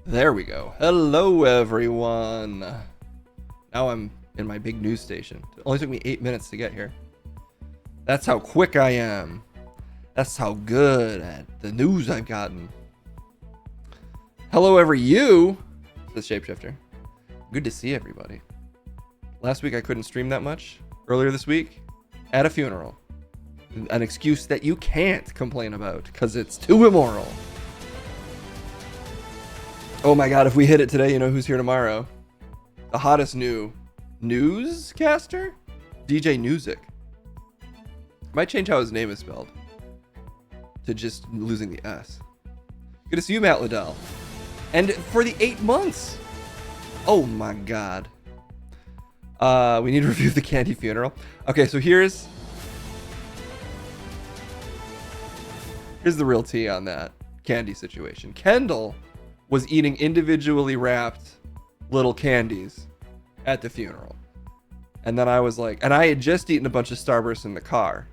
There we go. Hello, everyone. Now I'm in my big news station. It only took me 8 minutes to get here. That's how quick I am. That's how good at the news I've gotten. Hello, you, says Shapeshifter. Good to see everybody. Last week I couldn't stream that much. Earlier this week, at a funeral. An excuse that you can't complain about because it's too immoral. Oh my god, if we hit it today, you know who's here tomorrow? The hottest new newscaster? DJ Newsic. Might change how his name is spelled to just losing the S. Good to see you, Matt Liddell. And for the 8 months. Oh my god. We need to review the Candy funeral. Okay, so here's the real tea on that Candy situation. Kendall was eating individually wrapped little candies at the funeral. And then I was like, and I had just eaten a bunch of Starburst in the car.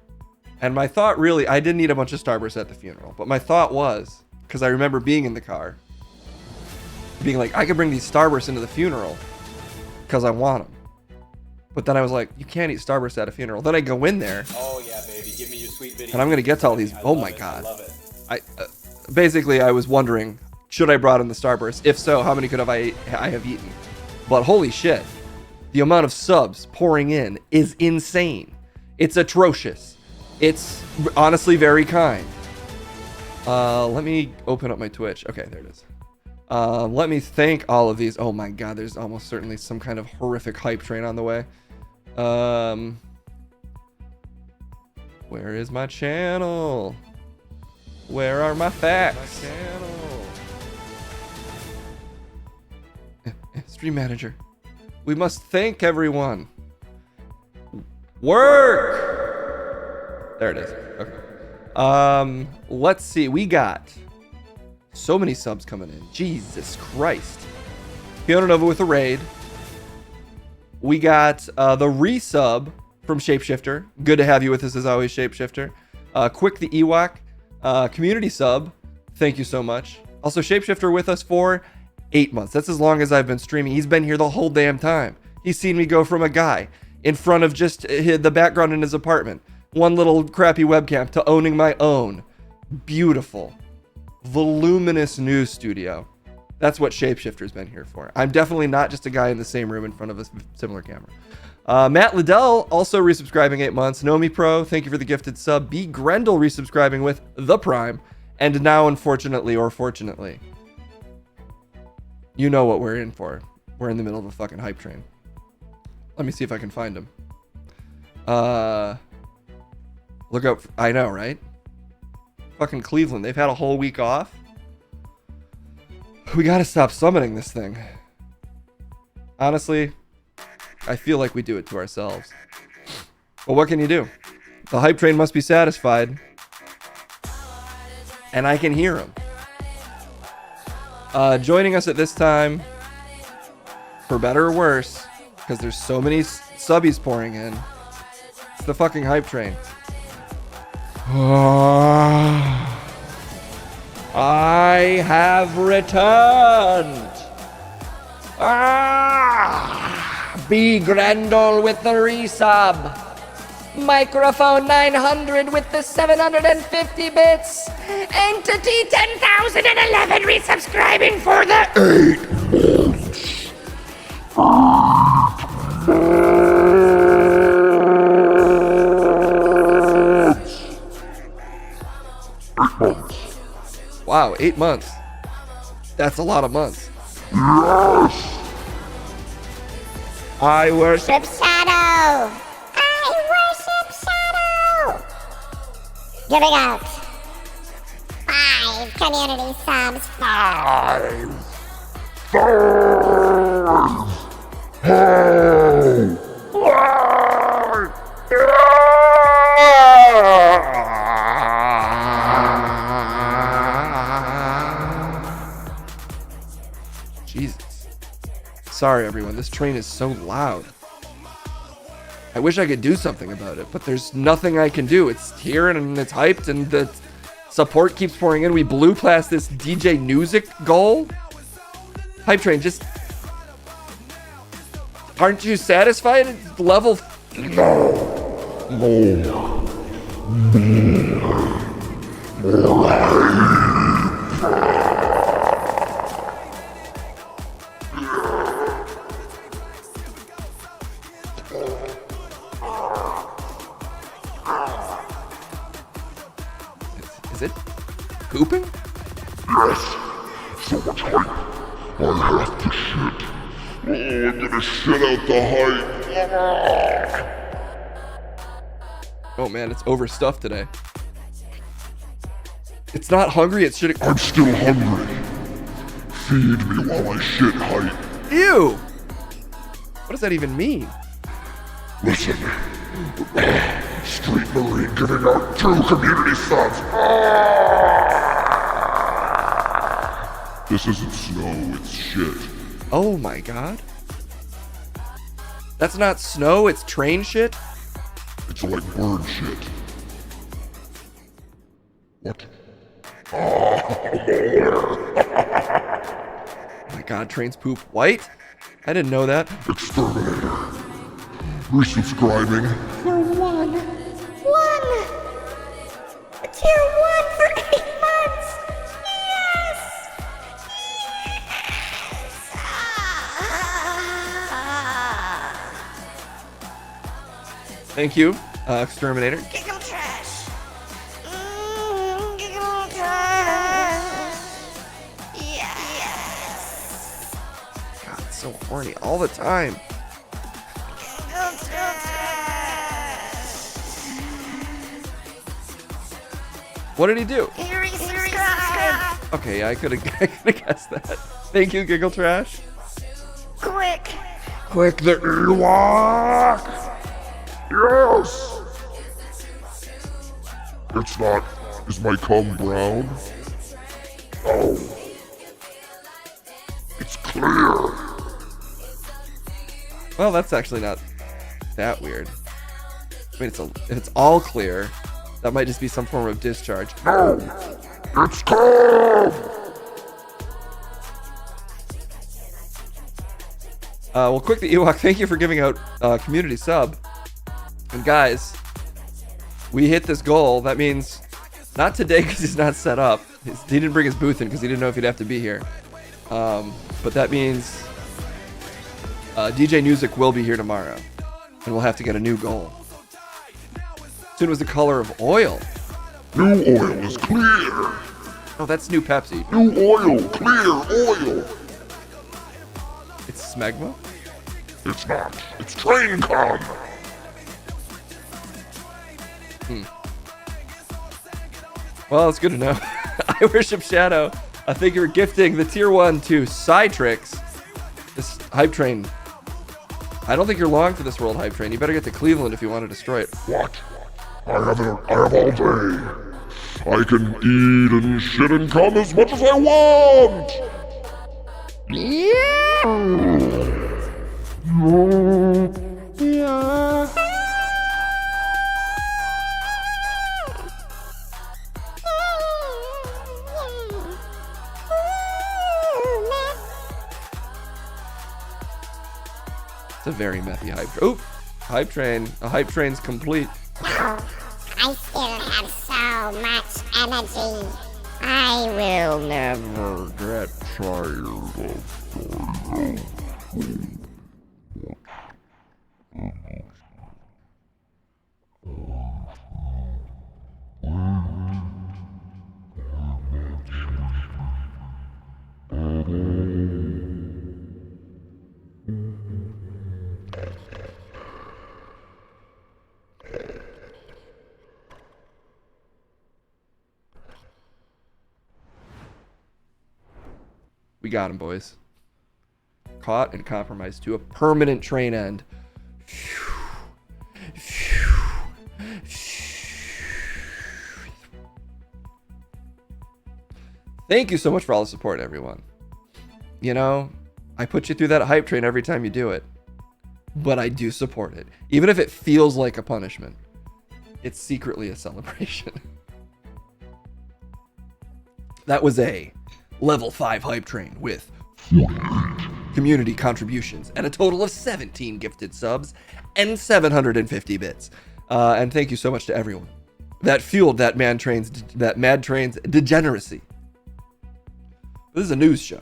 And my thought really, I didn't eat a bunch of Starburst at the funeral, but my thought was, because I remember being in the car, being like, I could bring these Starbursts into the funeral because I want them. But then I was like, you can't eat Starburst at a funeral. Then I go in there. Oh yeah, baby, give me your sweet video. And I'm gonna get to all these. Oh my god. I love it. Basically, I was wondering, should I brought in the Starburst? If so, how many could I have eaten? But holy shit, the amount of subs pouring in is insane. It's atrocious. It's honestly very kind. Let me open up my Twitch. Okay, there it is. Let me thank all of these. Oh my god, there's almost certainly some kind of horrific hype train on the way. Where is my channel? Where are my facts? My channel. Stream manager. We must thank everyone. Work. There it is. Okay. Let's see. We got so many subs coming in. Jesus Christ. Fiona Nova with a raid. We got the resub from Shapeshifter. Good to have you with us as always, Shapeshifter. Quick the Ewok. Community sub. Thank you so much. Also, Shapeshifter with us for 8 months. That's as long as I've been streaming. He's been here the whole damn time. He's seen me go from a guy in front of just the background in his apartment, one little crappy webcam, to owning my own beautiful, voluminous news studio. That's what Shapeshifter's been here for. I'm definitely not just a guy in the same room in front of a similar camera. Matt Liddell also resubscribing 8 months. Nomi Pro, thank you for the gifted sub. B. Grendel resubscribing with the Prime. And now, unfortunately or fortunately, you know what we're in for. We're in the middle of a fucking hype train. Let me see if I can find him. Look up. I know, right? Fucking Cleveland. They've had a whole week off. We gotta stop summoning this thing. Honestly, I feel like we do it to ourselves. But what can you do? The hype train must be satisfied. And I can hear him. Joining us at this time, for better or worse, because there's so many subbies pouring in, it's the fucking hype train. I have returned. B. Grendel with the resub. Microphone 900 with the 750 bits. Entity 10,011 resubscribing for the 8 months. Wow, 8 months. That's a lot of months. I worship Shadow! I worship Shadow! Giving out 5 community subs. 5! Hey! Jesus. Sorry, everyone. This train is so loud. I wish I could do something about it, but there's nothing I can do. It's here and it's hyped and the support keeps pouring in. We blew past this DJ Newsic goal. Hype train, just... Aren't you satisfied at level... Is it pooping? Yes, so much hype. I have to shit. Oh, I'm gonna shit out the hype. Oh man, it's overstuffed today. It's not hungry, it's shitting. I'm still hungry. Feed me while I shit hype. Ew! What does that even mean? Listen. Street Marine giving out 2 community subs. This isn't snow, it's shit. Oh my god. That's not snow, it's train shit? It's like bird shit. What? Oh my god, trains poop white? I didn't know that. Exterminator. Resubscribing. Tier 1. Tier 1 for 8 months. Yes. Thank you, Exterminator. Giggle trash. Giggle trash. Yes. God, it's so horny all the time. Giggle trash. What did he do? Resubscribe. Okay, yeah, I could have guessed that. Thank you, Giggle Trash. Quick. Click the Ewok! Yes! It's not. Is my cum brown? Oh. It's clear. Well, that's actually not that weird. I mean, if it's all clear, that might just be some form of discharge. No! It's cum! Well, quick the Ewok, thank you for giving out community sub. And guys, we hit this goal. That means not today because he's not set up. He didn't bring his booth in because he didn't know if he'd have to be here. But that means DJ Music will be here tomorrow, and we'll have to get a new goal. Soon was the color of oil. New oil is clear. Oh, that's new Pepsi. New oil, clear oil. It's smegma. It's not. It's train cum. Well, it's good to know. I worship Shadow. I think you're gifting the tier 1 to Cytrix. This hype train. I don't think you're long for this world hype train. You better get to Cleveland if you want to destroy it. What? I have all day. I can eat and shit and cum as much as I want. Yeah. It's a very methy hype. Oop! Hype train. A hype train's complete. No, I still have so much energy. I will Never get tired of We got him, boys. Caught and compromised to a permanent train end. Thank you so much for all the support, everyone. You know, I put you through that hype train every time you do it, but I do support it. Even if it feels like a punishment, it's secretly a celebration. That was a level 5 hype train with community contributions, and a total of 17 gifted subs and 750 bits. And thank you so much to everyone that fueled that Mad Train's degeneracy. This is a news show.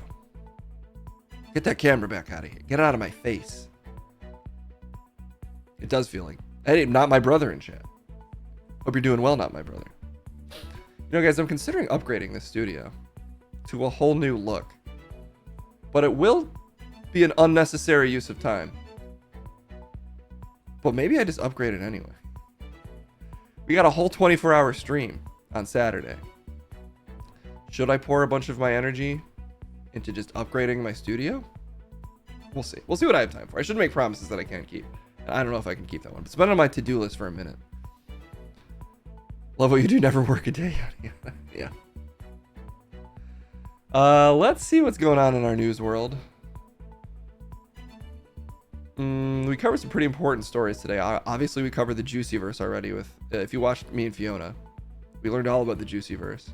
Get that camera back out of here. Get it out of my face. It does feel like, hey, not my brother in chat. Hope you're doing well, not my brother. You know, guys, I'm considering upgrading this studio to a whole new look, but it will be an unnecessary use of time. But maybe I just upgrade it anyway. We got a whole 24-hour stream on Saturday. Should I pour a bunch of my energy into just upgrading my studio? We'll see. We'll see what I have time for. I shouldn't make promises that I can't keep. I don't know if I can keep that one. It's been on my to-do list for a minute. Love what you do, never work a day. Yeah. Let's see what's going on in our news world. We covered some pretty important stories today. Obviously, we covered the Juicyverse already with, if you watched me and Fiona, we learned all about the Juicyverse.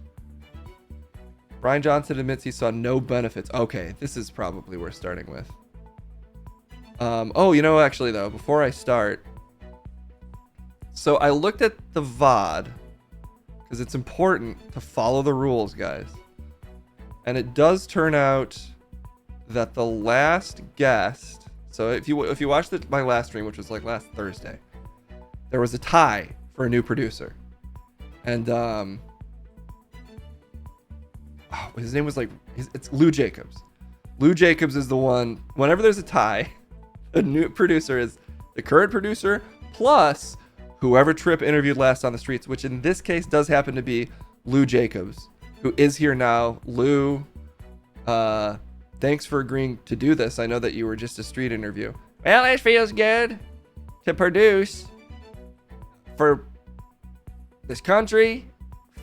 Brian Johnson admits he saw no benefits. Okay, this is probably worth starting with. Oh, you know, actually, though, before I start, so I looked at the VOD, because it's important to follow the rules, guys. And it does turn out that the last guest, so if you watched my last stream, which was like last Thursday, there was a tie for a new producer. And his name was like, it's Lou Jacobs. Lou Jacobs is the one, whenever there's a tie, the new producer is the current producer plus whoever Tripp interviewed last on the streets, which in this case does happen to be Lou Jacobs, who is here now. Lou, thanks for agreeing to do this. I know that you were just a street interview. Well, it feels good to produce for this country,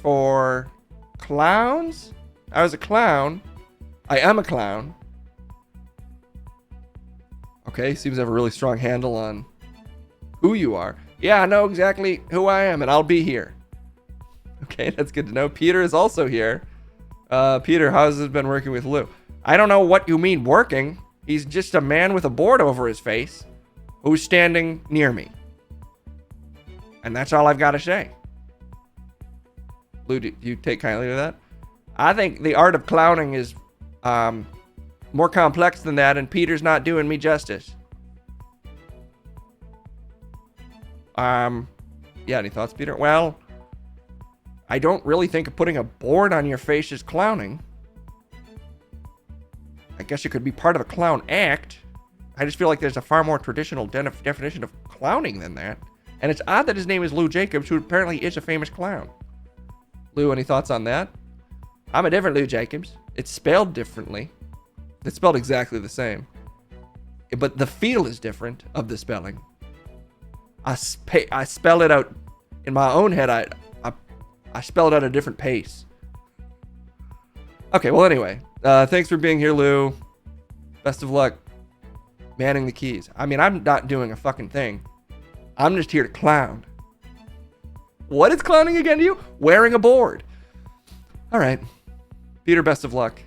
for clowns. I was a clown. I am a clown. Okay, seems to have a really strong handle on who you are. Yeah, I know exactly who I am, and I'll be here. Okay, that's good to know. Peter is also here. Peter, how's it been working with Lou? I don't know what you mean working. He's just a man with a board over his face who's standing near me. And that's all I've got to say. Lou, do you take kindly to that? I think the art of clowning is more complex than that, and Peter's not doing me justice. Yeah, any thoughts, Peter? Well, I don't really think of putting a board on your face is clowning. I guess it could be part of a clown act. I just feel like there's a far more traditional definition of clowning than that. And it's odd that his name is Lou Jacobs, who apparently is a famous clown. Lou, any thoughts on that? I'm a different Lou Jacobs. It's spelled differently. It's spelled exactly the same. But the feel is different of the spelling. I spell it out in my own head. I spell it at a different pace. Okay, well, anyway. Thanks for being here, Lou. Best of luck manning the keys. I mean, I'm not doing a fucking thing. I'm just here to clown. What is clowning again to you? Wearing a board. All right. Peter, best of luck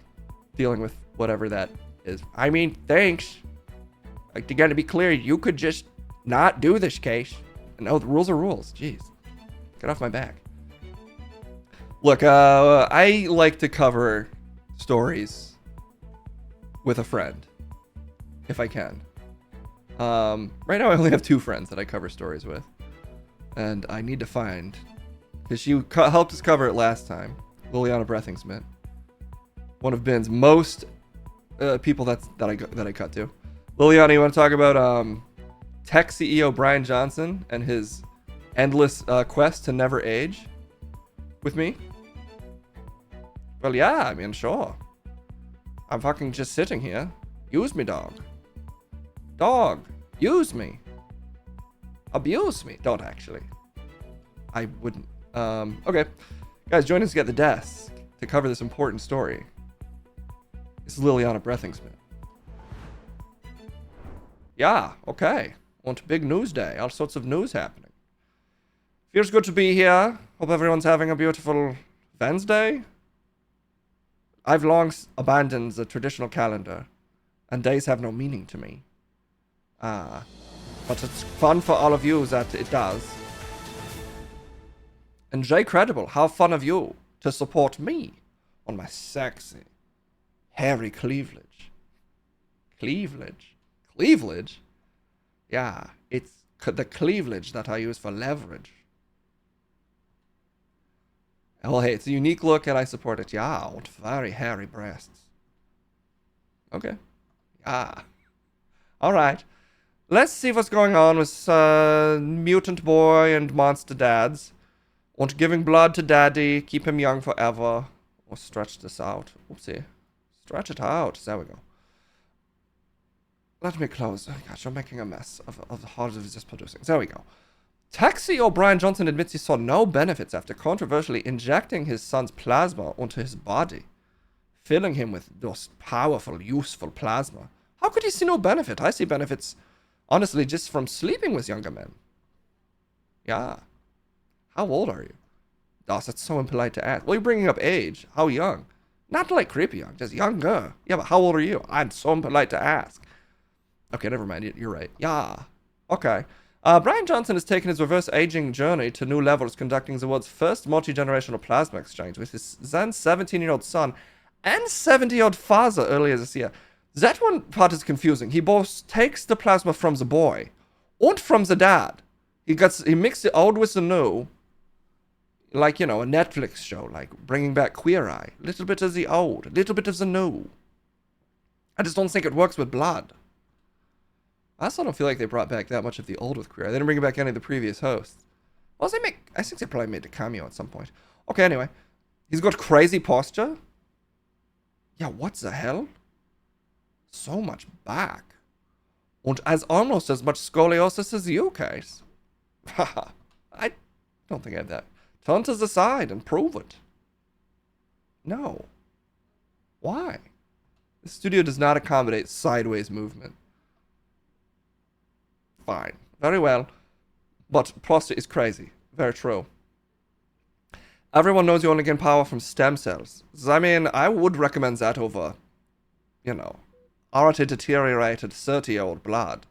dealing with whatever that is. I mean, thanks. Like, again, to be clear, you could just not do this case. No, the rules are rules. Jeez. Get off my back. Look, I like to cover stories with a friend, if I can. Right now I only have 2 friends that I cover stories with. And I need to find, because she helped us cover it last time, Liliana Brethingsmith. One of Ben's most people that I cut to. Liliana, you want to talk about tech CEO Brian Johnson and his endless quest to never age with me? Well, yeah, I mean, sure. I'm fucking just sitting here. Use me, dog. Dog, use me. Abuse me. Don't actually. I wouldn't. Okay. Guys, join us at the desk to cover this important story. This is Liliana Brethingsmith. Yeah, okay. Want a big news day. All sorts of news happening. Feels good to be here. Hope everyone's having a beautiful Wednesday. I've long abandoned the traditional calendar, and days have no meaning to me. But it's fun for all of you that it does. And Jay Credible, how fun of you to support me on my sexy, hairy cleavage. Cleavage? Yeah, it's the cleavage that I use for leverage. Oh, hey, it's a unique look and I support it. Yeah, with very hairy breasts. Okay. Yeah. Alright. Let's see what's going on with Mutant Boy and Monster Dads. Want giving blood to Daddy, keep him young forever. Or stretch this out. Oopsie. Stretch it out. There we go. Let me close. Oh gosh, I'm making a mess of the heart of this producing. There we go. Taxi O'Brien Johnson admits he saw no benefits after controversially injecting his son's plasma onto his body, filling him with those powerful, useful plasma. How could he see no benefit? I see benefits, honestly, just from sleeping with younger men. Yeah. How old are you? Das, that's so impolite to ask. Well, you're bringing up age. How young? Not like creepy young, just younger. Yeah, but how old are you? I'm so impolite to ask. Okay, never mind. You're right. Yeah. Okay. Brian Johnson has taken his reverse aging journey to new levels, conducting the world's first multi-generational plasma exchange with his then 17-year-old son and 70-year-old father earlier this year. That one part is confusing. He both takes the plasma from the boy and from the dad. He mixed the old with the new, like, you know, a Netflix show, like bringing back Queer Eye. Little bit of the old, little bit of the new. I just don't think it works with blood. I also don't feel like they brought back that much of the old with Queer Eye. They didn't bring back any of the previous hosts. Well, I think they probably made a cameo at some point. Okay, anyway. He's got crazy posture. Yeah, what the hell? So much back. And almost as much scoliosis as you, Case. Haha. I don't think I have that. Turn to the side and prove it. No. Why? The studio does not accommodate sideways movement. Fine. Very well. But prostate is crazy. Very true. Everyone knows you only gain power from stem cells. I mean, I would recommend that over, you know, already deteriorated 30-year-old blood.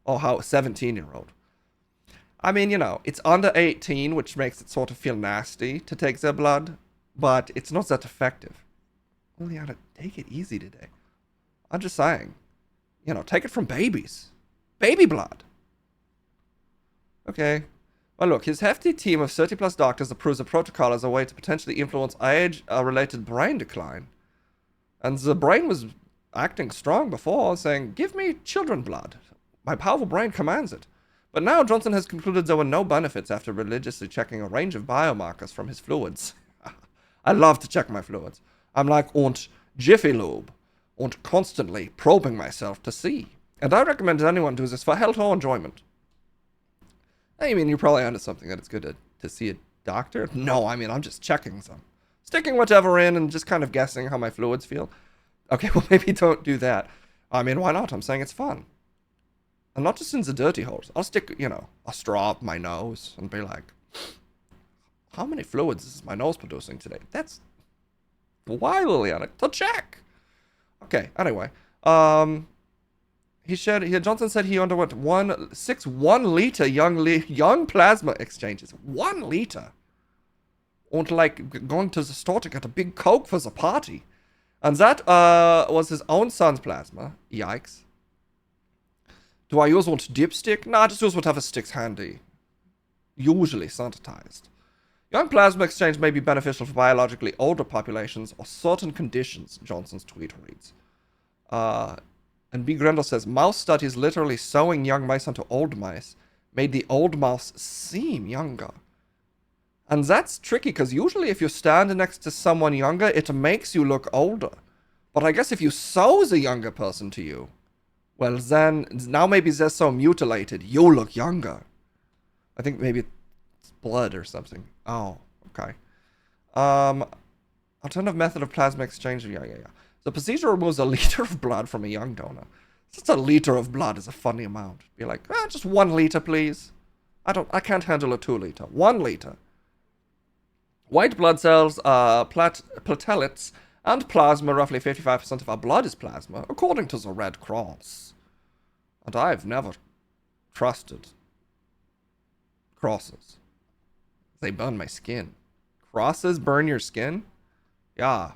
Or how 17-year-old. I mean, you know, it's under 18, which makes it sort of feel nasty to take their blood. But it's not that effective. Liliana, take it easy today. I'm just saying. You know, take it from babies. Baby blood. Okay. Well, look, his hefty team of 30-plus doctors approves the protocol as a way to potentially influence age-related brain decline. And the brain was acting strong before, saying, give me children blood. My powerful brain commands it. But now Johnson has concluded there were no benefits after religiously checking a range of biomarkers from his fluids. I love to check my fluids. I'm like Aunt Jiffy Lube, and constantly probing myself to see. And I recommend anyone do this for health or enjoyment. I mean, you're probably onto something that it's good to see a doctor. No, I mean, I'm just checking some. Sticking whatever in and just kind of guessing how my fluids feel. Okay, well, maybe don't do that. I mean, why not? I'm saying it's fun. And not just in the dirty holes. I'll stick, you know, a straw up my nose and be like, how many fluids is my nose producing today? That's why, Liliana? To check. Okay, anyway. Johnson said he underwent 1 liter young plasma exchanges. 1 liter. And like going to the store to get a big Coke for the party. And that was his own son's plasma. Yikes. Do I use one dipstick? Nah, just use whatever stick's handy. Usually sanitized. Young plasma exchange may be beneficial for biologically older populations or certain conditions, Johnson's tweet reads. And B. Grendel says, mouse studies literally sewing young mice onto old mice made the old mouse seem younger. And that's tricky, because usually if you're standing next to someone younger, it makes you look older. But I guess if you sew the younger person to you, well then, now maybe they're so mutilated, you look younger. I think maybe it's blood or something. Oh, okay. Alternative method of plasma exchange. Yeah. The procedure removes a liter of blood from a young donor. Just a liter of blood is a funny amount. Be like, just 1 liter, please. I can't handle a 2 liter. 1 liter. White blood cells, platelets, And plasma, roughly 55% of our blood is plasma, according to the Red Cross. And I've never trusted crosses. They burn my skin. Crosses burn your skin? Yeah.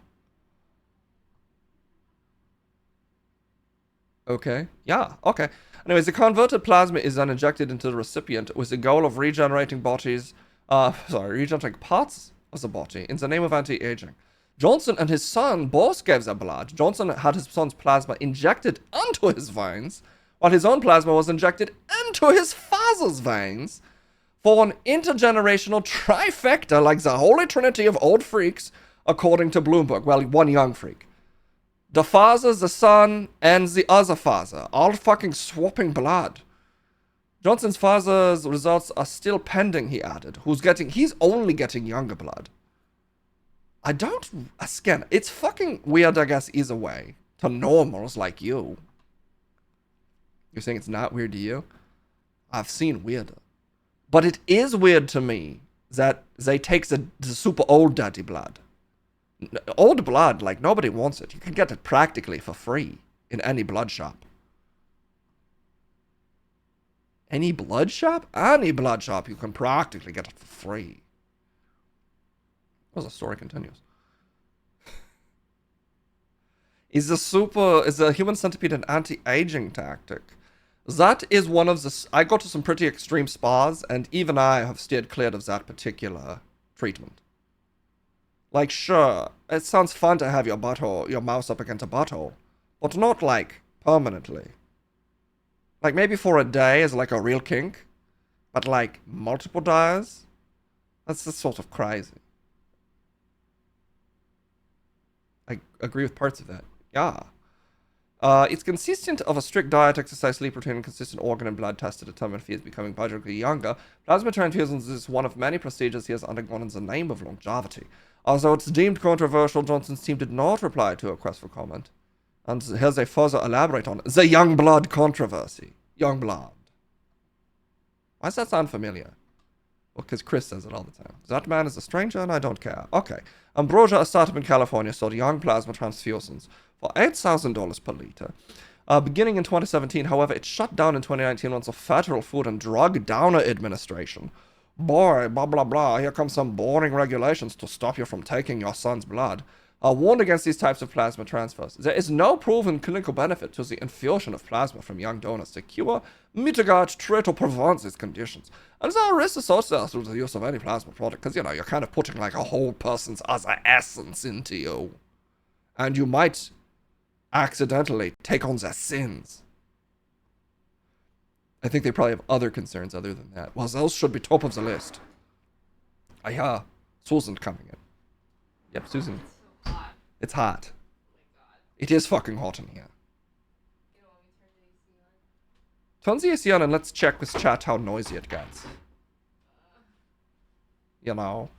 Okay. Yeah, okay. Anyways, the converted plasma is then injected into the recipient with the goal of regenerating regenerating parts of the body in the name of anti-aging. Johnson and his son both gave their blood. Johnson had his son's plasma injected into his veins, while his own plasma was injected into his father's veins for an intergenerational trifecta like the holy trinity of old freaks, according to Bloomberg. Well, one young freak. The father, the son, and the other father, all fucking swapping blood. Johnson's father's results are still pending, he added. He's only getting younger blood. Again, it's fucking weird, I guess, either way. To normals like you. You're saying it's not weird to you? I've seen weirder. But it is weird to me that they take the super old daddy blood. Old blood, like, nobody wants it. You can get it practically for free in any blood shop. Any blood shop? Any blood shop, you can practically get it for free. As the story continues. Is the human centipede an anti-aging tactic? That is one of the... I go to some pretty extreme spas, and even I have steered clear of that particular treatment. Like, sure, it sounds fun to have your mouse up against a butthole, but not, like, permanently. Like, maybe for a day is like a real kink, but, like, multiple days? That's just sort of crazy. I agree with parts of that. Yeah. It's consistent of a strict diet, exercise, sleep routine, and consistent organ and blood tests to determine if he is becoming biologically younger. Plasma transfusions is one of many procedures he has undergone in the name of longevity. Although it's deemed controversial, Johnson's team did not reply to a request for comment. And here's a further elaborate on the young blood controversy. Young blood. Why does that sound familiar? Well, because Chris says it all the time. That man is a stranger and I don't care. Okay. Ambrosia, a startup in California, sold young plasma transfusions for $8,000 per liter. Beginning in 2017, however, it shut down in 2019 once the Federal Food and Drug Downer Administration, boy, blah, blah, blah, here comes some boring regulations to stop you from taking your son's blood, warned against these types of plasma transfers. There is no proven clinical benefit to the infusion of plasma from young donors to cure, mitigate, treat, or prevent these conditions. And there are risks associated with the use of any plasma product, because, you know, you're kind of putting, like, a whole person's other essence into you. And you might accidentally take on their sins. I think they probably have other concerns other than that. Well, those should be top of the list. Yeah, Susan's coming in. Yep, Susan. It's so hot. It's hot. Oh my god. It is fucking hot in here. You know, let me turn the AC on. Turn the AC on and let's check with chat how noisy it gets. You know.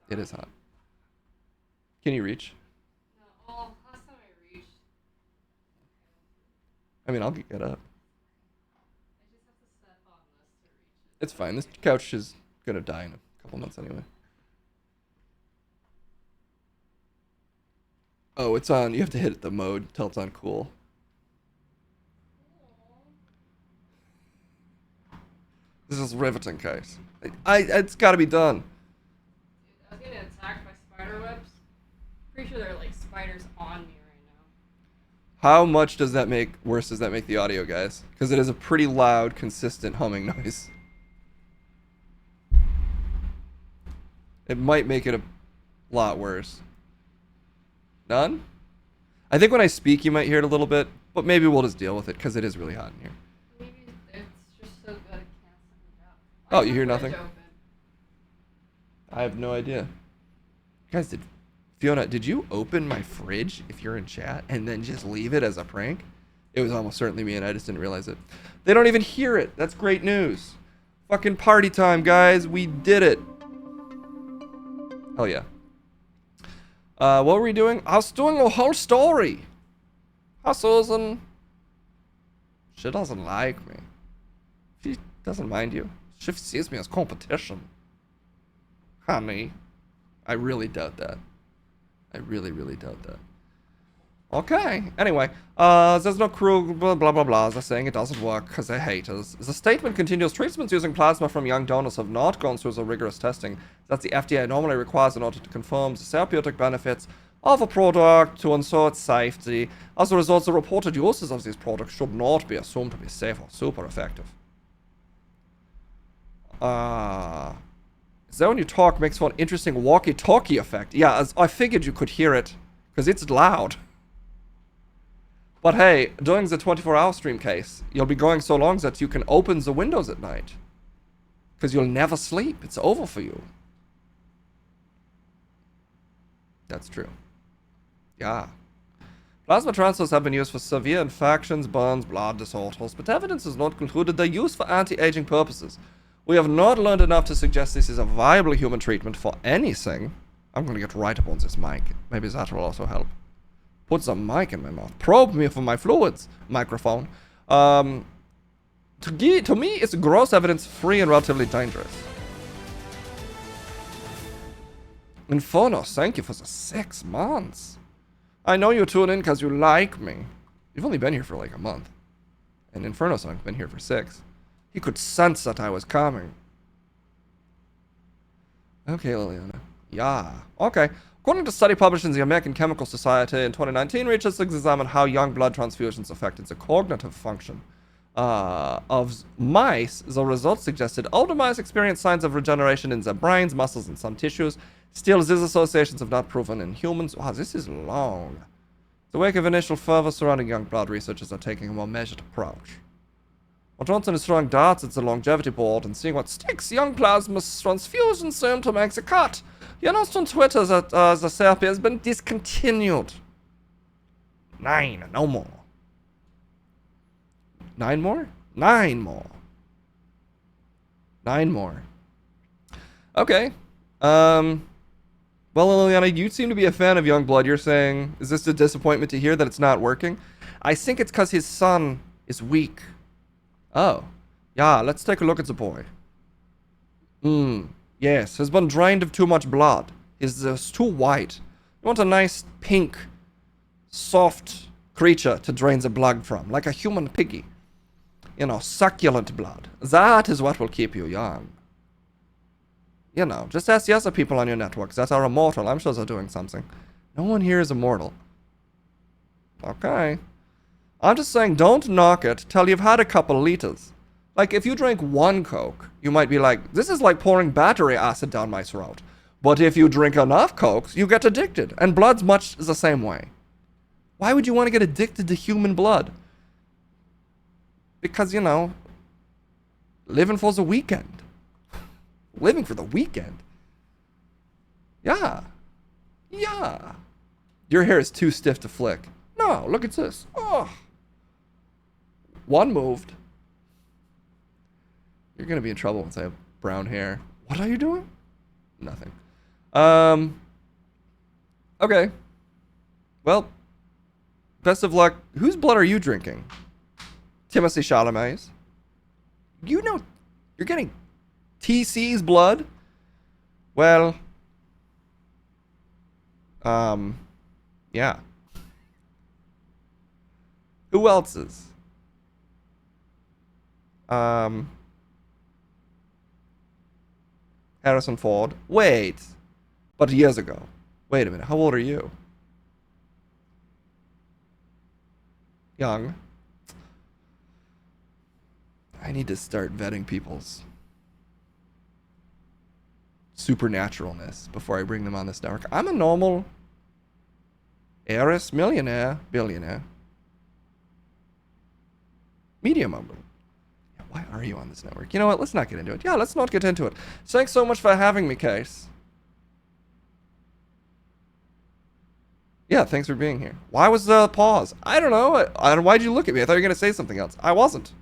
It is hot. Can you reach? No, oh, last time I reached. I mean, I'll get up. I just have to step on this to reach it. It's fine. This couch is gonna die in a couple months anyway. Oh, it's on. You have to hit the mode till it's on cool. This is riveting, guys. It's gotta be done. Dude, I was getting attacked by spider webs. Pretty sure there are like spiders on me right now. How much does that make, worse does that make the audio, guys? Because it is a pretty loud, consistent humming noise. It might make it a lot worse. None? I think when I speak you might hear it a little bit, but maybe we'll just deal with it because it is really hot in here. Maybe it's just so good it can't me out. Oh, you hear nothing? Open? I have no idea. Guys, Fiona, did you open my fridge if you're in chat and then just leave it as a prank? It was almost certainly me and I just didn't realize it. They don't even hear it. That's great news. Fucking party time, guys. We did it. Hell yeah. What were we doing? I was doing a whole story. Hi, Susan. She doesn't like me. She doesn't mind you. She sees me as competition. Honey, I really doubt that. I really, really doubt that. Okay, anyway, there's no crew, blah, blah, blah, blah. They're saying it doesn't work because they hate us. The statement continues, treatments using plasma from young donors have not gone through the rigorous testing that the FDA normally requires in order to confirm the therapeutic benefits of a product to ensure its safety. As a result, the reported uses of these products should not be assumed to be safe or super effective. Is that when you talk makes for an interesting walkie-talkie effect? Yeah, as I figured you could hear it because it's loud. But hey, during the 24-hour stream case, you'll be going so long that you can open the windows at night. Because you'll never sleep. It's over for you. That's true. Yeah. Plasma transfers have been used for severe infections, burns, blood disorders, but evidence has not concluded their use for anti-aging purposes. We have not learned enough to suggest this is a viable human treatment for anything. I'm going to get right up on this mic. Maybe that will also help. Put some mic in my mouth. Probe me for my fluids. Microphone. To me, it's gross evidence-free and relatively dangerous. Inferno, thank you for the 6 months. I know you tune in because you like me. You've only been here for like a month. And Inferno's been here for 6. He could sense that I was coming. Okay, Liliana. Yeah. Okay. According to a study published in the American Chemical Society in 2019, researchers examined how young blood transfusions affected the cognitive function of mice. The results suggested older mice experienced signs of regeneration in their brains, muscles, and some tissues. Still, these associations have not proven in humans. Wow, this is long. In the wake of initial fervor surrounding young blood, researchers are taking a more measured approach. While Johnson is throwing darts at the longevity board and seeing what sticks, young plasma transfusion seem to make the cut. He announced on Twitter that the therapy has been discontinued. 9, no more. 9 more? 9 more. 9 more. Okay. Well, Liliana, you seem to be a fan of Youngblood. You're saying, is this a disappointment to hear that it's not working? I think it's because his son is weak. Oh. Yeah, let's take a look at the boy. Yes, has been drained of too much blood. He's too white. You want a nice, pink, soft creature to drain the blood from, like a human piggy. You know, succulent blood. That is what will keep you young. You know, just ask the other people on your networks that are immortal. I'm sure they're doing something. No one here is immortal. Okay. I'm just saying, don't knock it till you've had a couple liters. Like, if you drink 1 Coke, you might be like, this is like pouring battery acid down my throat. But if you drink enough Cokes, you get addicted. And blood's much the same way. Why would you want to get addicted to human blood? Because, you know, living for the weekend. Living for the weekend. Yeah. Yeah. Your hair is too stiff to flick. No, look at this. Oh. 1 moved. You're going to be in trouble once I have brown hair. What are you doing? Nothing. Okay. Well, best of luck. Whose blood are you drinking? Timothée Chalamet's. You know, you're getting TC's blood? Well, yeah. Who else's? Harrison Ford. Wait. But years ago. Wait a minute. How old are you? Young. I need to start vetting people's supernaturalness before I bring them on this network. I'm a normal heiress, millionaire, billionaire. Medium humble. Why are you on this network? You know what? Let's not get into it. Yeah, let's not get into it. Thanks so much for having me, Case. Yeah, thanks for being here. Why was the pause? I don't know. Why'd you look at me? I thought you were going to say something else. I wasn't.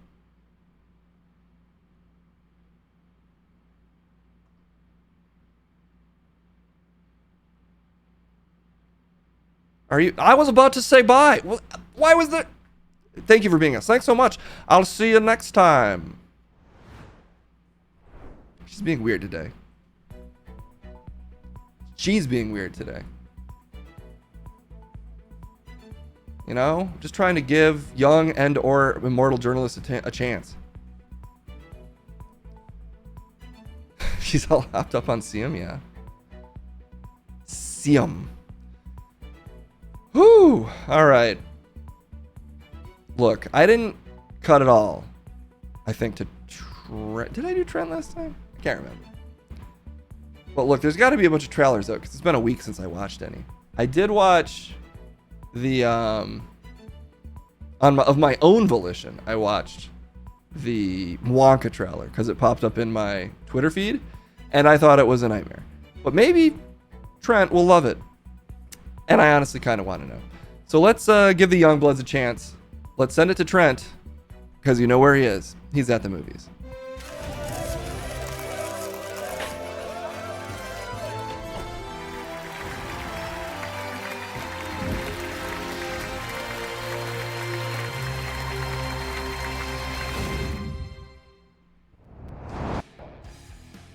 Are you? I was about to say bye. Why was that? Thank you for being here. Thanks so much. I'll see you next time. She's being weird today. She's being weird today. You know, just trying to give young and or immortal journalists a chance. She's all hopped up on Siam, yeah. Siam. Whew. All right. Look, I didn't cut it all. I think to Trent. Did I do Trent last time? I can't remember. But look, there's got to be a bunch of trailers though, because it's been a week since I watched any. I did watch the of my own volition. I watched the Wonka trailer because it popped up in my Twitter feed, and I thought it was a nightmare. But maybe Trent will love it, and I honestly kind of want to know. So let's give the young bloods a chance. Let's send it to Trent, because you know where he is. He's at the movies.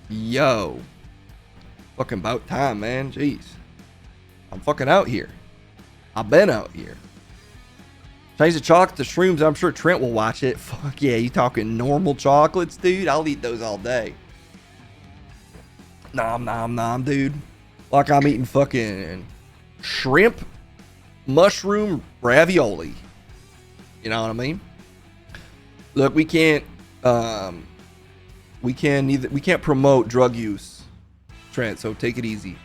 Yo. Fucking about time, man. Jeez. I'm fucking out here. I've been out here. Change the chocolate to shrooms. I'm sure Trent will watch it. Fuck yeah, you talking normal chocolates, dude? I'll eat those all day. Nom nom nom, dude. Like I'm eating fucking shrimp mushroom ravioli. You know what I mean? Look, we can't promote drug use, Trent, so take it easy.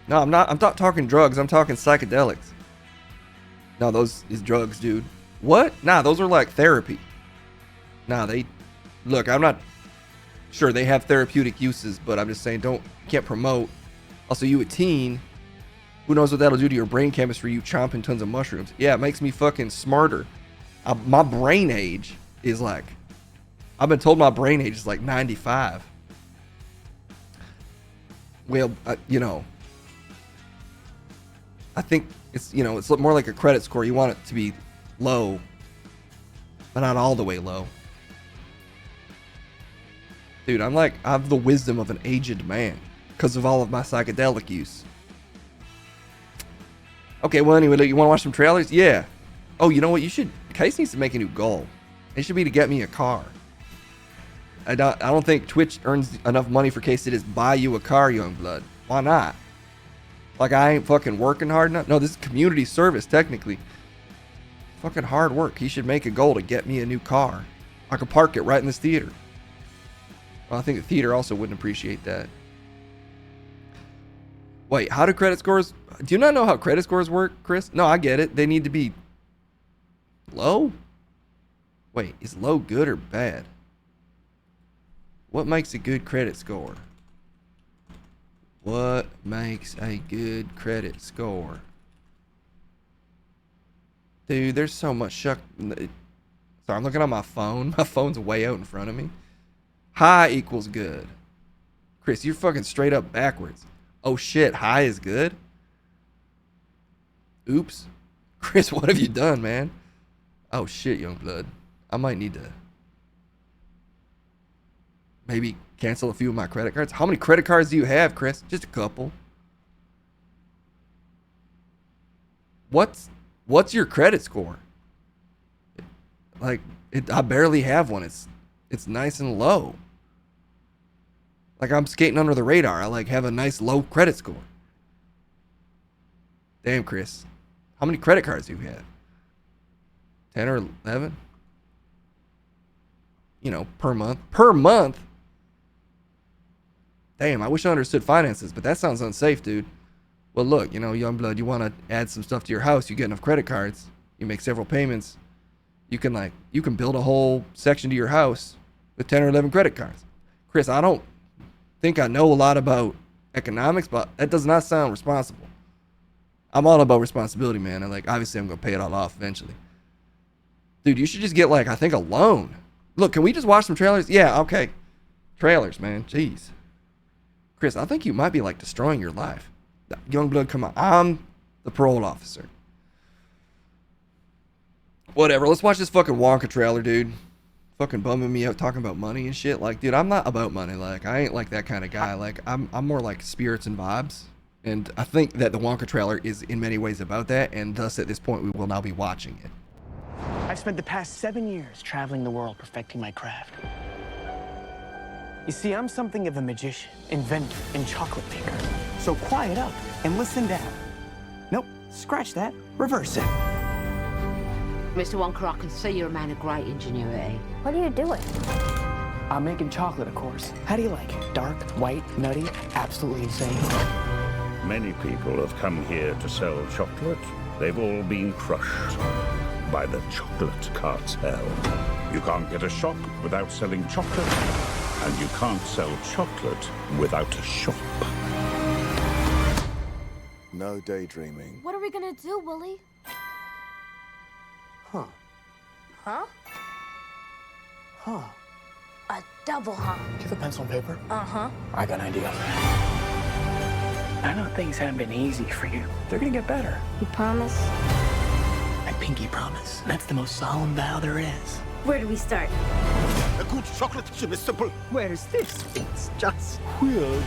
No, I'm not talking drugs, I'm talking psychedelics. No, those is drugs, dude. What? Nah, those are like therapy. Nah, look, I'm not sure they have therapeutic uses, but I'm just saying can't promote. Also, you a teen, who knows what that'll do to your brain chemistry, you chomping tons of mushrooms. Yeah, it makes me fucking smarter. My brain age is like, I've been told my brain age is like 95. Well, I think it's more like a credit score. You want it to be low, but not all the way low. Dude, I have the wisdom of an aged man because of all of my psychedelic use. Okay, well anyway, you want to watch some trailers? Yeah. Oh, you know what? Case needs to make a new goal. It should be to get me a car. I don't think Twitch earns enough money for Case to just buy you a car, young blood. Why not? Like I ain't fucking working hard enough? No, this is community service, technically. Fucking hard work. He should make a goal to get me a new car. I could park it right in this theater. Well, I think the theater also wouldn't appreciate that. Wait, how do credit scores... Do you not know how credit scores work, Chris? No, I get it. They need to be low? Wait, is low good or bad? What makes a good credit score? What makes a good credit score? Dude, there's so much Sorry, I'm looking on my phone. My phone's way out in front of me. High equals good. Chris, you're fucking straight up backwards. Oh shit, high is good? Oops. Chris, what have you done, man? Oh shit, young blood. I might need to maybe cancel a few of my credit cards. How many credit cards do you have, Chris? Just a couple. What's your credit score? Like, I barely have one. It's nice and low. Like I'm skating under the radar. I have a nice low credit score. Damn, Chris. How many credit cards do you have? 10 or 11? Per month. Per month? Damn, I wish I understood finances, but that sounds unsafe, dude. Well, look, young blood, you want to add some stuff to your house. You get enough credit cards. You make several payments. You can build a whole section to your house with 10 or 11 credit cards. Chris, I don't think I know a lot about economics, but that does not sound responsible. I'm all about responsibility, man. And obviously I'm going to pay it all off eventually. Dude, you should just get I think a loan. Look, can we just watch some trailers? Yeah, okay. Trailers, man. Jeez. Chris, I think you might be destroying your life. Young blood, come on. I'm the parole officer. Whatever. Let's watch this fucking Wonka trailer, dude. Fucking bumming me out talking about money and shit. Dude, I'm not about money. I ain't that kind of guy. I'm more spirits and vibes. And I think that the Wonka trailer is in many ways about that, and thus at this point we will now be watching it. I've spent the past 7 years traveling the world perfecting my craft. You see, I'm something of a magician, inventor, and chocolate maker. So quiet up and listen down. Nope, scratch that, reverse it. Mr. Wonka, I can see you're a man of great ingenuity. What are you doing? I'm making chocolate, of course. How do you like it? Dark, white, nutty, absolutely insane. Many people have come here to sell chocolate. They've all been crushed by the chocolate cartel. You can't get a shop without selling chocolate, and you can't sell chocolate without a shop. No daydreaming. What are we gonna do, Willie? Huh. Huh? Huh. A double huh? Do you have a pencil and paper? Uh-huh. I got an idea. I know things haven't been easy for you. They're gonna get better. You promise? I pinky promise. That's the most solemn vow there is. Where do we start? A good chocolate chip is simple. Where's this? It's just Weird.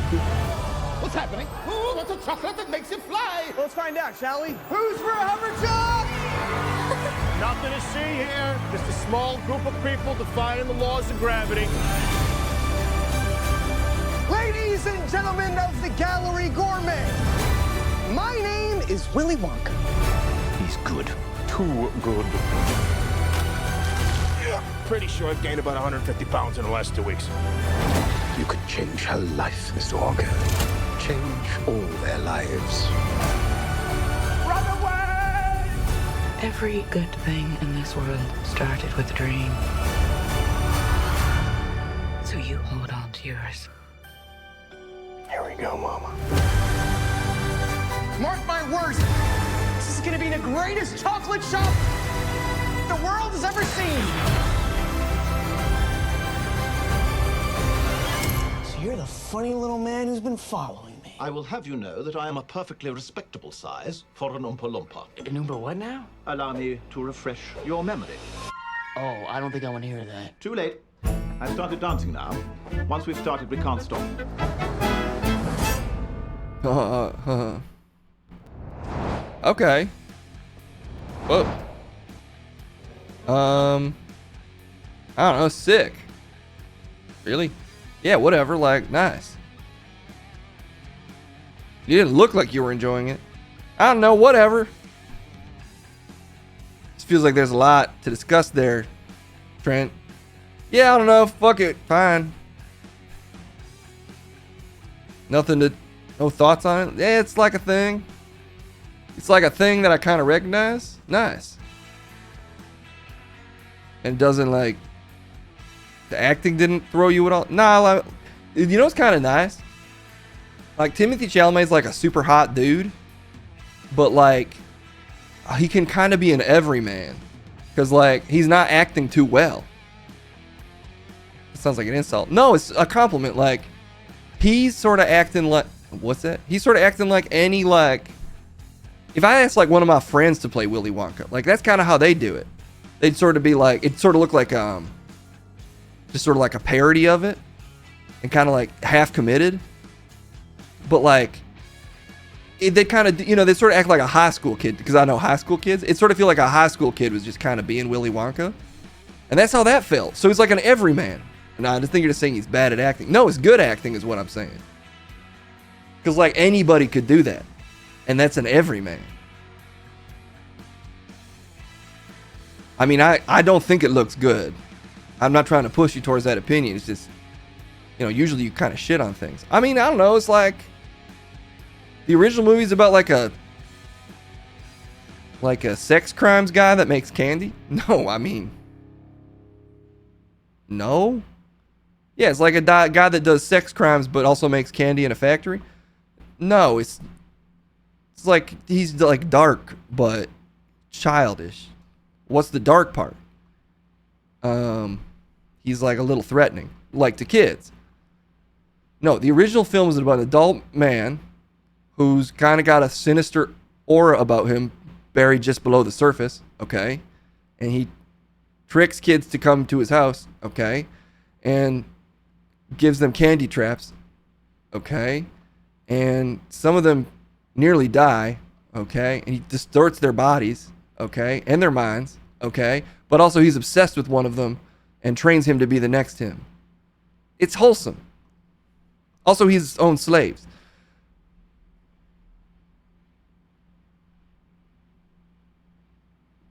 What's happening? Oh, what's a chocolate that makes it fly? Let's find out, shall we? Who's for a Humberchuck? Nothing to see here. Just a small group of people defying the laws of gravity. Ladies and gentlemen of the Gallery Gourmet, my name is Willy Wonka. He's good. Too good. Pretty sure I've gained about 150 pounds in the last 2 weeks. You could change her life, Mr. Wonka. Change all their lives. Run away! Every good thing in this world started with a dream. So you hold on to yours. Here we go, Mama. Mark my words, this is gonna be the greatest chocolate shop the world has ever seen. So you're the funny little man who's been following me. I will have you know that I am a perfectly respectable size for an Oompa Loompa. An Oompa what now? Allow me to refresh your memory. Oh, I don't think I want to hear that. Too late. I've started dancing now. Once we've started, we can't stop. Okay. Whoa. I don't know, sick. Really? Yeah, whatever, like, nice. You didn't look like you were enjoying it. I don't know, whatever. This feels like there's a lot to discuss there, Trent. Yeah, I don't know, fuck it, fine. No thoughts on it? Yeah, it's like a thing. It's like a thing that I kind of recognize. Nice. And doesn't like... The acting didn't throw you at all? Nah, like, you know what's kind of nice? Like, Timothée Chalamet's like a super hot dude. But like, he can kind of be an everyman. Because like, he's not acting too well. It sounds like an insult. No, it's a compliment. Like, he's sort of acting like... What's that? He's sort of acting like any, like... If I asked, like, one of my friends to play Willy Wonka, like, that's kind of how they do it. They'd sort of be like... It'd sort of look like, just sort of like a parody of it. And kind of, like, half committed. But, like... They kind of, you know, they sort of act like a high school kid. Because I know high school kids. It sort of feel like a high school kid was just kind of being Willy Wonka. And that's how that felt. So he's like an everyman. And I just think you're just saying he's bad at acting. No, it's good acting is what I'm saying. Because, like, anybody could do that. And that's an everyman. I mean, I don't think it looks good. I'm not trying to push you towards that opinion. It's just, you know, usually you kind of shit on things. I mean, I don't know. It's like... The original movie's about, like a sex crimes guy that makes candy? No, I mean... No? Yeah, it's like a guy that does sex crimes but also makes candy in a factory? No, it's like he's like dark but childish. What's the dark part? He's like a little threatening, like to kids. No, the original film is about an adult man who's kind of got a sinister aura about him buried just below the surface, okay? And he tricks kids to come to his house, okay? And gives them candy traps, okay? And some of them nearly die, okay? And he distorts their bodies, okay? And their minds, okay? But also he's obsessed with one of them and trains him to be the next him. It's wholesome. Also, he's his own slaves.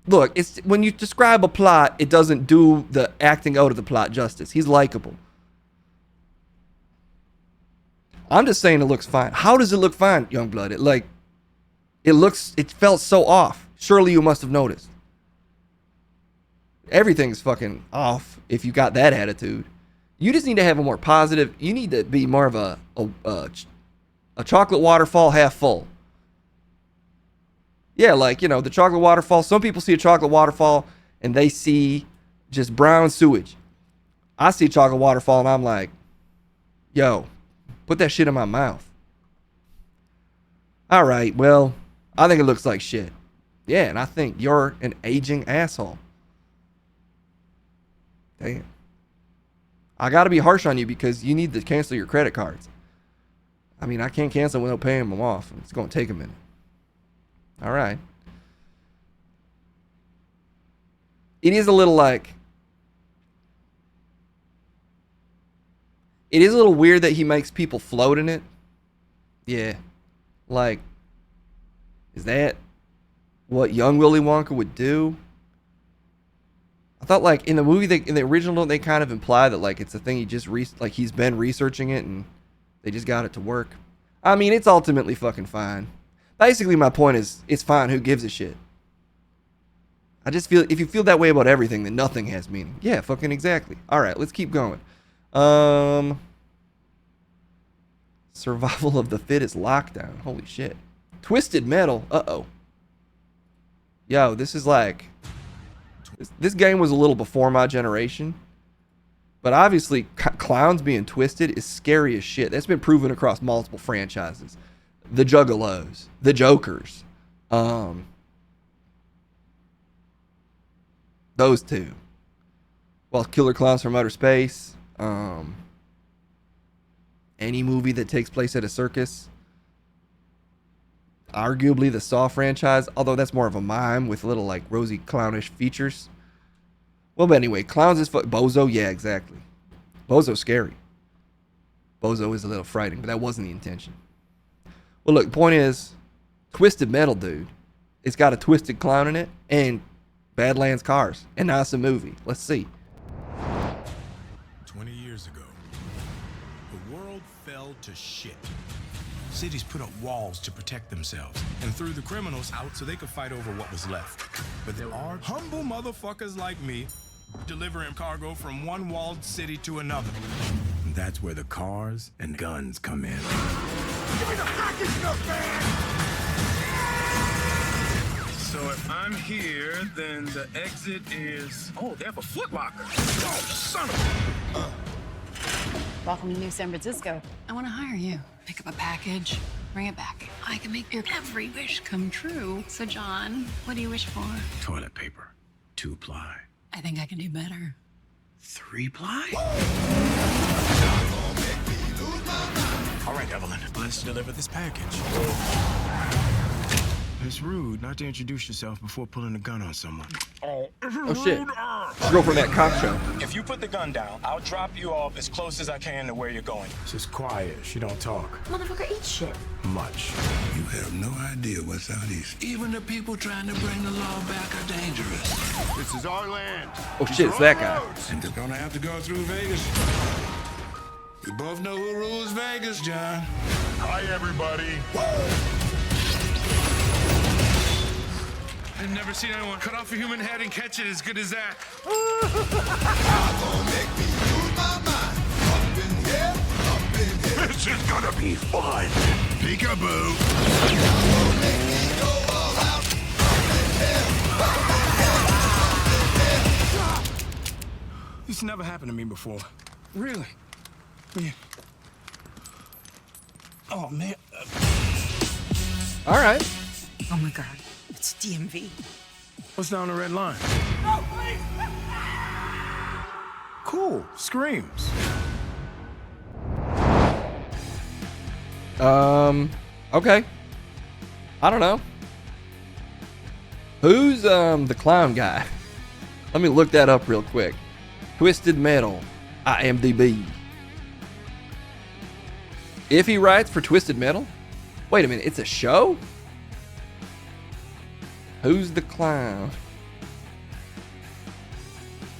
Look, it's when you describe a plot, it doesn't do the acting out of the plot justice. He's likable. I'm just saying it looks fine. How does it look fine, Youngblood? It felt so off. Surely you must have noticed. Everything's fucking off if you got that attitude. You just need to have a more positive, you need to be more of a chocolate waterfall half full. Yeah, like, you know, the chocolate waterfall. Some people see a chocolate waterfall and they see just brown sewage. I see a chocolate waterfall and I'm like, yo, put that shit in my mouth. All right, well, I think it looks like shit. Yeah, and I think you're an aging asshole. Damn. I got to be harsh on you because you need to cancel your credit cards. I mean, I can't cancel without paying them off. It's going to take a minute. All right. It is a little like... It is a little weird that he makes people float in it. Yeah. Like, is that what young Willy Wonka would do? I thought, like, in the movie, in the original, they kind of imply that, like, it's a thing he just, like, he's been researching it and they just got it to work. I mean, it's ultimately fucking fine. Basically, my point is, it's fine. Who gives a shit? I just feel, if you feel that way about everything, then nothing has meaning. Yeah, fucking exactly. All right, let's keep going. Survival of the fittest lockdown. Holy shit. Twisted Metal. Uh-oh. Yo, this is like... This game was a little before my generation. But obviously, clowns being twisted is scary as shit. That's been proven across multiple franchises. The Juggalos. The Jokers. Those two. Well, Killer Clowns from Outer Space. Any movie that takes place at a circus. Arguably the Saw franchise, although that's more of a mime with little like rosy clownish features. Well, but anyway, clowns is Bozo, yeah, exactly. Bozo's scary. Bozo is a little frightening, but that wasn't the intention. Well, look, the point is, Twisted Metal, dude. It's got a twisted clown in it and Badlands cars, and now it's a movie. Let's see. 20 years ago, the world fell to shit. Cities put up walls to protect themselves and threw the criminals out so they could fight over what was left. But there are humble motherfuckers like me delivering cargo from one walled city to another. And that's where the cars and guns come in. Give me the package, man! So if I'm here, then the exit is... Oh, they have a Foot Locker. Oh, son of a... Welcome to New San Francisco. I want to hire you. Pick up a package, bring it back. I can make your every wish come true. So, John, what do you wish for? Toilet paper. 2-ply. I think I can do better. 3-ply? All right, Evelyn, let's deliver this package. It's rude not to introduce yourself before pulling a gun on someone. Oh shit. Go from that cop show. If you put the gun down, I'll drop you off as close as I can to where you're going. She's quiet. She don't talk. Motherfucker, eat shit. Much. You have no idea what's out east. Even the people trying to bring the law back are dangerous. This is our land. Oh shit, it's that guy. And they're gonna have to go through Vegas. We both know who rules Vegas, John. Hi, everybody. I've never seen anyone cut off a human head and catch it as good as that. This is gonna be fun. Peekaboo. This never happened to me before. Really? Yeah. Oh, man. All right. Oh my God, it's DMV. What's down the red line? No, please! Cool. Screams. Okay. I don't know. Who's the clown guy? Let me look that up real quick. Twisted Metal, IMDb. If he writes for Twisted Metal? Wait a minute, it's a show? Who's the clown?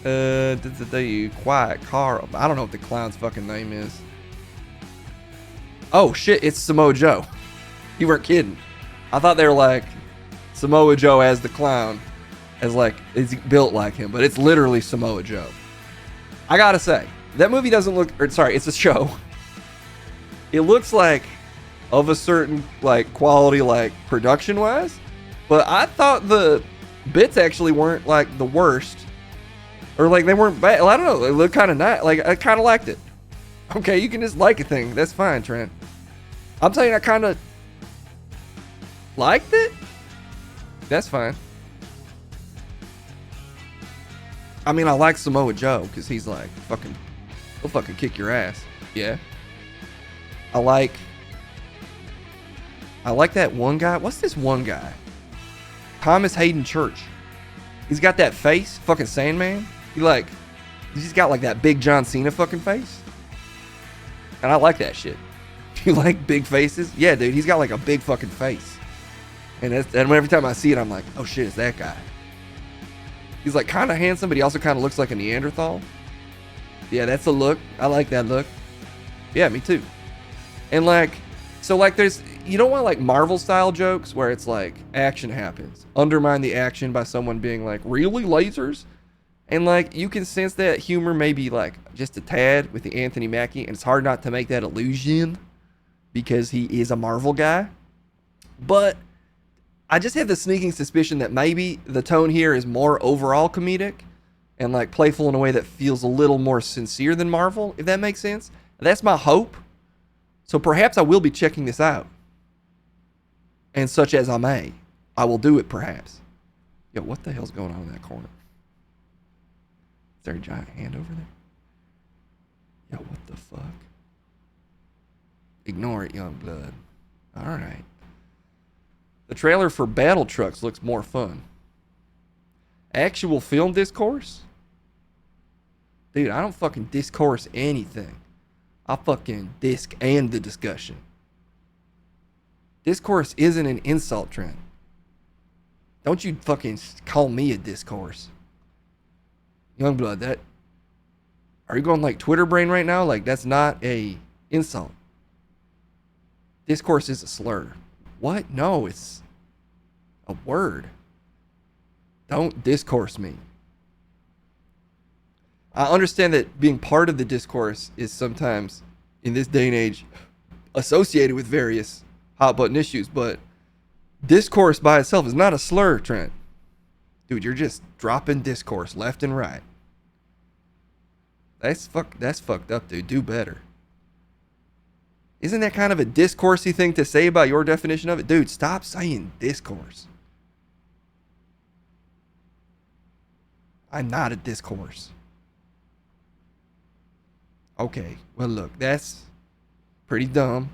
The Quiet Car. I don't know what the clown's fucking name is. Oh shit, it's Samoa Joe. You weren't kidding. I thought they were like Samoa Joe as the clown, as like it's built like him, but it's literally Samoa Joe. I gotta say, that movie doesn't look, or sorry, it's a show. It looks like of a certain like quality, like production wise, but I thought the bits actually weren't like the worst, or like they weren't bad. Well, I don't know, they look kind of nice. Like I kind of liked it. Okay, you can just like a thing. That's fine, Trent. I'm telling you, I kind of liked it. That's fine. I mean, I like Samoa Joe because he's like he'll fucking kick your ass. Yeah. I like that one guy. What's this one guy? Thomas Hayden Church. He's got that face, fucking Sandman. He's got like that big John Cena fucking face. And I like that shit. You like big faces? Yeah, dude, he's got like a big fucking face. And every time I see it, I'm like, oh shit, it's that guy. He's like kind of handsome, but he also kind of looks like a Neanderthal. Yeah, that's a look. I like that look. Yeah, me too. And like, so like there's, you don't want like Marvel style jokes where it's like action happens. Undermine the action by someone being like, really, lasers? And like, you can sense that humor maybe like just a tad with the Anthony Mackie, and it's hard not to make that illusion because he is a Marvel guy. But I just have the sneaking suspicion that maybe the tone here is more overall comedic and like playful in a way that feels a little more sincere than Marvel, if that makes sense. That's my hope. So perhaps I will be checking this out. And such as I may, I will do it perhaps. Yo, what the hell's going on in that corner? Is there a giant hand over there? Yo, what the fuck? Ignore it, young blood. Alright. The trailer for Battle Trucks looks more fun. Actual film discourse? Dude, I don't fucking discourse anything. I fucking disc and the discussion. Discourse isn't an insult, Trent. Don't you fucking call me a discourse. Youngblood, that... Are you going like Twitter brain right now? Like, that's not a insult. Discourse is a slur. What? No, it's a word. Don't discourse me. I understand that being part of the discourse is sometimes, in this day and age, associated with various hot button issues, but discourse by itself is not a slur, Trent. Dude, you're just dropping discourse left and right. That's fucked up, dude. Do better. Isn't that kind of a discoursey thing to say about your definition of it? Dude, stop saying discourse. I'm not a discourse. Okay, well look, that's pretty dumb.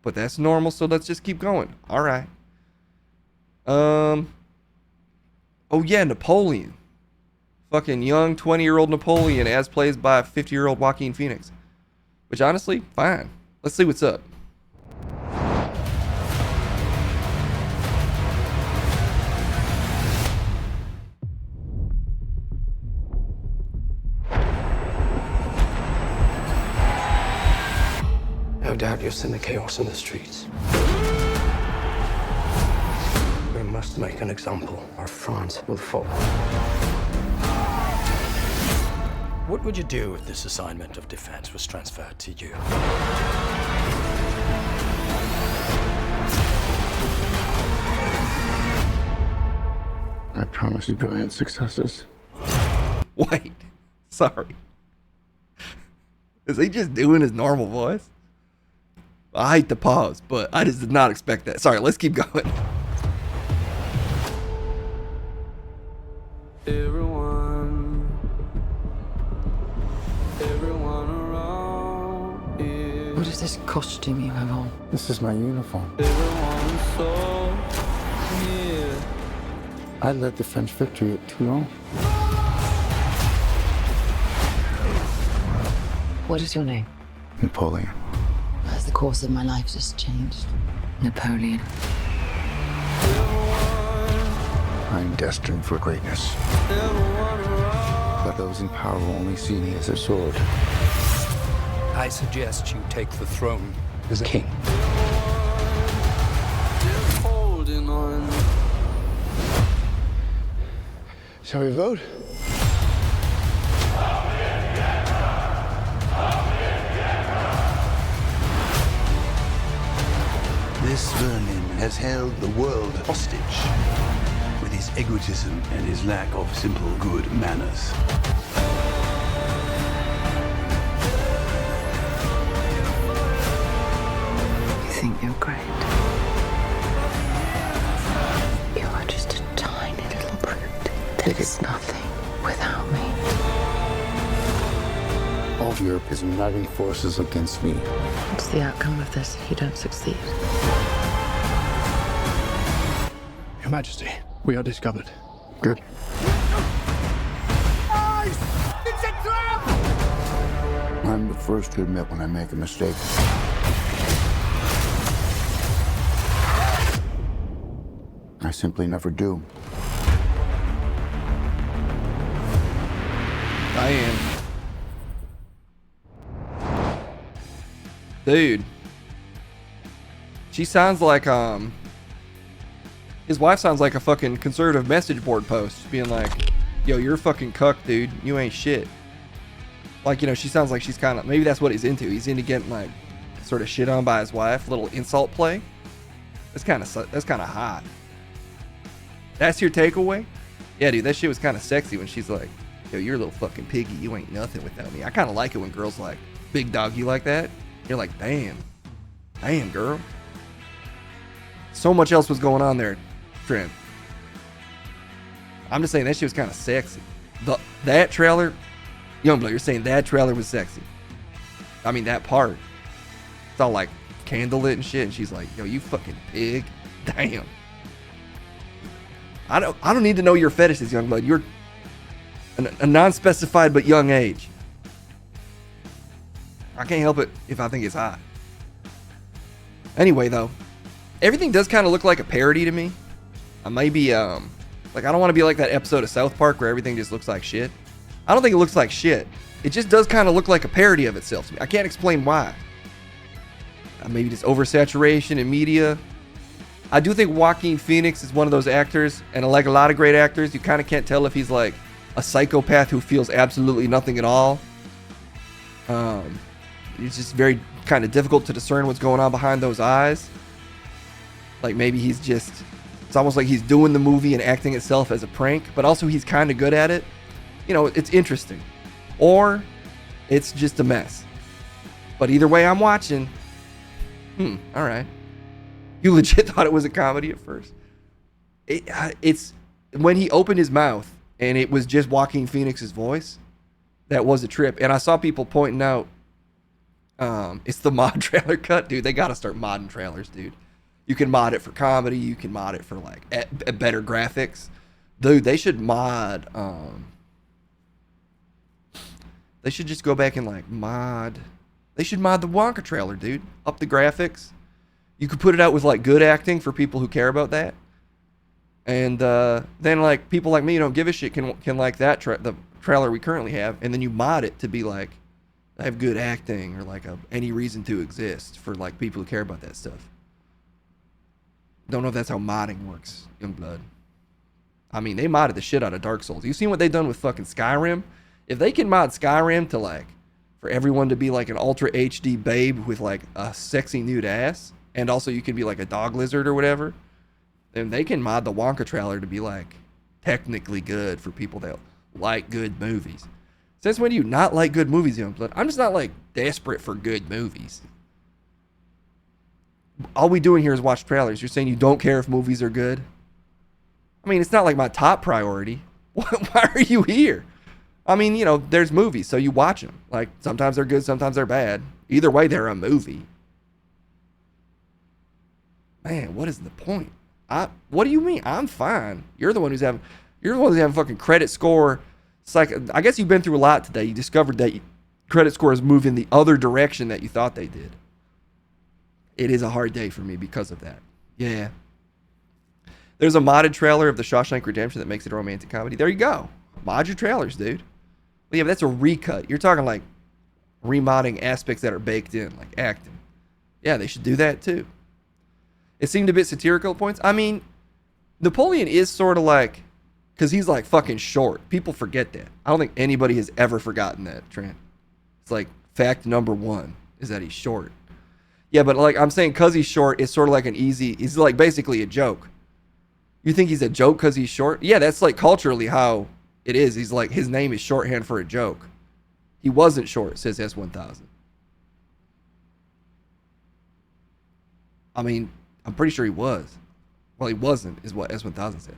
But that's normal, so let's just keep going. Alright. Oh yeah, Napoleon. Fucking young 20-year-old Napoleon as played by 50-year-old Joaquin Phoenix. Which honestly, fine. Let's see what's up. No doubt you've seen the chaos in the streets. We must make an example, or France will fall. What would you do if this assignment of defense was transferred to you? I promise you brilliant successes. Wait, sorry. Is he just doing his normal voice? I hate to pause, but I just did not expect that. Sorry, let's keep going. What is this costume you have on? This is my uniform. I led the French victory at Toulon. What is your name? Napoleon. Has the course of my life just changed? Napoleon. I'm destined for greatness. But those in power only see me as a sword. I suggest you take the throne as a king. Shall we vote? This Vermin has held the world hostage with his egotism and his lack of simple good manners. You think you're great? You are just a tiny little brute that is nothing without me. All of Europe is uniting forces against me. What's the outcome of this if you don't succeed? Your Majesty, we are discovered. Good. It's a trap! I'm the first to admit when I make a mistake. I simply never do. Diane. Dude. She sounds like, his wife sounds like a fucking conservative message board post, being like, yo, you're a fucking cuck, dude. You ain't shit. Like, you know, she sounds like she's kind of, maybe that's what he's into. He's into getting, like, sort of shit on by his wife. A little insult play. That's kind of hot. That's your takeaway? Yeah, dude, that shit was kind of sexy when she's like, yo, you're a little fucking piggy. You ain't nothing without me. I kind of like it when girls like, big dog you like that. You're like, damn. Damn, girl. So much else was going on there, Trent. I'm just saying that shit was kind of sexy. That trailer, Youngblood, you're saying that trailer was sexy. I mean, that part. It's all like candlelit and shit, and she's like, yo, you fucking pig. Damn. I don't need to know your fetishes, Youngblood. You're a non-specified but young age. I can't help it if I think it's hot. Anyway, though, everything does kind of look like a parody to me. I may be, like, I don't want to be like that episode of South Park where everything just looks like shit. I don't think it looks like shit. It just does kind of look like a parody of itself to me. I can't explain why. Maybe just oversaturation in media. I do think Joaquin Phoenix is one of those actors, and like a lot of great actors, you kind of can't tell if he's like a psychopath who feels absolutely nothing at all. It's just very kind of difficult to discern what's going on behind those eyes. Like maybe he's just, it's almost like he's doing the movie and acting itself as a prank, but also he's kind of good at it. You know, it's interesting. Or it's just a mess. But either way, I'm watching. All right. You legit thought it was a comedy at first. It's when he opened his mouth and it was just Joaquin Phoenix's voice. That was a trip. And I saw people pointing out, it's the mod trailer cut. Dude, they got to start modding trailers, dude. You can mod it for comedy. You can mod it for like better graphics. Dude, they should mod, they should just go back and like mod. They should mod the Wonka trailer, dude. Up the graphics. You could put it out with like good acting for people who care about that. And then like people like me who don't give a shit can like that the trailer we currently have, and then you mod it to be like have good acting or like any reason to exist for like people who care about that stuff. Don't know if that's how modding works, Youngblood. I mean, they modded the shit out of Dark Souls. You seen what they done with fucking Skyrim? If they can mod Skyrim to like for everyone to be like an ultra HD babe with like a sexy nude ass, and also you can be like a dog lizard or whatever, then they can mod the Wonka trailer to be like technically good for people that like good movies. Since when do you not like good movies, Youngblood? I'm just not like desperate for good movies. All we doing here is watch trailers. You're saying you don't care if movies are good? I mean, it's not like my top priority. Why are you here? I mean, you know, there's movies, so you watch them. Like, sometimes they're good, sometimes they're bad. Either way, they're a movie. Man, what is the point? What do you mean? I'm fine. You're the one who's having fucking credit score. It's like, I guess you've been through a lot today. You discovered that credit score is moving the other direction that you thought they did. It is a hard day for me because of that. Yeah. There's a modded trailer of The Shawshank Redemption that makes it a romantic comedy. There you go. Mod your trailers, dude. But yeah, but that's a recut. You're talking like remodding aspects that are baked in, like acting. Yeah, they should do that too. It seemed a bit satirical at points. I mean, Napoleon is sort of like, because he's like fucking short. People forget that. I don't think anybody has ever forgotten that, Trent. It's like fact number one is that he's short. Yeah, but like I'm saying, because he's short, it's sort of like he's like basically a joke. You think he's a joke because he's short? Yeah, that's like culturally how it is. He's like, his name is shorthand for a joke. He wasn't short, says S1000. I mean, I'm pretty sure he was. Well, he wasn't, is what S1000 says.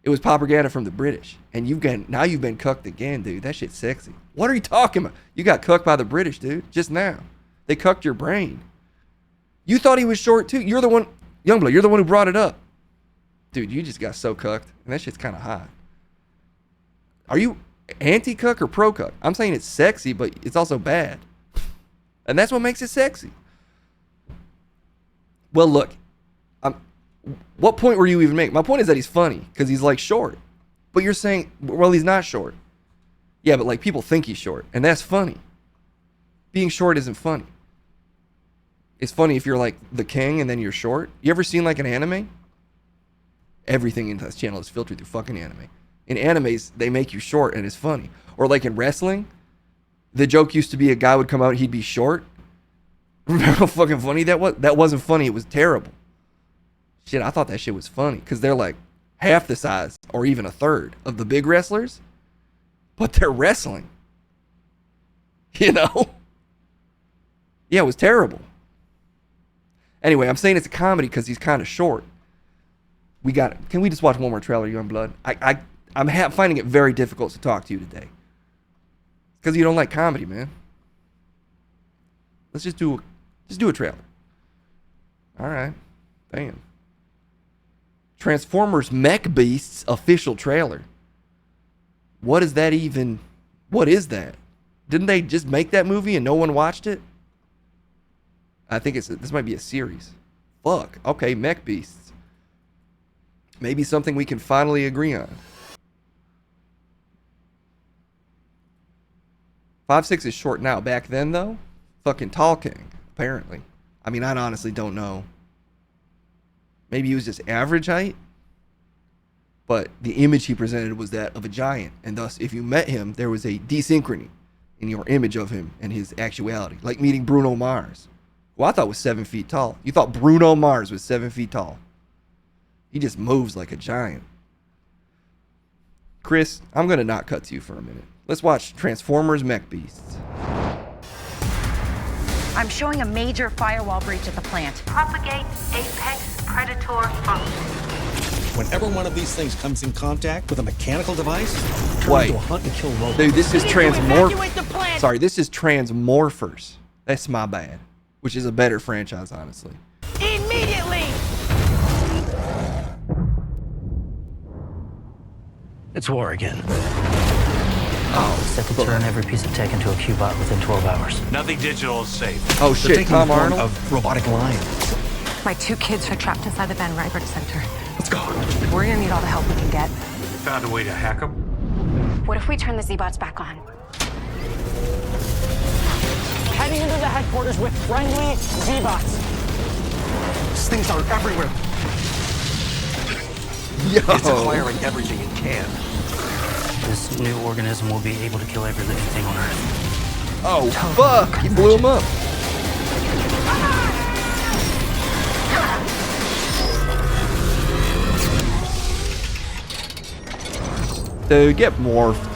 It was propaganda from the British. And now you've been cucked again, dude. That shit's sexy. What are you talking about? You got cucked by the British, dude. Just now. They cucked your brain. You thought he was short, too. You're the one, Youngblood, you're the one who brought it up. Dude, you just got so cucked. And that shit's kind of hot. Are you anti-cuck or pro-cuck? I'm saying it's sexy, but it's also bad. And that's what makes it sexy. Well, look. What point were you even making? My point is that he's funny because he's like short. But you're saying, well, he's not short. Yeah, but like people think he's short. And that's funny. Being short isn't funny. It's funny if you're like the king and then you're short. You ever seen like an anime? Everything in this channel is filtered through fucking anime. In animes, they make you short and it's funny. Or like in wrestling, the joke used to be a guy would come out and he'd be short. Remember how fucking funny that was? That wasn't funny. It was terrible. Shit, I thought that shit was funny because they're like half the size or even a third of the big wrestlers, but they're wrestling. You know? Yeah, it was terrible. Anyway, I'm saying it's a comedy because he's kind of short. Can we just watch one more trailer, Youngblood? I'm finding it very difficult to talk to you today because you don't like comedy, man. Let's just do a trailer. All right. Damn. Transformers Mech Beasts official trailer. What is that even? What is that? Didn't they just make that movie and no one watched it? I think this might be a series. Fuck. Okay, Mech Beasts. Maybe something we can finally agree on. 5'6" is short now. Back then, though, fucking tall king, apparently. I mean, I honestly don't know. Maybe he was just average height, but the image he presented was that of a giant, and thus, if you met him, there was a desynchrony in your image of him and his actuality, like meeting Bruno Mars, who I thought was 7 feet tall. You thought Bruno Mars was 7 feet tall. He just moves like a giant. Chris, I'm going to not cut to you for a minute. Let's watch Transformers Mech Beasts. I'm showing a major firewall breach at the plant. Propagate apex predator function. Whenever one of these things comes in contact with a mechanical device, turn Wait. into a hunt and kill robot. Dude, this is Sorry, this is Transmorphers. That's my bad. Which is a better franchise, honestly. Immediately! It's war again. Oh, set to turn every piece of tech into a Q-bot within 12 hours. Nothing digital is safe. Oh shit, Tom Arnold? Of robotic lions. My 2 kids are trapped inside the Van Rybert Center. Let's go. We're gonna need all the help we can get. Found a way to hack them? What if we turn the Z-bots back on? Heading into the headquarters with friendly Z-bots. These things are everywhere. Yo. It's acquiring everything it can. This new organism will be able to kill every living thing on Earth. Oh, fuck! He blew him up. Dude, get morphed.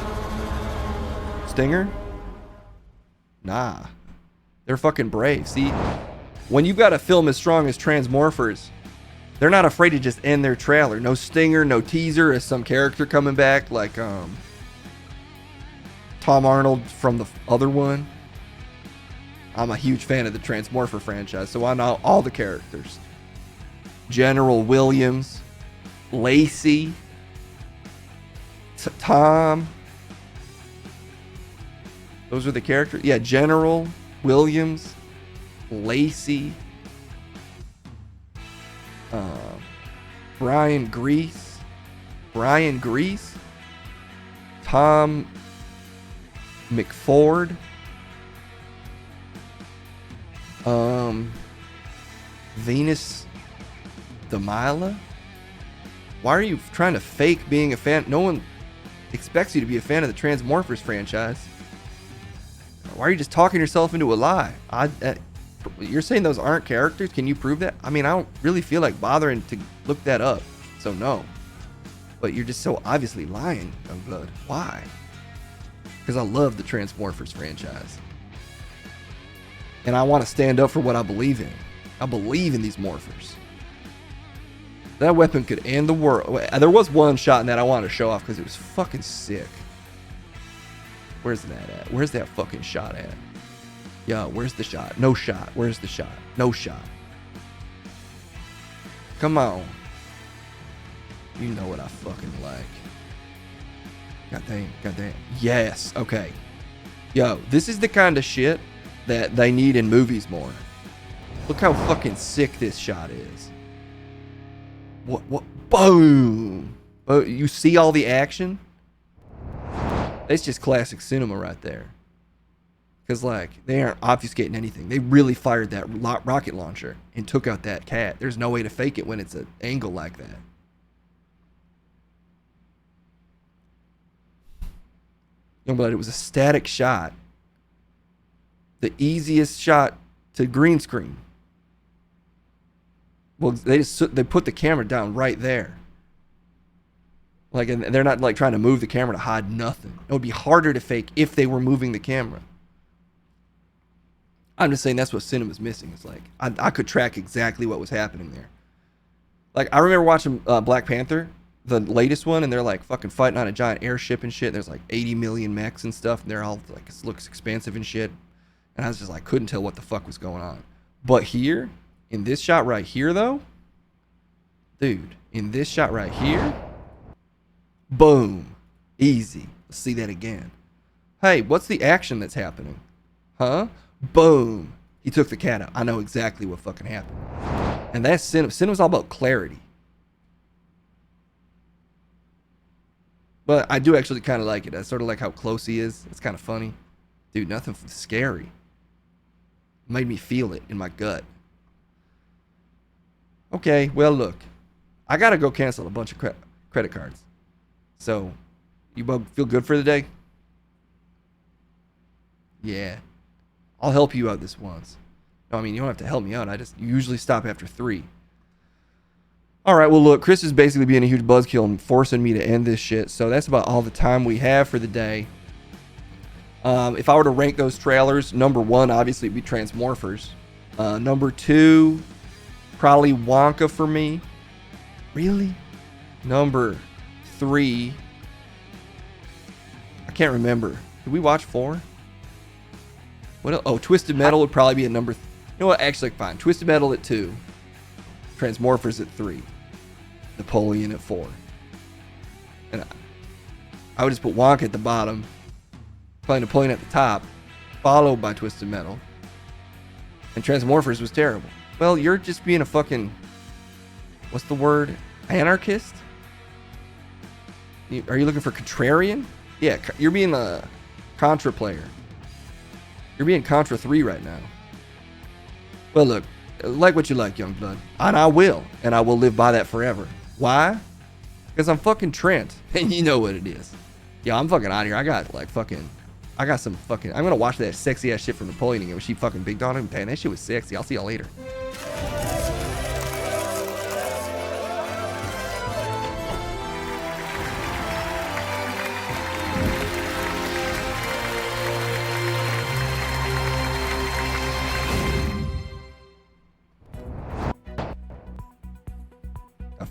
Stinger? Nah. They're fucking brave. See, when you've got a film as strong as Transmorphers, they're not afraid to just end their trailer. No stinger, no teaser as some character coming back like Tom Arnold from the other one. I'm a huge fan of the Transmorpher franchise, so I know all the characters. General Williams, Lacey, Tom. Those are the characters. Yeah, General Williams, Lacey, Brian Grease, Tom McFord, Venus Demila. Why are you trying to fake being a fan? No one expects you to be a fan of the Transmorphers franchise. Why are you just talking yourself into a lie? You're saying those aren't characters? Can you prove that? I mean, I don't really feel like bothering to look that up, so no. But you're just so obviously lying, Youngblood. Why? Because I love the Transmorphers franchise. And I want to stand up for what I believe in. I believe in these morphers. That weapon could end the world. There was one shot in that I wanted to show off because it was fucking sick. Where's that at? Where's that fucking shot at? Yo, where's the shot? No shot. Where's the shot? No shot. Come on. You know what I fucking like. God damn. Yes. Okay. Yo, this is the kind of shit that they need in movies more. Look how fucking sick this shot is. What? Boom. Oh, you see all the action? That's just classic cinema right there. Because, like, they aren't obfuscating anything. They really fired that rocket launcher and took out that cat. There's no way to fake it when it's an angle like that. But it was a static shot. The easiest shot to green screen. Well, they put the camera down right there. Like, and they're not like trying to move the camera to hide nothing. It would be harder to fake if they were moving the camera. I'm just saying that's what cinema's missing. It's like I could track exactly what was happening there. Like, I remember watching Black Panther, the latest one, and they're like fucking fighting on a giant airship and shit. And there's like 80 million mechs and stuff, and they're all like, it looks expansive and shit. And I was just like, couldn't tell what the fuck was going on. But here, in this shot right here, though, dude, in this shot right here, boom, easy. Let's see that again. Hey, what's the action that's happening? Huh? Boom. He took the cat out. I know exactly what fucking happened. And that's cinema. Cinema's all about clarity. But I do actually kind of like it. I sort of like how close he is. It's kind of funny. Dude, nothing scary. Made me feel it in my gut. Okay, well, look. I got to go cancel a bunch of credit cards. So, you both feel good for the day? Yeah. I'll help you out this once. No, I mean, you don't have to help me out. I just usually stop after 3. All right, well, look, Chris is basically being a huge buzzkill and forcing me to end this shit. So that's about all the time we have for the day. If I were to rank those trailers, number 1, obviously, would be Transmorphers. Number 2, probably Wonka for me. Really? Number 3, I can't remember. Did we watch 4? What else? Oh, Twisted Metal would probably be at number... You know what? Actually, fine. Twisted Metal at 2. Transmorphers at 3. Napoleon at 4. And I would just put Wonka at the bottom. Probably Napoleon at the top. Followed by Twisted Metal. And Transmorphers was terrible. Well, you're just being a fucking... What's the word? Anarchist? Are you looking for contrarian? Yeah, you're being a Contra player. You're being Contra 3 right now. Well, look, like what you like, Youngblood. And I will. And I will live by that forever. Why? Because I'm fucking Trent. And you know what it is. Yeah, I'm fucking out of here. I got some fucking... I'm going to watch that sexy ass shit from Napoleon again when she fucking big on him. Man, that shit was sexy. I'll see y'all later.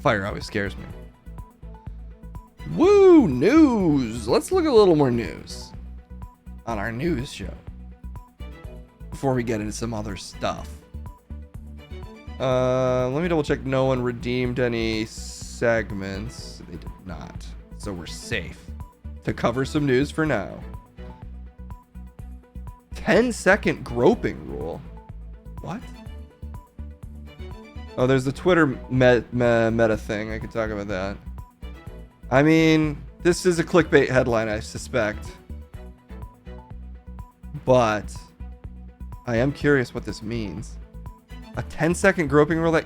Fire always scares me. Woo! News! Let's look at a little more news on our news show before we get into some other stuff. Let me double check. No one redeemed any segments. They did not. So we're safe to cover some news for now. 10-second groping rule. What? Oh, there's the Twitter meta thing. I could talk about that. I mean, this is a clickbait headline, I suspect. But I am curious what this means. A 10-second groping rule? That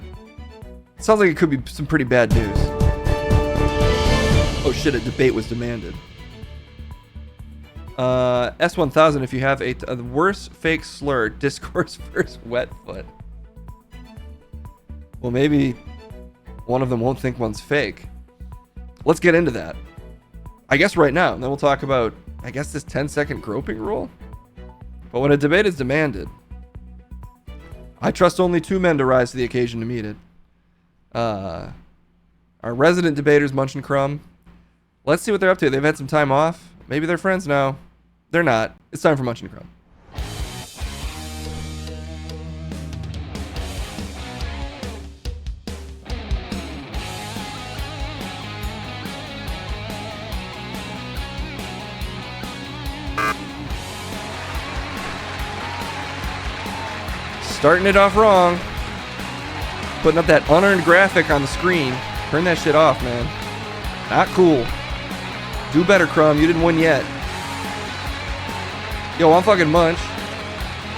sounds like it could be some pretty bad news. Oh shit, a debate was demanded. S1000, if you have a worst fake slur, discourse versus Wetfoot. Well, maybe one of them won't think one's fake. Let's get into that. I guess right now. And then we'll talk about, I guess, this 10-second groping rule. But when a debate is demanded, I trust only two men to rise to the occasion to meet it. Our resident debaters, Munch and Crumb. Let's see what they're up to. They've had some time off. Maybe they're friends now. They're not. It's time for Munch and Crumb. Starting it off wrong. Putting up that unearned graphic on the screen. Turn that shit off, man. Not cool. Do better, Crumb. You didn't win yet. Yo, I'm fucking Munch.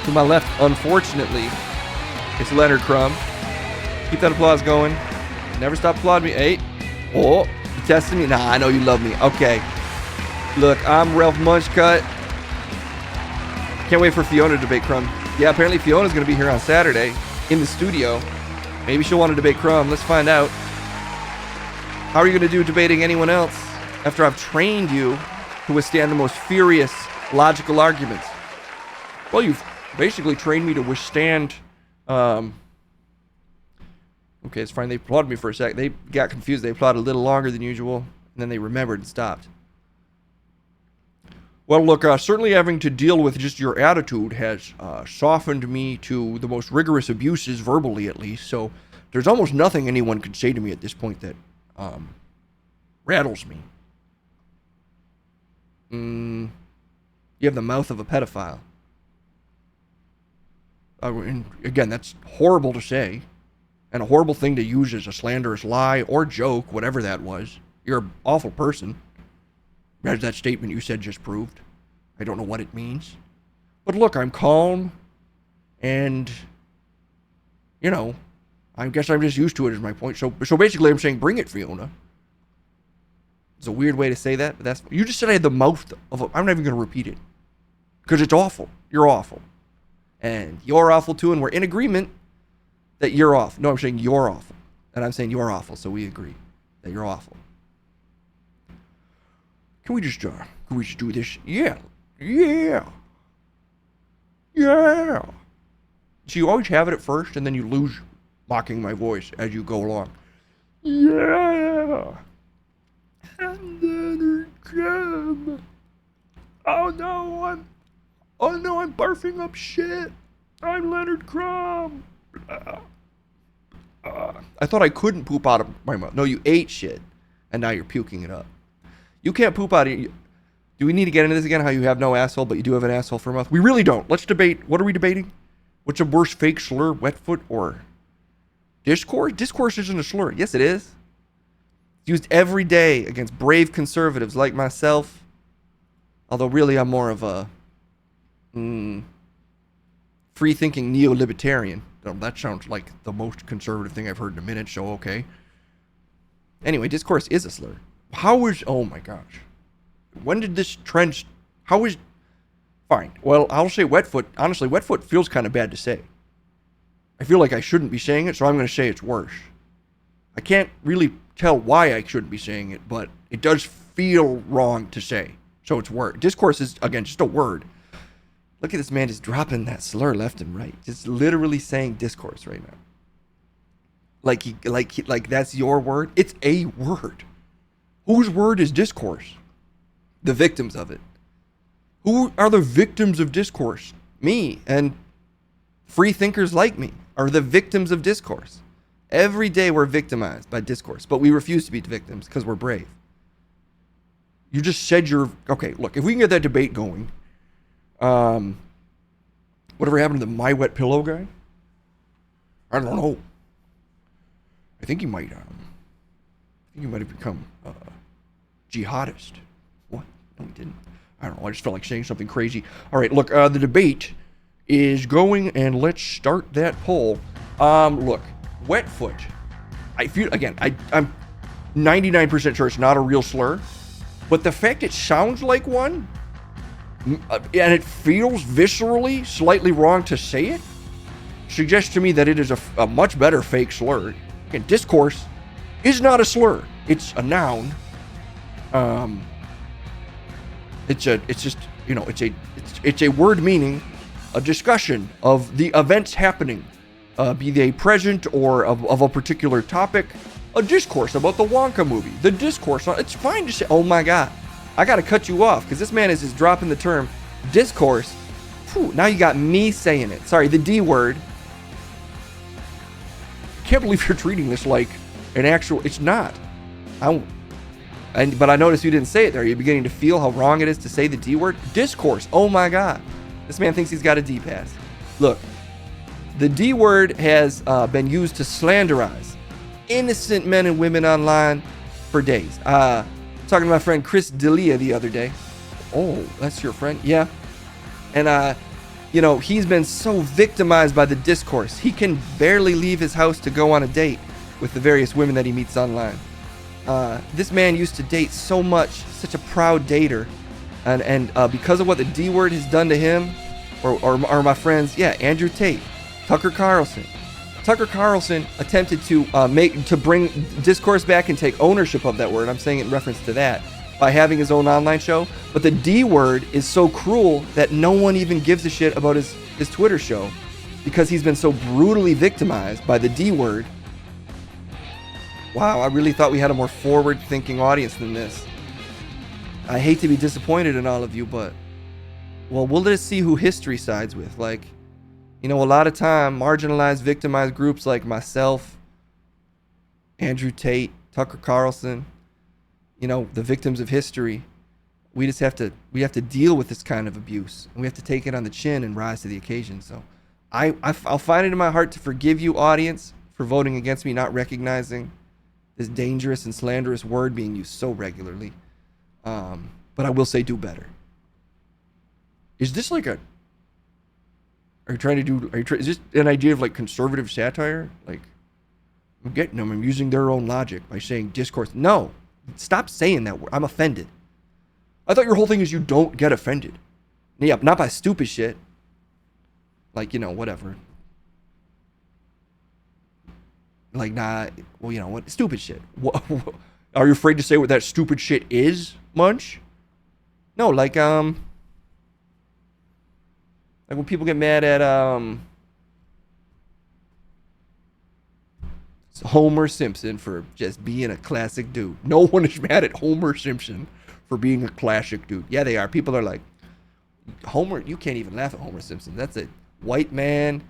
To my left, unfortunately, it's Leonard Crumb. Keep that applause going. Never stop applauding me. Hey. Oh, you testing me? Nah, I know you love me. Okay. Look, I'm Ralph Munchcut. Can't wait for Fiona to debate Crumb. Yeah, apparently Fiona's going to be here on Saturday in the studio. Maybe she'll want to debate Crumb. Let's find out. How are you going to do debating anyone else after I've trained you to withstand the most furious logical arguments? Well, you've basically trained me to withstand... Okay, it's fine. They applauded me for a sec. They got confused. They applauded a little longer than usual, and then they remembered and stopped. Well, look, certainly having to deal with just your attitude has softened me to the most rigorous abuses, verbally at least, so there's almost nothing anyone could say to me at this point that rattles me. You have the mouth of a pedophile. And again, that's horrible to say, and a horrible thing to use as a slanderous lie or joke, whatever that was. You're an awful person. As that statement you said just proved. I don't know what it means. But look, I'm calm. And, you know, I guess I'm just used to it is my point. So basically I'm saying, bring it, Fiona. It's a weird way to say that. But that's, you just said I had the mouth of a... I'm not even going to repeat it. Because it's awful. You're awful. And you're awful too. And we're in agreement that you're awful. No, I'm saying you're awful. And I'm saying you're awful. So we agree that you're awful. Can we just do this? Yeah. So you always have it at first, and then you lose mocking my voice as you go along. Yeah. I'm Leonard Crumb. Oh no, I'm barfing up shit. I'm Leonard Crumb. I thought I couldn't poop out of my mouth. No, you ate shit, and now you're puking it up. You can't poop out of your... Do we need to get into this again? How you have no asshole, but you do have an asshole for a mouth? We really don't. Let's debate. What are we debating? What's a worse fake slur? Wetfoot or discourse? Discourse isn't a slur. Yes, it is. It's used every day against brave conservatives like myself. Although really I'm more of a free-thinking neo-libertarian. That sounds like the most conservative thing I've heard in a minute, so okay. Anyway, discourse is a slur. How is... Oh my gosh. When did this trend... How is... Fine. Well, I'll say Wetfoot. Honestly, Wetfoot feels kind of bad to say. I feel like I shouldn't be saying it, so I'm going to say it's worse. I can't really tell why I shouldn't be saying it, but it does feel wrong to say. So it's word. Discourse is, again, just a word. Look at this man just dropping that slur left and right. Just literally saying discourse right now. Like that's your word? It's a word. Whose word is discourse? The victims of it. Who are the victims of discourse? Me and free thinkers like me. are the victims of discourse. Every day we're victimized by discourse, but we refuse to be victims because we're brave. You just said okay, look, if we can get that debate going, whatever happened to the My Wet Pillow guy? I don't know. I think he might have become a jihadist. What? No, he didn't. I don't know. I just felt like saying something crazy. All right, look, the debate is going, and let's start that poll. Look, Wetfoot. I'm 99% sure it's not a real slur, but the fact it sounds like one, and it feels viscerally slightly wrong to say it, suggests to me that it is a much better fake slur. Again, discourse is not a slur. It's a noun. It's a word meaning a discussion of the events happening, be they present or of a particular topic. A discourse about the Wonka movie. The discourse. It's fine to say, oh my God, I got to cut you off because this man is just dropping the term discourse. Whew, now you got me saying it. Sorry, the D word. Can't believe you're treating this like an actual. It's not. But I noticed you didn't say it there. You're beginning to feel how wrong it is to say the D word. Discourse. Oh my God. This man thinks he's got a D pass. Look, the D word has been used to slanderize innocent men and women online for days. Talking to my friend Chris D'Elia the other day. Oh, that's your friend? Yeah. And he's been so victimized by the discourse. He can barely leave his house to go on a date with the various women that he meets online. This man used to date so much, such a proud dater, and because of what the D word has done to him, or my friends, Andrew Tate, Tucker Carlson. Tucker Carlson attempted to bring discourse back and take ownership of that word. I'm saying it in reference to that by having his own online show. But the D word is so cruel that no one even gives a shit about his Twitter show because he's been so brutally victimized by the D word. Wow, I really thought we had a more forward-thinking audience than this. I hate to be disappointed in all of you, but, well, we'll just see who history sides with. Like, a lot of time, marginalized, victimized groups like myself, Andrew Tate, Tucker Carlson, the victims of history, we have to deal with this kind of abuse. And we have to take it on the chin and rise to the occasion. So I'll find it in my heart to forgive you, audience, for voting against me, not recognizing this dangerous and slanderous word being used so regularly. But I will say do better. Is this like is this an idea of like conservative satire? Like, I'm getting them. I'm using their own logic by saying discourse. No, stop saying that word. I'm offended. I thought your whole thing is you don't get offended. Yeah, not by stupid shit. Like, whatever. Like, nah, well, what? Stupid shit. What, are you afraid to say what that stupid shit is, Munch? No, like when people get mad at Homer Simpson for just being a classic dude. No one is mad at Homer Simpson for being a classic dude. Yeah, they are. People are like, Homer, you can't even laugh at Homer Simpson. That's a white man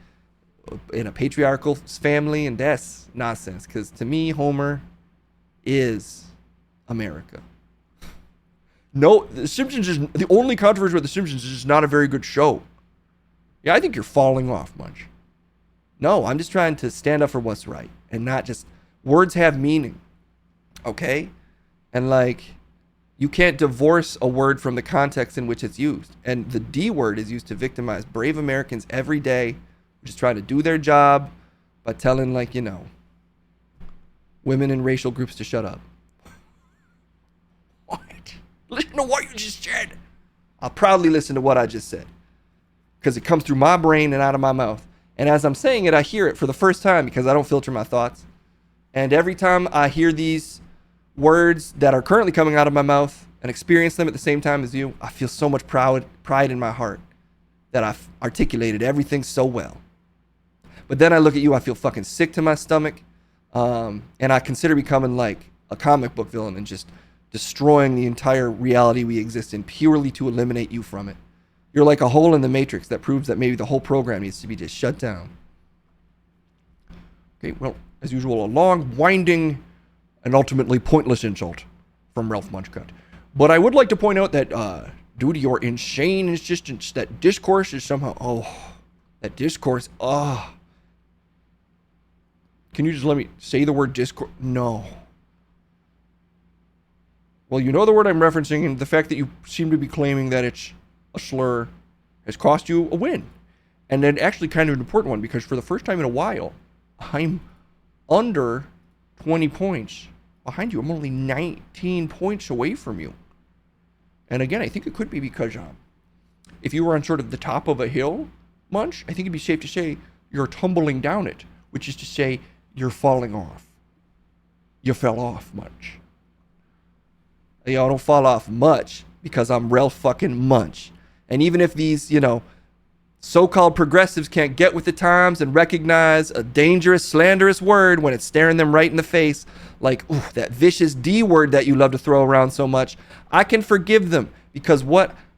in a patriarchal family, and that's nonsense. Because to me, Homer is America. No, The Simpsons is the only controversy with The Simpsons is just not a very good show. Yeah, I think you're falling off, Munch. No, I'm just trying to stand up for what's right and not just words have meaning. Okay? And like, you can't divorce a word from the context in which it's used. And the D word is used to victimize brave Americans every day, just trying to do their job by telling, like, women and racial groups to shut up. What? Listen to what you just said. I'll proudly listen to what I just said, because it comes through my brain and out of my mouth. And as I'm saying it, I hear it for the first time because I don't filter my thoughts. And every time I hear these words that are currently coming out of my mouth and experience them at the same time as you, I feel so much pride in my heart that I've articulated everything so well. But then I look at you, I feel fucking sick to my stomach. And I consider becoming like a comic book villain and just destroying the entire reality we exist in purely to eliminate you from it. You're like a hole in the matrix that proves that maybe the whole program needs to be just shut down. Okay, well, as usual, a long, winding, and ultimately pointless insult from Ralph Munchcut. But I would like to point out that due to your insane insistence that discourse is somehow, that discourse, can you just let me say the word discourse? No. Well, you know the word I'm referencing, and the fact that you seem to be claiming that it's a slur has cost you a win. And then actually kind of an important one, because for the first time in a while, I'm under 20 points behind you. I'm only 19 points away from you. And again, I think it could be because if you were on sort of the top of a hill, Munch, I think it'd be safe to say you're tumbling down it, which is to say you're falling off. You fell off, Munch. Y'all don't fall off much because I'm Ralph fucking Munch. And even if these, so-called progressives can't get with the times and recognize a dangerous, slanderous word when it's staring them right in the face, like, ooh, that vicious D word that you love to throw around so much, I can forgive them because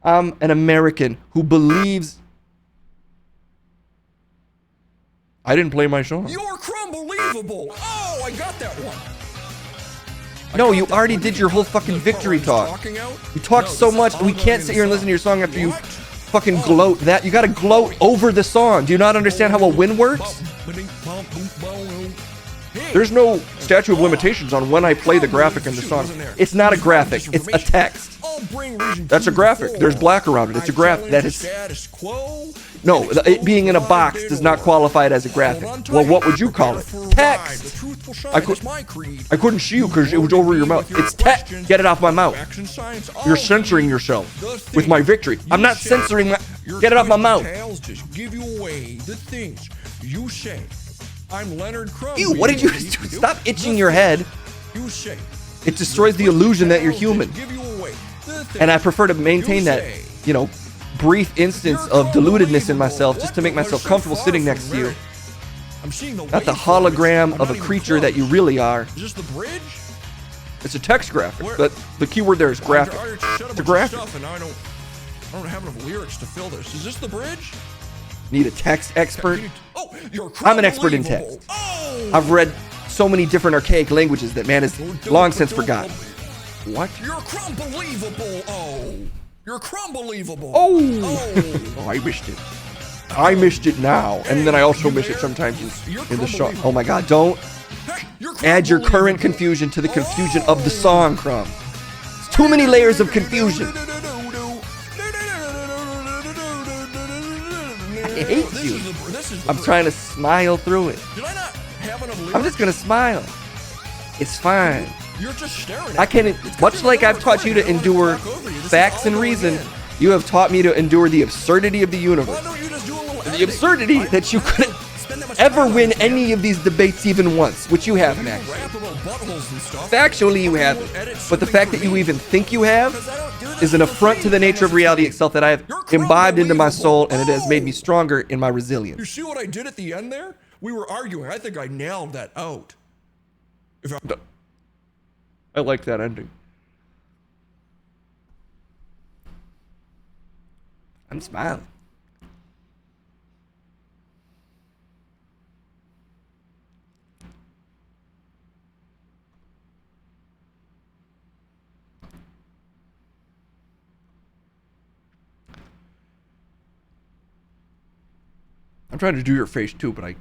I'm an American who believes. I didn't play my song. You're crumbelievable. Oh, I got that one. No, you already did your whole fucking victory talk. You talked so much, we can't sit here and listen to your song after you fucking gloat that. You gotta gloat over the song. Do you not understand how a win works? There's no statute of limitations on when I play the graphic in the song. It's not a graphic, it's a text. That's a graphic. There's black around it. It's a graphic. That is... No, it being in a box does not qualify it as a graphic. Well, what would you call it? Text! I couldn't see you because it was over your mouth. It's text! Get it off my mouth. You're censoring yourself with my victory. I'm not censoring my... Get it off my mouth. Give you away the things you say. I'm Leonard Crumb. Ew, what did you do? Stop itching your head. You say. It destroys the illusion that you're human. And I prefer to maintain that, brief instance of deludedness in myself just to make myself comfortable sitting next to you. Not the hologram of a creature that you really are. Is this the bridge? It's a text graphic. But the key word there is graphic. It's a graphic. I don't have enough lyrics to fill this. Is this the bridge? Need a text expert? I'm an expert in text. I've read so many different archaic languages that man has long since forgotten. What? You're crumbelievable. Oh. You're crumbelievable. Oh, I missed it. I missed it now. And then I also miss it sometimes in the song. Oh my God, don't add your current confusion to the confusion of the song, Crumb. It's too many layers of confusion. I hate you. I'm trying to smile through it. I'm just gonna smile. It's fine. You're just staring. I can, much like I've taught you to endure facts and reason, you have taught me to endure the absurdity of the universe. The absurdity that you couldn't ever win any of these debates even once, which you haven't actually. Factually, you haven't. But the fact that you even think you have is an affront to the nature of reality itself that I have imbibed into my soul, and it has made me stronger in my resilience. You see what I did at the end there? We were arguing. I think I nailed that out. I like that ending. I'm smiling. I'm trying to do your face too, but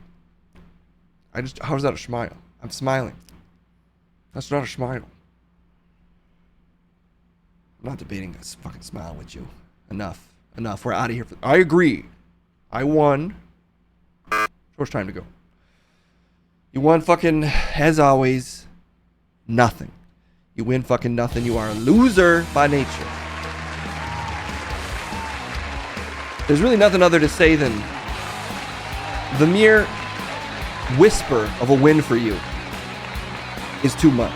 how's that a smile? I'm smiling. That's not a smile. I'm not debating this fucking smile with you. Enough. We're out of here. I agree. I won. So it's time to go. You won fucking, as always, nothing. You win fucking nothing. You are a loser by nature. There's really nothing other to say than the mere whisper of a win for you is too much.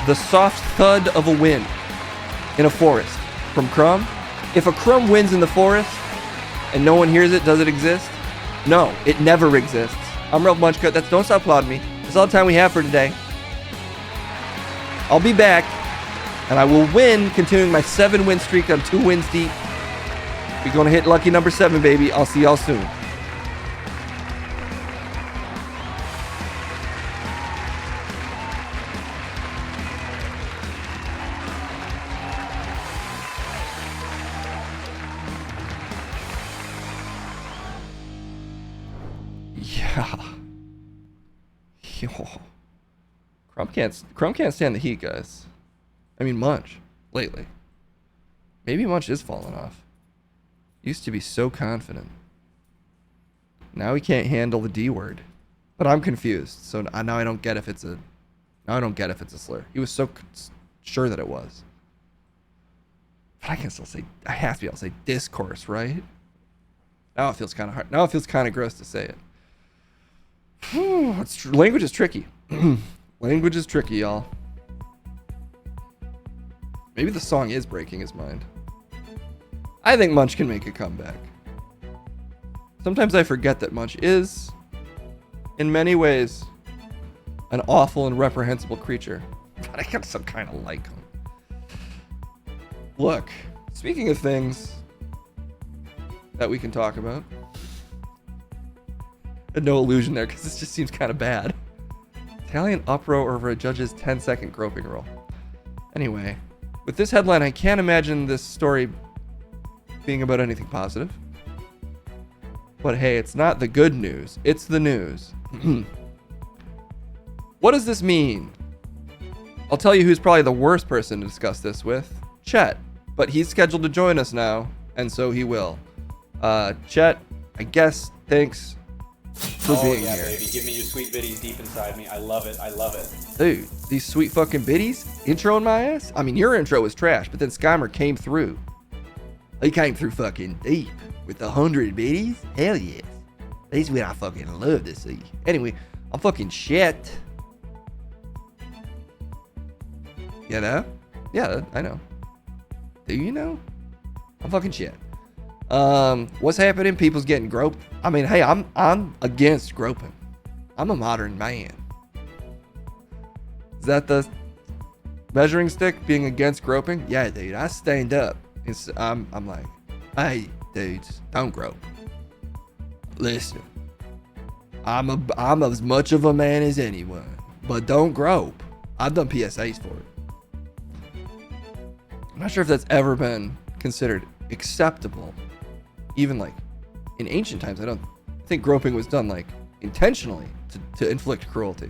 The soft thud of a win in a forest from Crumb. If a Crumb wins in the forest and no one hears it, does it exist? No, it never exists. I'm Ralph Munchcut. Don't stop applauding me. That's all the time we have for today. I'll be back and I will win, continuing my 7-win streak. I'm 2 wins deep. We're going to hit lucky number 7, baby. I'll see y'all soon. Yo. Crump can't stand the heat, guys. I mean, Munch, lately. Maybe Munch is falling off. Used to be so confident. Now he can't handle the D word. But I'm confused. So now I don't get if it's a slur. He was so sure that it was. But I can still say, I have to be able to say discourse, right? Now it feels kind of hard. Now it feels kind of gross to say it. Language is tricky. Language is tricky, y'all. Maybe the song is breaking his mind. I think Munch can make a comeback. Sometimes I forget that Munch is, in many ways, an awful and reprehensible creature. But I guess I'm kind of like him. Look, speaking of things that we can talk about. No illusion there, because this just seems kind of bad. Italian uproar over a judge's 10-second groping rule. Anyway, with this headline, I can't imagine this story being about anything positive. But hey, it's not the good news. It's the news. What does this mean? I'll tell you who's probably the worst person to discuss this with. Chet. But he's scheduled to join us now, and so he will. Chet, I guess, thanks for being here. Baby. Give me your sweet biddies deep inside me. I love it. I love it. Dude, these sweet fucking biddies introing my ass? I mean, your intro was trash, but then Skymer came through. He came through fucking deep with 100 biddies. Hell yes. These what I fucking love to see. Anyway, I'm fucking shit. You know? Yeah, I know. Do you know? I'm fucking shit. What's happening? People's getting groped. I mean, hey, I'm against groping. I'm a modern man. Is that the measuring stick? Being against groping? Yeah, dude. I stand up. I'm like, hey, dudes, don't grope. Listen, I'm as much of a man as anyone, but don't grope. I've done PSAs for it. I'm not sure if that's ever been considered acceptable. Even like in ancient times, I don't think groping was done like intentionally to inflict cruelty.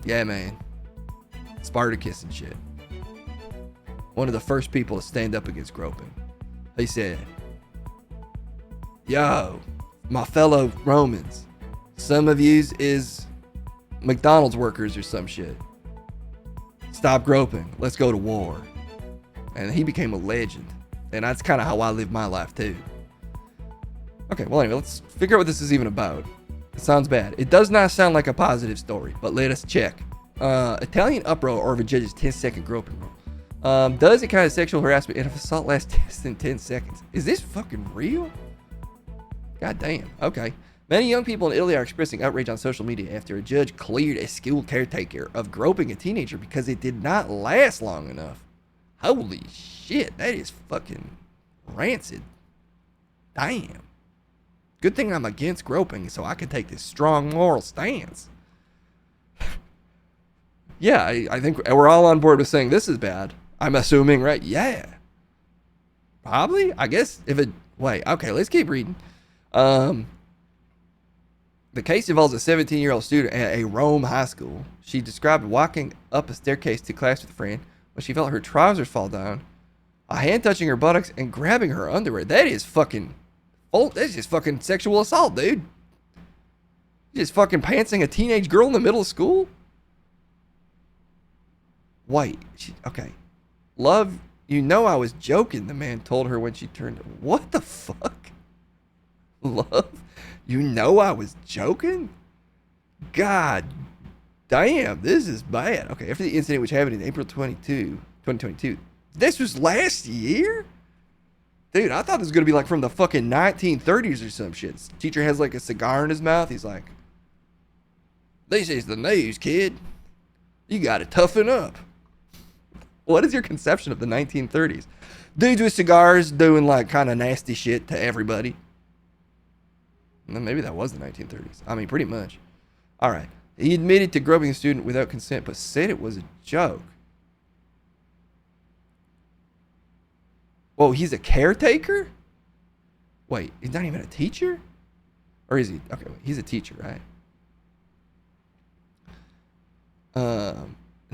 Yeah, man. Spartacus and shit. One of the first people to stand up against groping. He said, yo, my fellow Romans, some of yous is McDonald's workers or some shit. Stop groping. Let's go to war. And he became a legend. And that's kind of how I live my life too. Okay, well anyway, let's figure out what this is even about. It sounds bad. It does not sound like a positive story, but let us check. Italian uproar over judge's 10-second groping rule. Does it kind of sexual harassment and if assault lasts less than 10 seconds? Is this fucking real? God damn. Okay. Many young people in Italy are expressing outrage on social media after a judge cleared a school caretaker of groping a teenager because it did not last long enough. Holy shit, that is fucking rancid. Damn. Good thing I'm against groping so I can take this strong moral stance. Yeah, I think we're all on board with saying this is bad. I'm assuming, right? Yeah. Probably? I guess if it... Wait, okay, let's keep reading. The case involves a 17-year-old student at a Rome high school. She described walking up a staircase to class with a friend when she felt her trousers fall down, a hand touching her buttocks, and grabbing her underwear. That is fucking... Oh, that's just fucking sexual assault, dude. You just fucking pantsing a teenage girl in the middle of school? Wait, okay. Love, you know I was joking, the man told her when she turned... What the fuck? Love, you know I was joking? God damn, this is bad. Okay, after the incident which happened in April 2022. This was last year? Dude, I thought this was going to be like from the fucking 1930s or some shit. Teacher has like a cigar in his mouth. He's like, this is the news, kid. You got to toughen up. What is your conception of the 1930s? Dudes with cigars doing like kind of nasty shit to everybody. And then maybe that was the 1930s. I mean, pretty much. All right. He admitted to groping a student without consent, but said it was a joke. Whoa, he's a caretaker? Wait, he's not even a teacher? Or is he? Okay, he's a teacher, right?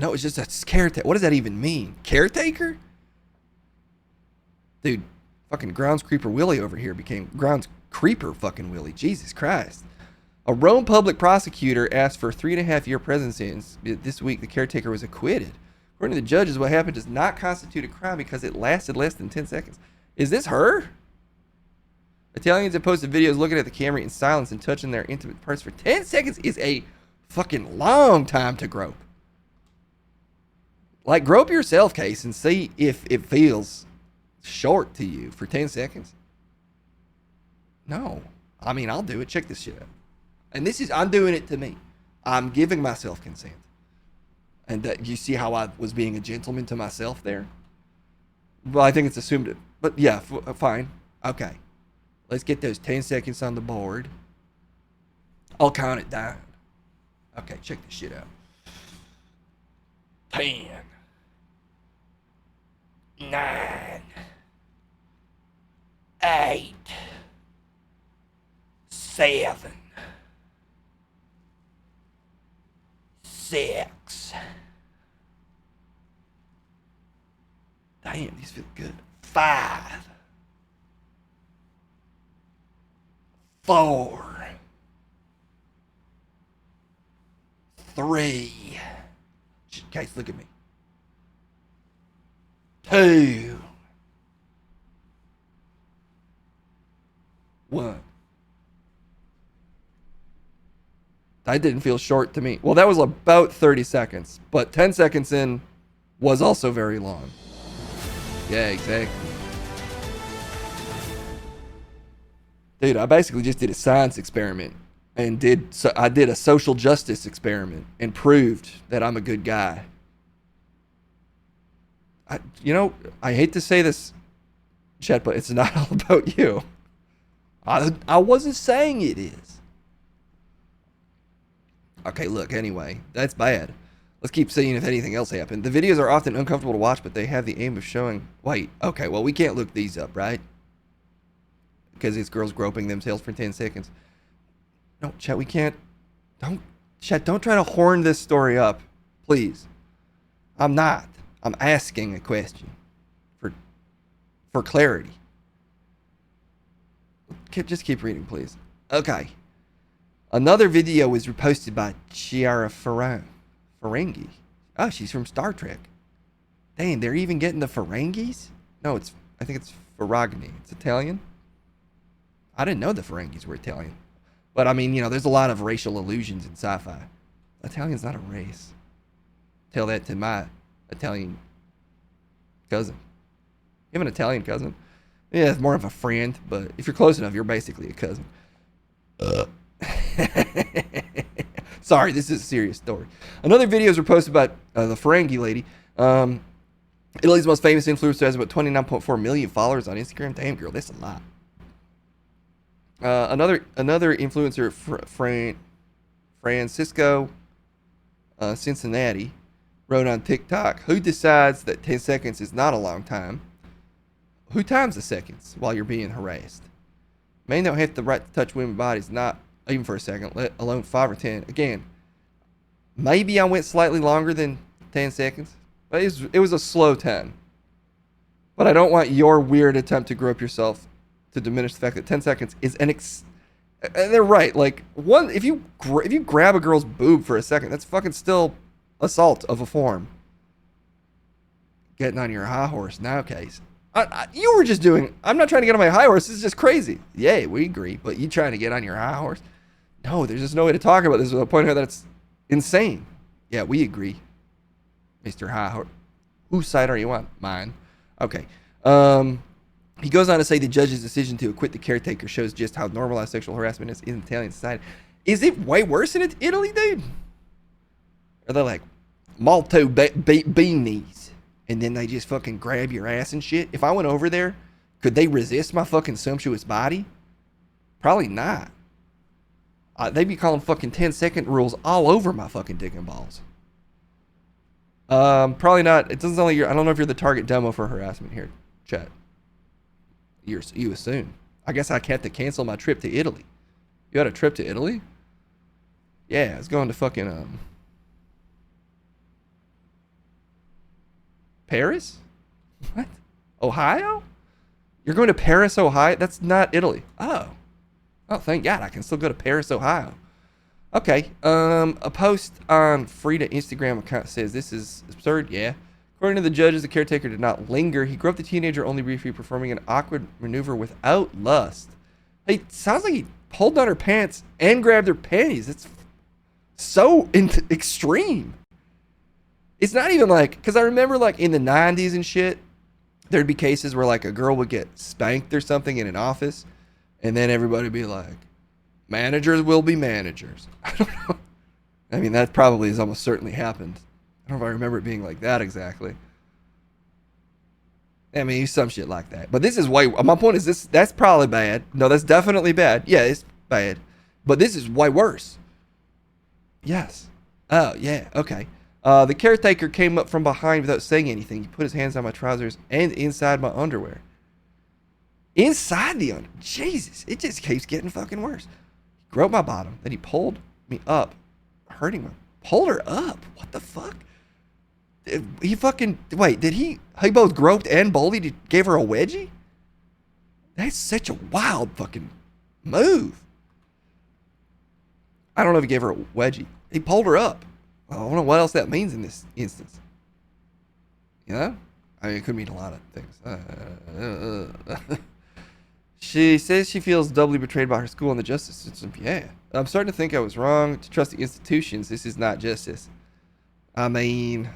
No, it's just a caretaker. What does that even mean? Caretaker? Dude, fucking Grounds Creeper Willie over here became Grounds Creeper fucking Willie. Jesus Christ. A Rome public prosecutor asked for a 3.5-year prison sentence. This week, the caretaker was acquitted. According to the judges, what happened does not constitute a crime because it lasted less than 10 seconds. Is this her? Italians have posted videos looking at the camera in silence and touching their intimate parts for 10 seconds is a fucking long time to grope. Like, grope yourself, Case, and see if it feels short to you for 10 seconds. No. I mean, I'll do it. Check this shit out. And this is, I'm doing it to me. I'm giving myself consent. And that, you see how I was being a gentleman to myself there? Well, I think it's assumed it. But yeah, fine. Okay. Let's get those 10 seconds on the board. I'll count it down. Okay, check this shit out. 10. 9. 8. 7. 6. Damn, these feel good. 5. 4. 3. Guys, look at me. 2. 1. That didn't feel short to me. Well, that was about 30 seconds, but 10 seconds in was also very long. Yeah, exactly. Dude, I basically just did a science experiment and I did a social justice experiment and proved that I'm a good guy. I hate to say this, Chet, but it's not all about you. I wasn't saying it is. Okay, look, anyway, that's bad. Let's keep seeing if anything else happened. The videos are often uncomfortable to watch, but they have the aim of showing... Wait, okay, well, we can't look these up, right? Because it's girls groping themselves for 10 seconds. No, Chet, we can't... Don't try to horn this story up, please. I'm not. I'm asking a question for clarity. Just keep reading, please. Okay. Another video was reposted by Chiara Ferengi. Oh, she's from Star Trek. Dang, they're even getting the Ferengis? No, I think it's Ferragni. It's Italian. I didn't know the Ferengis were Italian. But I mean, there's a lot of racial illusions in sci-fi. Italian's not a race. Tell that to my Italian cousin. You have an Italian cousin? Yeah, it's more of a friend, but if you're close enough, you're basically a cousin. Sorry, this is a serious story. Another videos were posted by the Ferengi lady. Italy's most famous influencer has about 29.4 million followers on Instagram. Damn, girl, that's a lot. Another influencer, Francisco Cincinnati, wrote on TikTok, who decides that 10 seconds is not a long time? Who times the seconds while you're being harassed? Men don't have the right to touch women's bodies, not even for a second, let alone 5 or 10. Again, maybe I went slightly longer than 10 seconds, but it was a slow 10. But I don't want your weird attempt to grope yourself to diminish the fact that 10 seconds is and they're right. Like, if you grab a girl's boob for a second, that's fucking still assault of a form. Getting on your high horse now, Case. You were just doing... I'm not trying to get on my high horse. This is just crazy. Yeah, we agree. But you trying to get on your high horse? No, there's just no way to talk about this without pointing out that it's insane. Yeah, we agree. Mr. High Horse. Whose side are you on? Mine. Okay. He goes on to say the judge's decision to acquit the caretaker shows just how normalized sexual harassment is in Italian society. Is it way worse in Italy, dude? Are they like Malto beanies? And then they just fucking grab your ass and shit. If I went over there, could they resist my fucking sumptuous body? Probably not. They'd be calling fucking 10-second rules all over my fucking dick and balls. Probably not. It doesn't sound like I don't know if you're the target demo for harassment here, chat. You assume. I guess I have to cancel my trip to Italy. You had a trip to Italy? Yeah, I was going to fucking Paris? What? Ohio? You're going to Paris, Ohio? That's not Italy. Oh. Oh, thank God. I can still go to Paris, Ohio. Okay. A post on Frida Instagram account says this is absurd. Yeah. According to the judges, the caretaker did not linger. He groped the teenager only briefly, performing an awkward maneuver without lust. Hey, sounds like he pulled down her pants and grabbed her panties. It's so extreme. It's not even like, because I remember like in the 90s and shit, there'd be cases where like a girl would get spanked or something in an office, and then everybody would be like, managers will be managers. I don't know. I mean, that probably has almost certainly happened. I don't know if I remember it being like that exactly. I mean, some shit like that. But this is way, my point is this, that's probably bad. No, that's definitely bad. Yeah, it's bad. But this is way worse. Yes. Oh, yeah. Okay. The caretaker came up from behind without saying anything. He put his hands on my trousers and inside my underwear. Inside the underwear? Jesus. It just keeps getting fucking worse. He groped my bottom. Then he pulled me up. Hurting me. Pulled her up. What the fuck? He fucking, wait, did he both groped and bullied, gave her a wedgie? That's such a wild fucking move. I don't know if he gave her a wedgie. He pulled her up. I don't know what else that means in this instance. You know? I mean, it could mean a lot of things. She says she feels doubly betrayed by her school and the justice system. Yeah. I'm starting to think I was wrong to trust the institutions. This is not justice. I mean...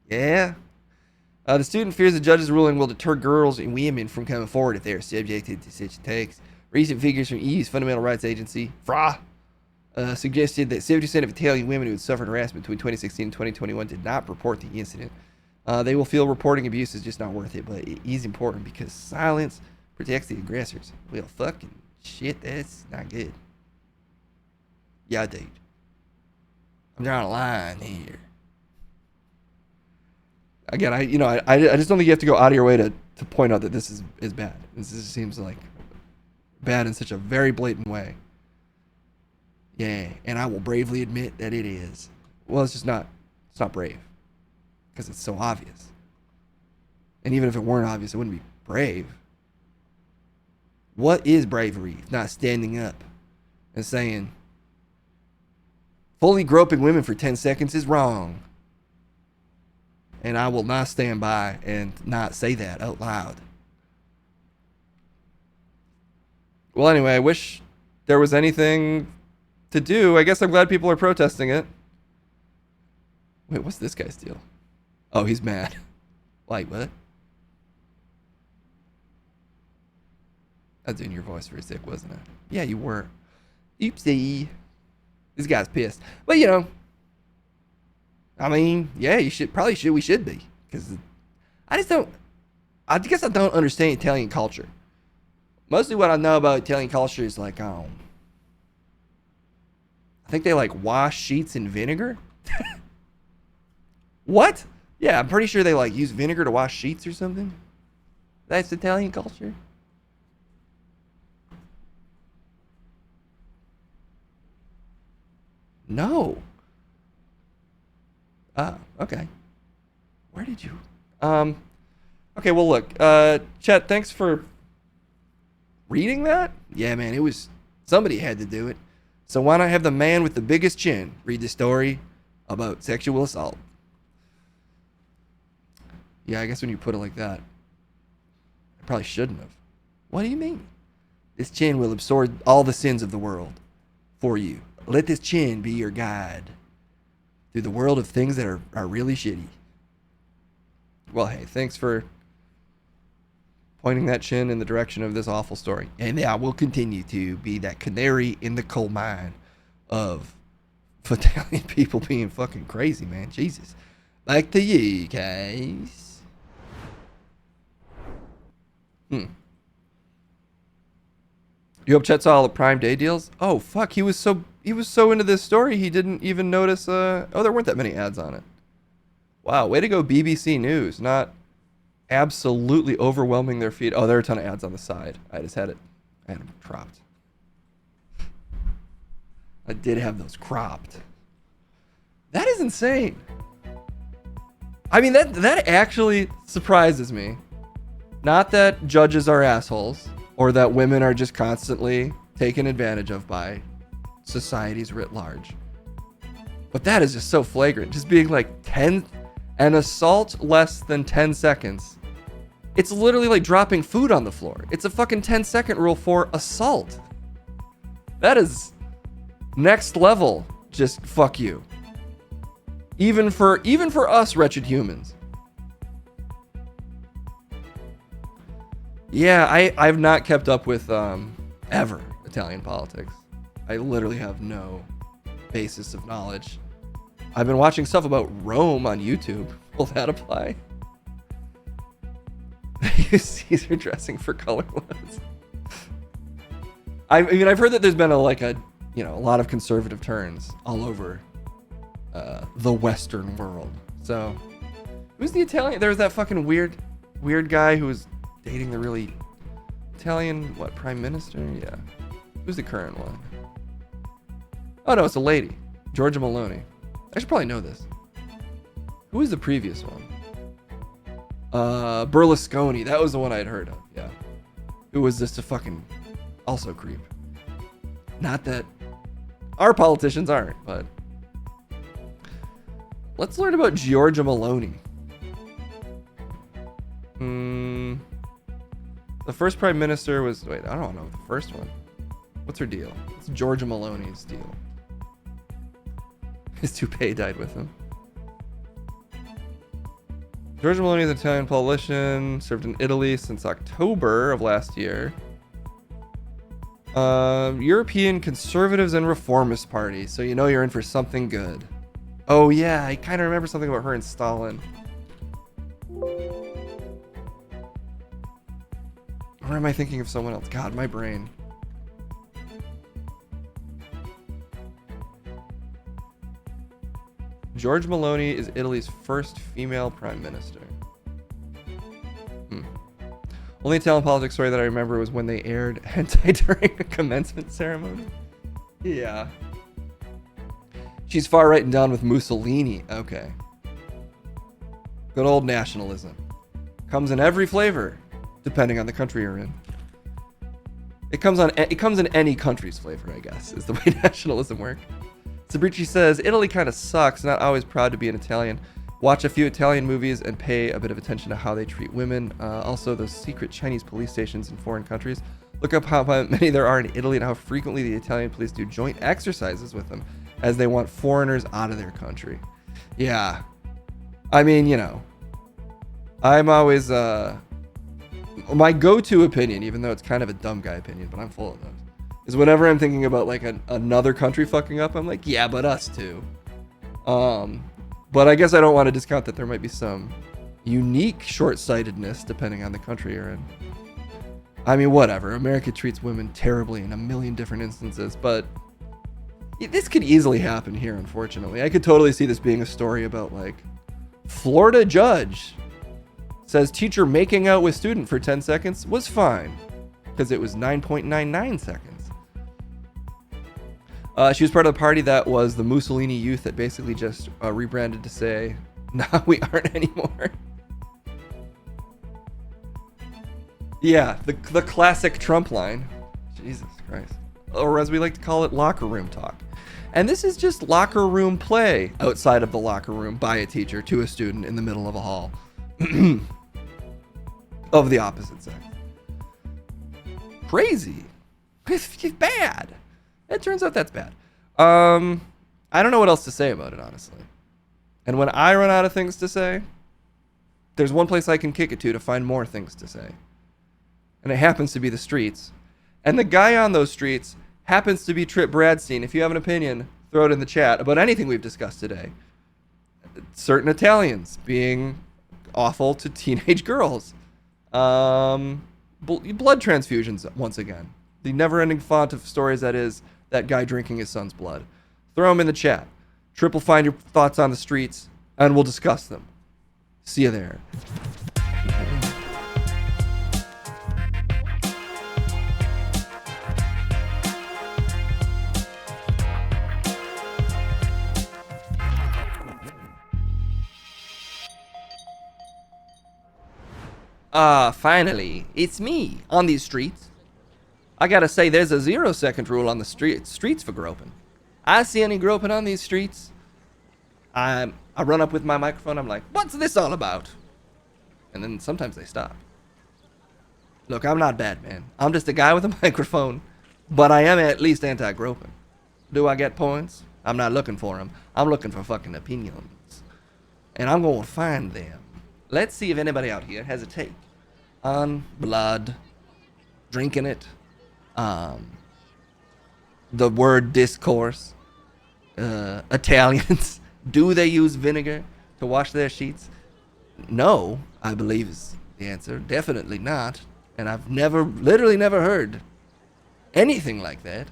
Yeah. The student fears the judge's ruling will deter girls and women from coming forward if they are subjected to such attacks. Recent figures from EU's Fundamental Rights Agency, FRA, suggested that 70% of Italian women who had suffered harassment between 2016 and 2021 did not report the incident. They will feel reporting abuse is just not worth it, but it is important because silence protects the aggressors. Well, fucking shit, that's not good. Yeah, dude. I'm drawing a line here. Again, I just don't think you have to go out of your way to point out that this is bad. This just seems like bad in such a very blatant way. Yeah, and I will bravely admit that it is. Well, it's not brave. Because it's so obvious. And even if it weren't obvious, it wouldn't be brave. What is bravery if not standing up and saying, fully groping women for 10 seconds is wrong? And I will not stand by and not say that out loud. Well, anyway, I wish there was anything to do. I guess I'm glad people are protesting it. Wait, what's this guy's deal? Oh, he's mad. Like, what? I was doing your voice for a sec, wasn't I? Yeah, you were. Oopsie. This guy's pissed. But, you know, I mean, yeah, we should be. Because I guess I don't understand Italian culture. Mostly what I know about Italian culture is like, I think they like wash sheets in vinegar. What? Yeah, I'm pretty sure they like use vinegar to wash sheets or something. That's Italian culture. No. Ah, okay. Where did you? Okay, well look, Chet, thanks for reading that. Yeah, man, it was, somebody had to do it. So why not have the man with the biggest chin read the story about sexual assault? Yeah, I guess when you put it like that, I probably shouldn't have. What do you mean? This chin will absorb all the sins of the world for you. Let this chin be your guide through the world of things that are really shitty. Well, hey, thanks for pointing that chin in the direction of this awful story. And yeah, I will continue to be that canary in the coal mine of Italian people being fucking crazy, man. Jesus. Back to you guys. You hope Chet saw all the Prime Day deals? Oh fuck, he was so into this story he didn't even notice there weren't that many ads on it. Wow, way to go BBC News, not absolutely overwhelming their feed. Oh, there are a ton of ads on the side. I had them dropped. I did have those cropped. That is insane. I mean, that actually surprises me. Not that judges are assholes or that women are just constantly taken advantage of by societies writ large. But that is just so flagrant. Just being like an assault less than 10 seconds. It's literally like dropping food on the floor. It's a fucking 10-second rule for assault. That is next level. Just fuck you. Even for us wretched humans. Yeah, I've not kept up with ever Italian politics. I literally have no basis of knowledge. I've been watching stuff about Rome on YouTube. Will that apply? Caesar dressing for color ones. I mean, I've heard that there's been a lot of conservative turns all over the Western world. So, who's the Italian? There was that fucking weird guy who was dating the really Italian prime minister? Yeah. Who's the current one? Oh no, it's a lady, Giorgia Meloni. I should probably know this. Who was the previous one? Berlusconi. That was the one I'd heard of. Yeah. Who was just a fucking also creep. Not that our politicians aren't, but let's learn about Giorgia Meloni. The first prime minister was I don't know the first one. What's her deal? What's Giorgia Meloni's deal? His toupee died with him. Giorgia Meloni is an Italian politician, served in Italy since October of last year. European Conservatives and Reformist Party, so you know you're in for something good. Oh yeah, I kind of remember something about her and Stalin. Or am I thinking of someone else? God, my brain. Giorgia Meloni is Italy's first female prime minister. Only Italian politics story that I remember was when they aired hentai during a commencement ceremony. Yeah. She's far right and down with Mussolini. Okay. Good old nationalism. Comes in every flavor, depending on the country you're in. It comes in any country's flavor, I guess, is the way nationalism works. Sabrici says, Italy kind of sucks, not always proud to be an Italian. Watch a few Italian movies and pay a bit of attention to how they treat women. Also, those secret Chinese police stations in foreign countries. Look up how many there are in Italy and how frequently the Italian police do joint exercises with them as they want foreigners out of their country. Yeah. I mean, you know, I'm always, my go-to opinion, even though it's kind of a dumb guy opinion, but I'm full of those, is whenever I'm thinking about like another country fucking up, I'm like, yeah, but us too. But I guess I don't want to discount that there might be some unique short-sightedness depending on the country you're in. I mean, whatever. America treats women terribly in a million different instances, but this could easily happen here, unfortunately. I could totally see this being a story about like Florida judge says teacher making out with student for 10 seconds was fine because it was 9.99 seconds. She was part of the party that was the Mussolini youth that basically just rebranded to say, nah, we aren't anymore. Yeah, the classic Trump line. Jesus Christ. Or as we like to call it, locker room talk. And this is just locker room play outside of the locker room by a teacher to a student in the middle of a hall of the opposite sex. Crazy. It's bad. It turns out that's bad. I don't know what else to say about it, honestly. And when I run out of things to say, there's one place I can kick it to find more things to say. And it happens to be the streets. And the guy on those streets happens to be Trip Bradstein. If you have an opinion, throw it in the chat about anything we've discussed today. Certain Italians being awful to teenage girls. Blood transfusions, once again. The never-ending font of stories that is that guy drinking his son's blood. Throw them in the chat. Trip will find your thoughts on the streets, and we'll discuss them. See you there. Finally, it's me on these streets. I gotta say, there's a 0-second rule on the streets for groping. I see any groping on these streets, I run up with my microphone. I'm like, what's this all about? And then sometimes they stop. Look, I'm not bad, man. I'm just a guy with a microphone, but I am at least anti-groping. Do I get points? I'm not looking for them. I'm looking for fucking opinions. And I'm going to find them. Let's see if anybody out here has a take on blood, drinking it, the word discourse, Italians. Do they use vinegar to wash their sheets? No, I believe is the answer. Definitely not. And I've literally never heard anything like that.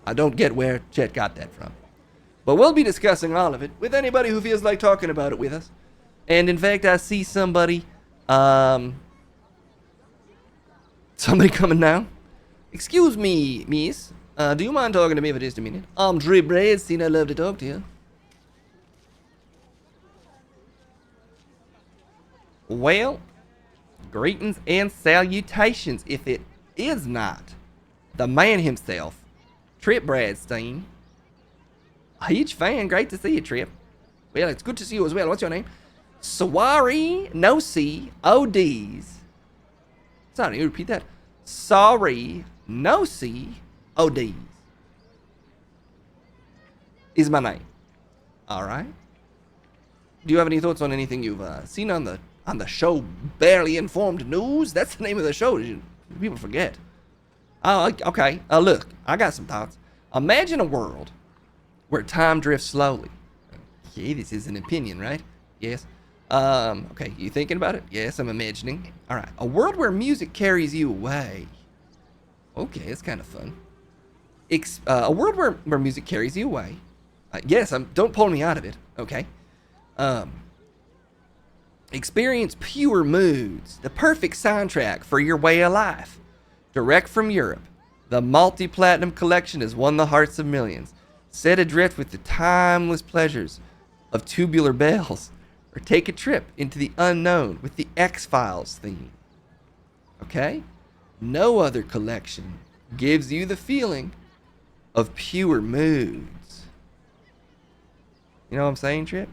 I don't get where Chet got that from. But we'll be discussing all of it with anybody who feels like talking about it with us. And in fact, I see somebody coming now. Excuse me, miss. Do you mind talking to me for just a minute? I'm Dre Bradstein. I'd love to talk to you. Well, greetings and salutations, if it is not the man himself, Trip Bradstein. A huge fan. Great to see you, Trip. Well, it's good to see you as well. What's your name? Sorry, no C, ODs. Sorry, you repeat that. Sorry, no C, ODs. Is my name. Alright. Do you have any thoughts on anything you've seen on the show Barely Informed News? That's the name of the show. People forget. Oh, okay. Look, I got some thoughts. Imagine a world where time drifts slowly. Okay, this is an opinion, right? Yes. Okay, you thinking about it? Yes, I'm imagining. All right. A world where music carries you away. Okay, it's kind of fun. A world where music carries you away. Yes, don't pull me out of it. Okay. Experience pure moods. The perfect soundtrack for your way of life. Direct from Europe. The multi-platinum collection has won the hearts of millions. Set adrift with the timeless pleasures of Tubular Bells. Or take a trip into the unknown with the X-Files theme. Okay? No other collection gives you the feeling of pure moods. You know what I'm saying, Trip?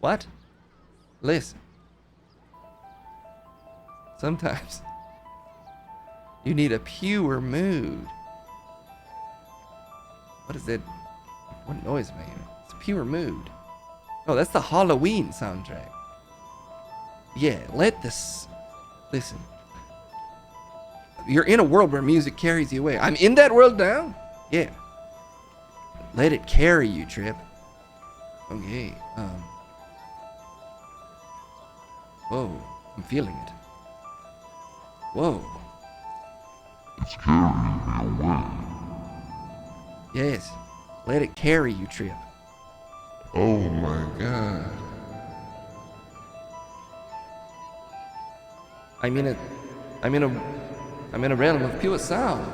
What? Listen. Sometimes you need a pure mood. What is that? What noise am I hearing? It's a pure mood. Oh, that's the Halloween soundtrack. Yeah, let this... Listen. You're in a world where music carries you away. I'm in that world now? Yeah. Let it carry you, Trip. Okay, Whoa, I'm feeling it. Whoa. It's carrying me away. Yes, let it carry you, Trip. Oh my God. I'm in a realm of pure sound.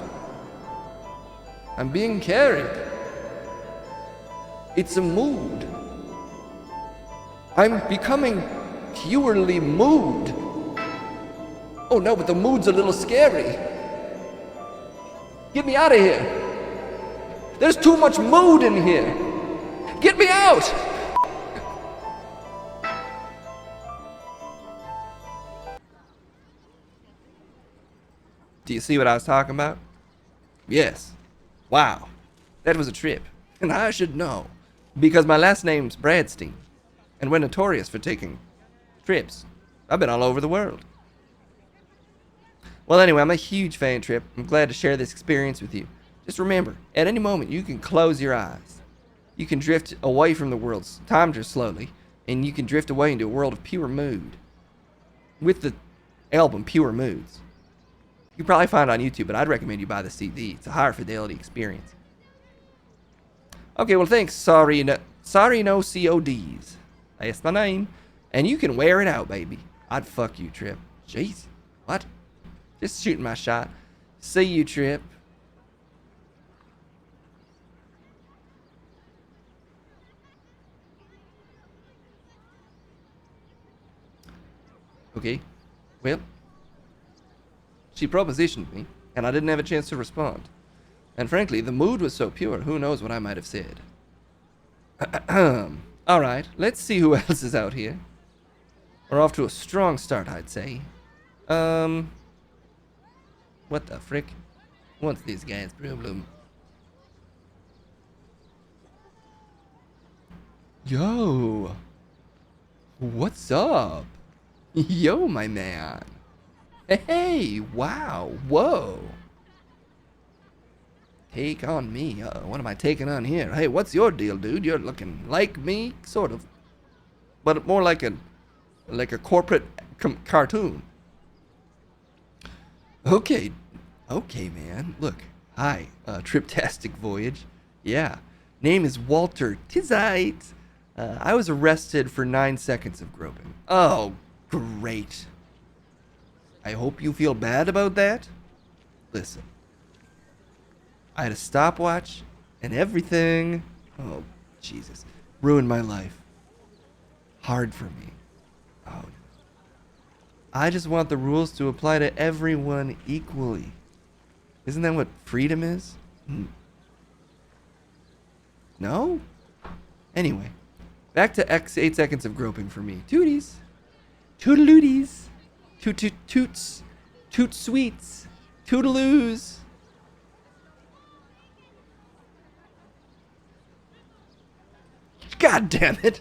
I'm being carried. It's a mood. I'm becoming purely mood. Oh no, but the mood's a little scary. Get me out of here. There's too much mood in here. Get me out. Do you see what I was talking about? Yes. Wow. That was a trip. And I should know. Because my last name's Bradstein. And we're notorious for taking trips. I've been all over the world. Well, anyway, I'm a huge fan, Trip. I'm glad to share this experience with you. Just remember, at any moment, you can close your eyes. You can drift away from the world's time just slowly, and you can drift away into a world of pure mood. With the album Pure Moods. You can probably find it on YouTube, but I'd recommend you buy the CD. It's a higher fidelity experience. Okay, well, thanks. Sorry, no CODs. That's my name. And you can wear it out, baby. I'd fuck you, Trip. Jeez. What? Just shooting my shot. See you, Trip. Okay. Well, she propositioned me, and I didn't have a chance to respond. And frankly, the mood was so pure, who knows what I might have said. Alright, let's see who else is out here. We're off to a strong start, I'd say. What the frick? What's this guy's problem? Yo! What's up? Yo, my man! Hey! Wow! Whoa! Take on me. What am I taking on here? Hey, what's your deal, dude? You're looking like me, sort of, but more like a corporate cartoon. Okay, man. Look, hi, Triptastic Voyage. Yeah, name is Walter Tizite. I was arrested for 9 seconds of groping. Oh, great. I hope you feel bad about that. Listen. I had a stopwatch and everything. Oh, Jesus. Ruined my life. Hard for me. Oh. I just want the rules to apply to everyone equally. Isn't that what freedom is? No? Anyway. Back to 8 seconds of groping for me. Tooties. Toodalooties. Toot-toot-toots. Toot-sweets. Toodaloos. God damn it.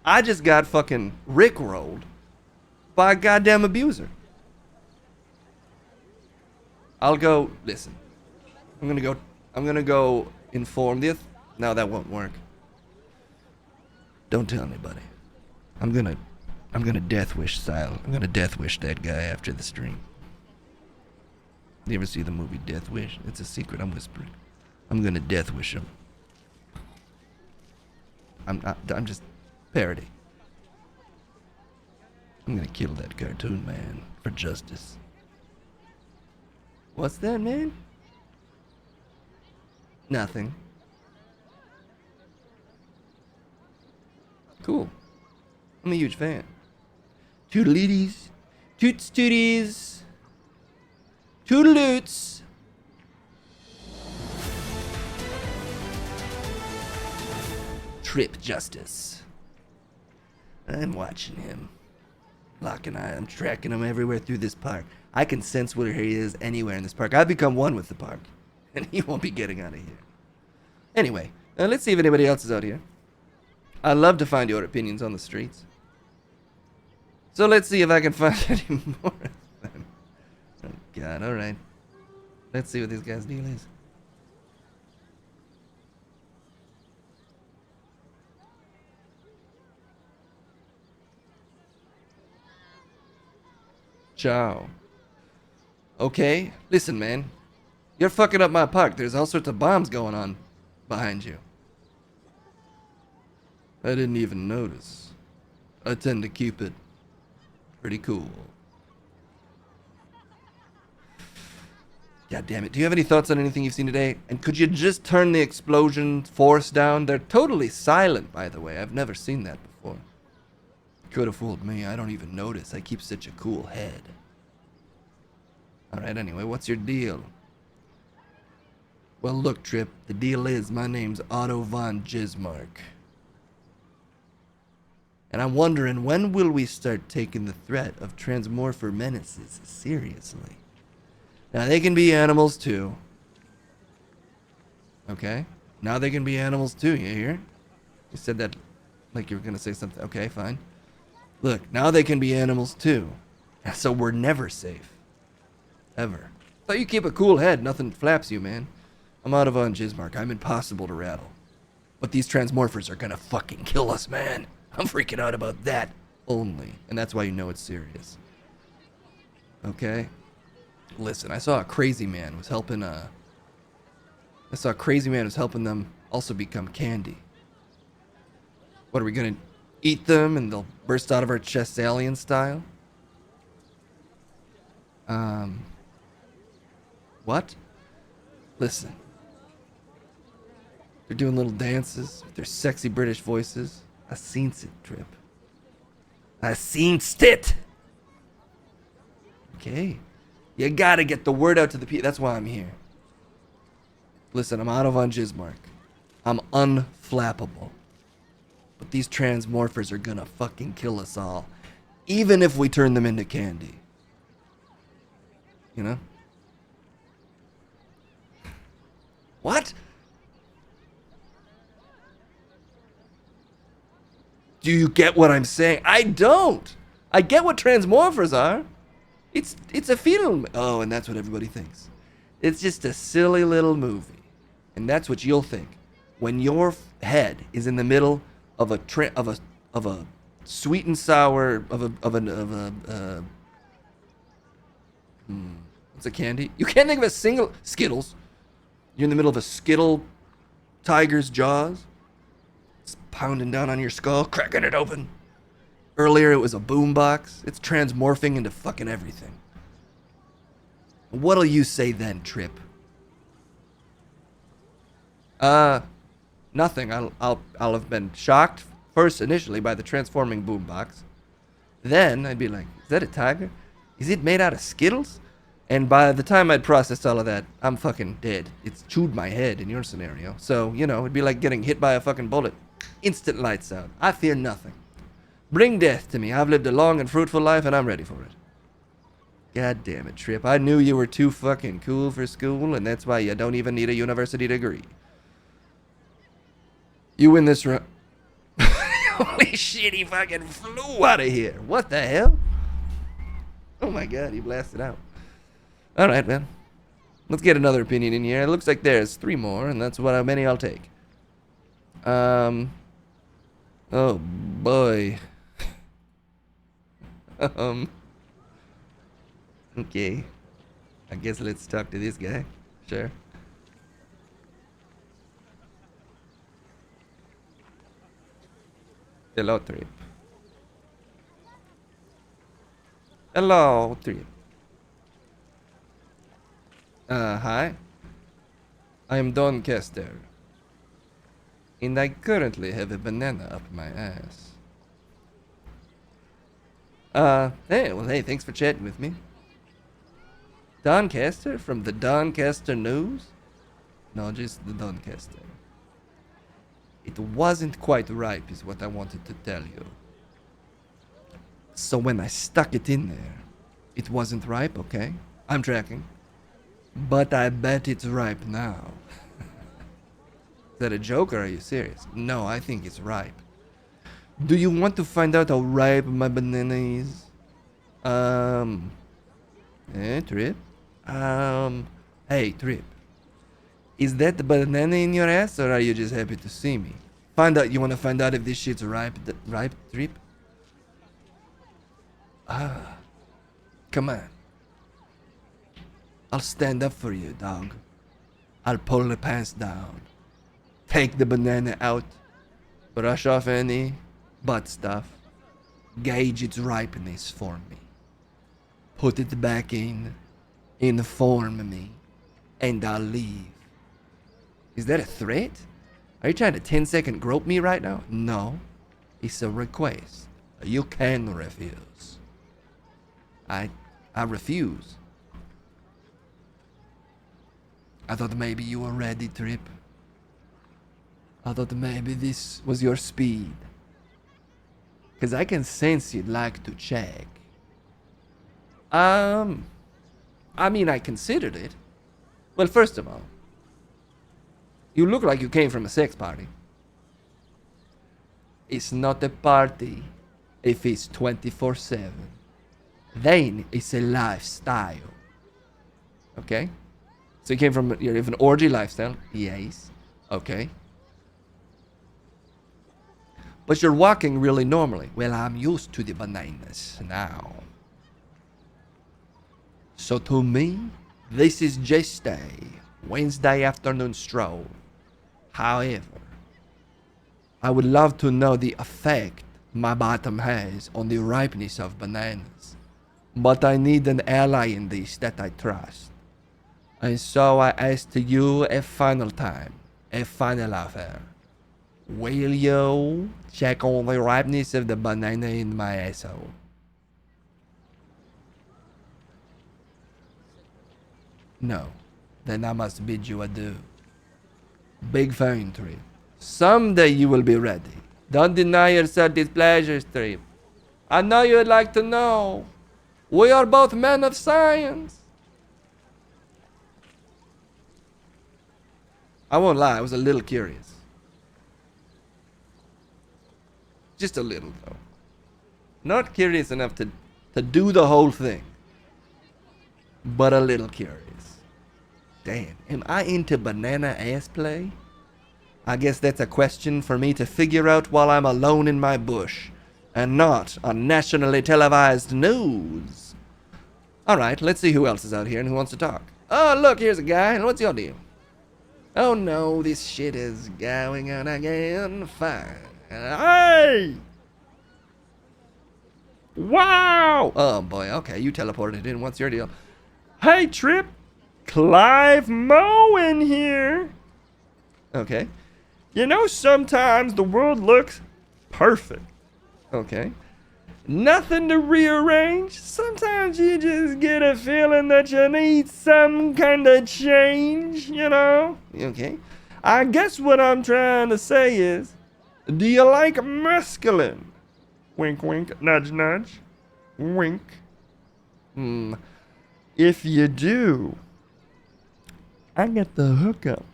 I just got fucking rickrolled by a goddamn abuser. I'll go, listen. I'm gonna go inform the no, that won't work. Don't tell anybody. I'm gonna death wish style. I'm gonna death wish that guy after the stream. You ever see the movie Death Wish? It's a secret, I'm whispering. I'm gonna death wish him. I'm just parody. I'm gonna kill that cartoon man for justice. What's that, man? Nothing. Cool. I'm a huge fan. Toodleeties. Toots tooties. Toodaloots. Trip Justice. I'm watching him. Lock an eye. I'm tracking him everywhere through this park. I can sense where he is anywhere in this park. I've become one with the park. And he won't be getting out of here. Anyway, let's see if anybody else is out here. I love to find your opinions on the streets. So let's see if I can find any more of them. Oh, God, alright. Let's see what this guy's deal is. Ciao. Okay, listen, man. You're fucking up my park. There's all sorts of bombs going on behind you. I didn't even notice. I tend to keep it pretty cool. God damn it. Do you have any thoughts on anything you've seen today? And could you just turn the explosion force down? They're totally silent, by the way. I've never seen that before. Could have fooled me. I don't even notice. I keep such a cool head. Alright, anyway, what's your deal? Well, look, Trip. The deal is my name's Otto von Gismark. And I'm wondering, when will we start taking the threat of transmorpher menaces seriously? Now, they can be animals, too. Okay? Now they can be animals, too. You hear? You said that like you were going to say something. Okay, fine. Look, now they can be animals, too. So we're never safe. Ever. So you keep a cool head. Nothing flaps you, man. I'm Otto von Gismark. I'm impossible to rattle. But these transmorphers are going to fucking kill us, man. I'm freaking out about that only. And that's why you know it's serious. Okay? Listen, I saw a crazy man was helping them also become candy. What, are we gonna eat them and they'll burst out of our chests alien style? What? Listen. They're doing little dances with their sexy British voices. I seen it, Trip. I seen it! Okay. You gotta get the word out to the people. That's why I'm here. Listen, I'm out of on Jizmark. I'm unflappable. But these transmorphers are gonna fucking kill us all. Even if we turn them into candy. You know? What? Do you get what I'm saying? I don't. I get what transmorphers are. It's a film. Oh, and that's what everybody thinks. It's just a silly little movie. And that's what you'll think when your head is in the middle of a sweet and sour what's a candy? You can't think of a single Skittles. You're in the middle of a Skittle tiger's jaws. It's pounding down on your skull, cracking it open. Earlier it was a boombox. It's transmorphing into fucking everything. What'll you say then, Trip? Nothing. I'll have been shocked first initially by the transforming boombox. Then I'd be like, is that a tiger? Is it made out of Skittles? And by the time I'd processed all of that, I'm fucking dead. It's chewed my head in your scenario. So, you know, it'd be like getting hit by a fucking bullet. Instant lights out. I fear nothing. Bring death to me. I've lived a long and fruitful life, and I'm ready for it. God damn it, Trip. I knew you were too fucking cool for school, and that's why you don't even need a university degree. You win this round. Holy shit, he fucking flew out of here. What the hell? Oh my god, he blasted out. Alright, man. Let's get another opinion in here. It looks like there's 3 more, and that's how many I'll take. Oh boy. Okay. I guess let's talk to this guy. Sure. Hello, Trip. Hello, Trip. Hi. I am Doncaster. And I currently have a banana up my ass. Hey, thanks for chatting with me. Doncaster from the Doncaster News? No, just the Doncaster. It wasn't quite ripe is what I wanted to tell you. So when I stuck it in there, it wasn't ripe, okay? I'm tracking. But I bet it's ripe now. Is that a joke or are you serious? No, I think it's ripe. Do you want to find out how ripe my banana is? Trip? Hey, Trip. Is that the banana in your ass or are you just happy to see me? You wanna find out if this shit's ripe, Trip? Come on. I'll stand up for you, dog. I'll pull the pants down. Take the banana out. Brush off any butt stuff. Gauge its ripeness for me. Put it back in. Inform me. And I'll leave. Is that a threat? Are you trying to 10-second grope me right now? No. It's a request. You can refuse. I refuse. I thought maybe you were ready, Trip. I thought maybe this was your speed. Because I can sense you'd like to check. I mean, I considered it. Well, first of all, you look like you came from a sex party. It's not a party if it's 24/7. Then it's a lifestyle. Okay? So you came from you have an orgy lifestyle? Yes. Okay. But you're walking really normally. Well, I'm used to the bananas now. So to me, this is just a Wednesday afternoon stroll. However, I would love to know the effect my bottom has on the ripeness of bananas. But I need an ally in this that I trust. And so I ask you a final time, a final offer. Will you check on the ripeness of the banana in my asshole? No. Then I must bid you adieu. Big fine, Trip. Someday you will be ready. Don't deny yourself these pleasures, Trip. I know you would like to know. We are both men of science. I won't lie, I was a little curious. Just a little, though. Not curious enough to do the whole thing. But a little curious. Damn, am I into banana ass play? I guess that's a question for me to figure out while I'm alone in my bush. And not on nationally televised news. Alright, let's see who else is out here and who wants to talk. Oh, look, here's a guy. What's your deal? Oh no, this shit is going on again. Fine. Hey! Wow! Oh boy, okay, you teleported in. What's your deal? Hey, Trip! Clive Moe in here! Okay. You know, sometimes the world looks perfect. Okay. Nothing to rearrange. Sometimes you just get a feeling that you need some kind of change, you know? Okay. I guess what I'm trying to say is, do you like mescaline? Wink, wink, nudge, nudge. Wink. If you do, I got the hookup.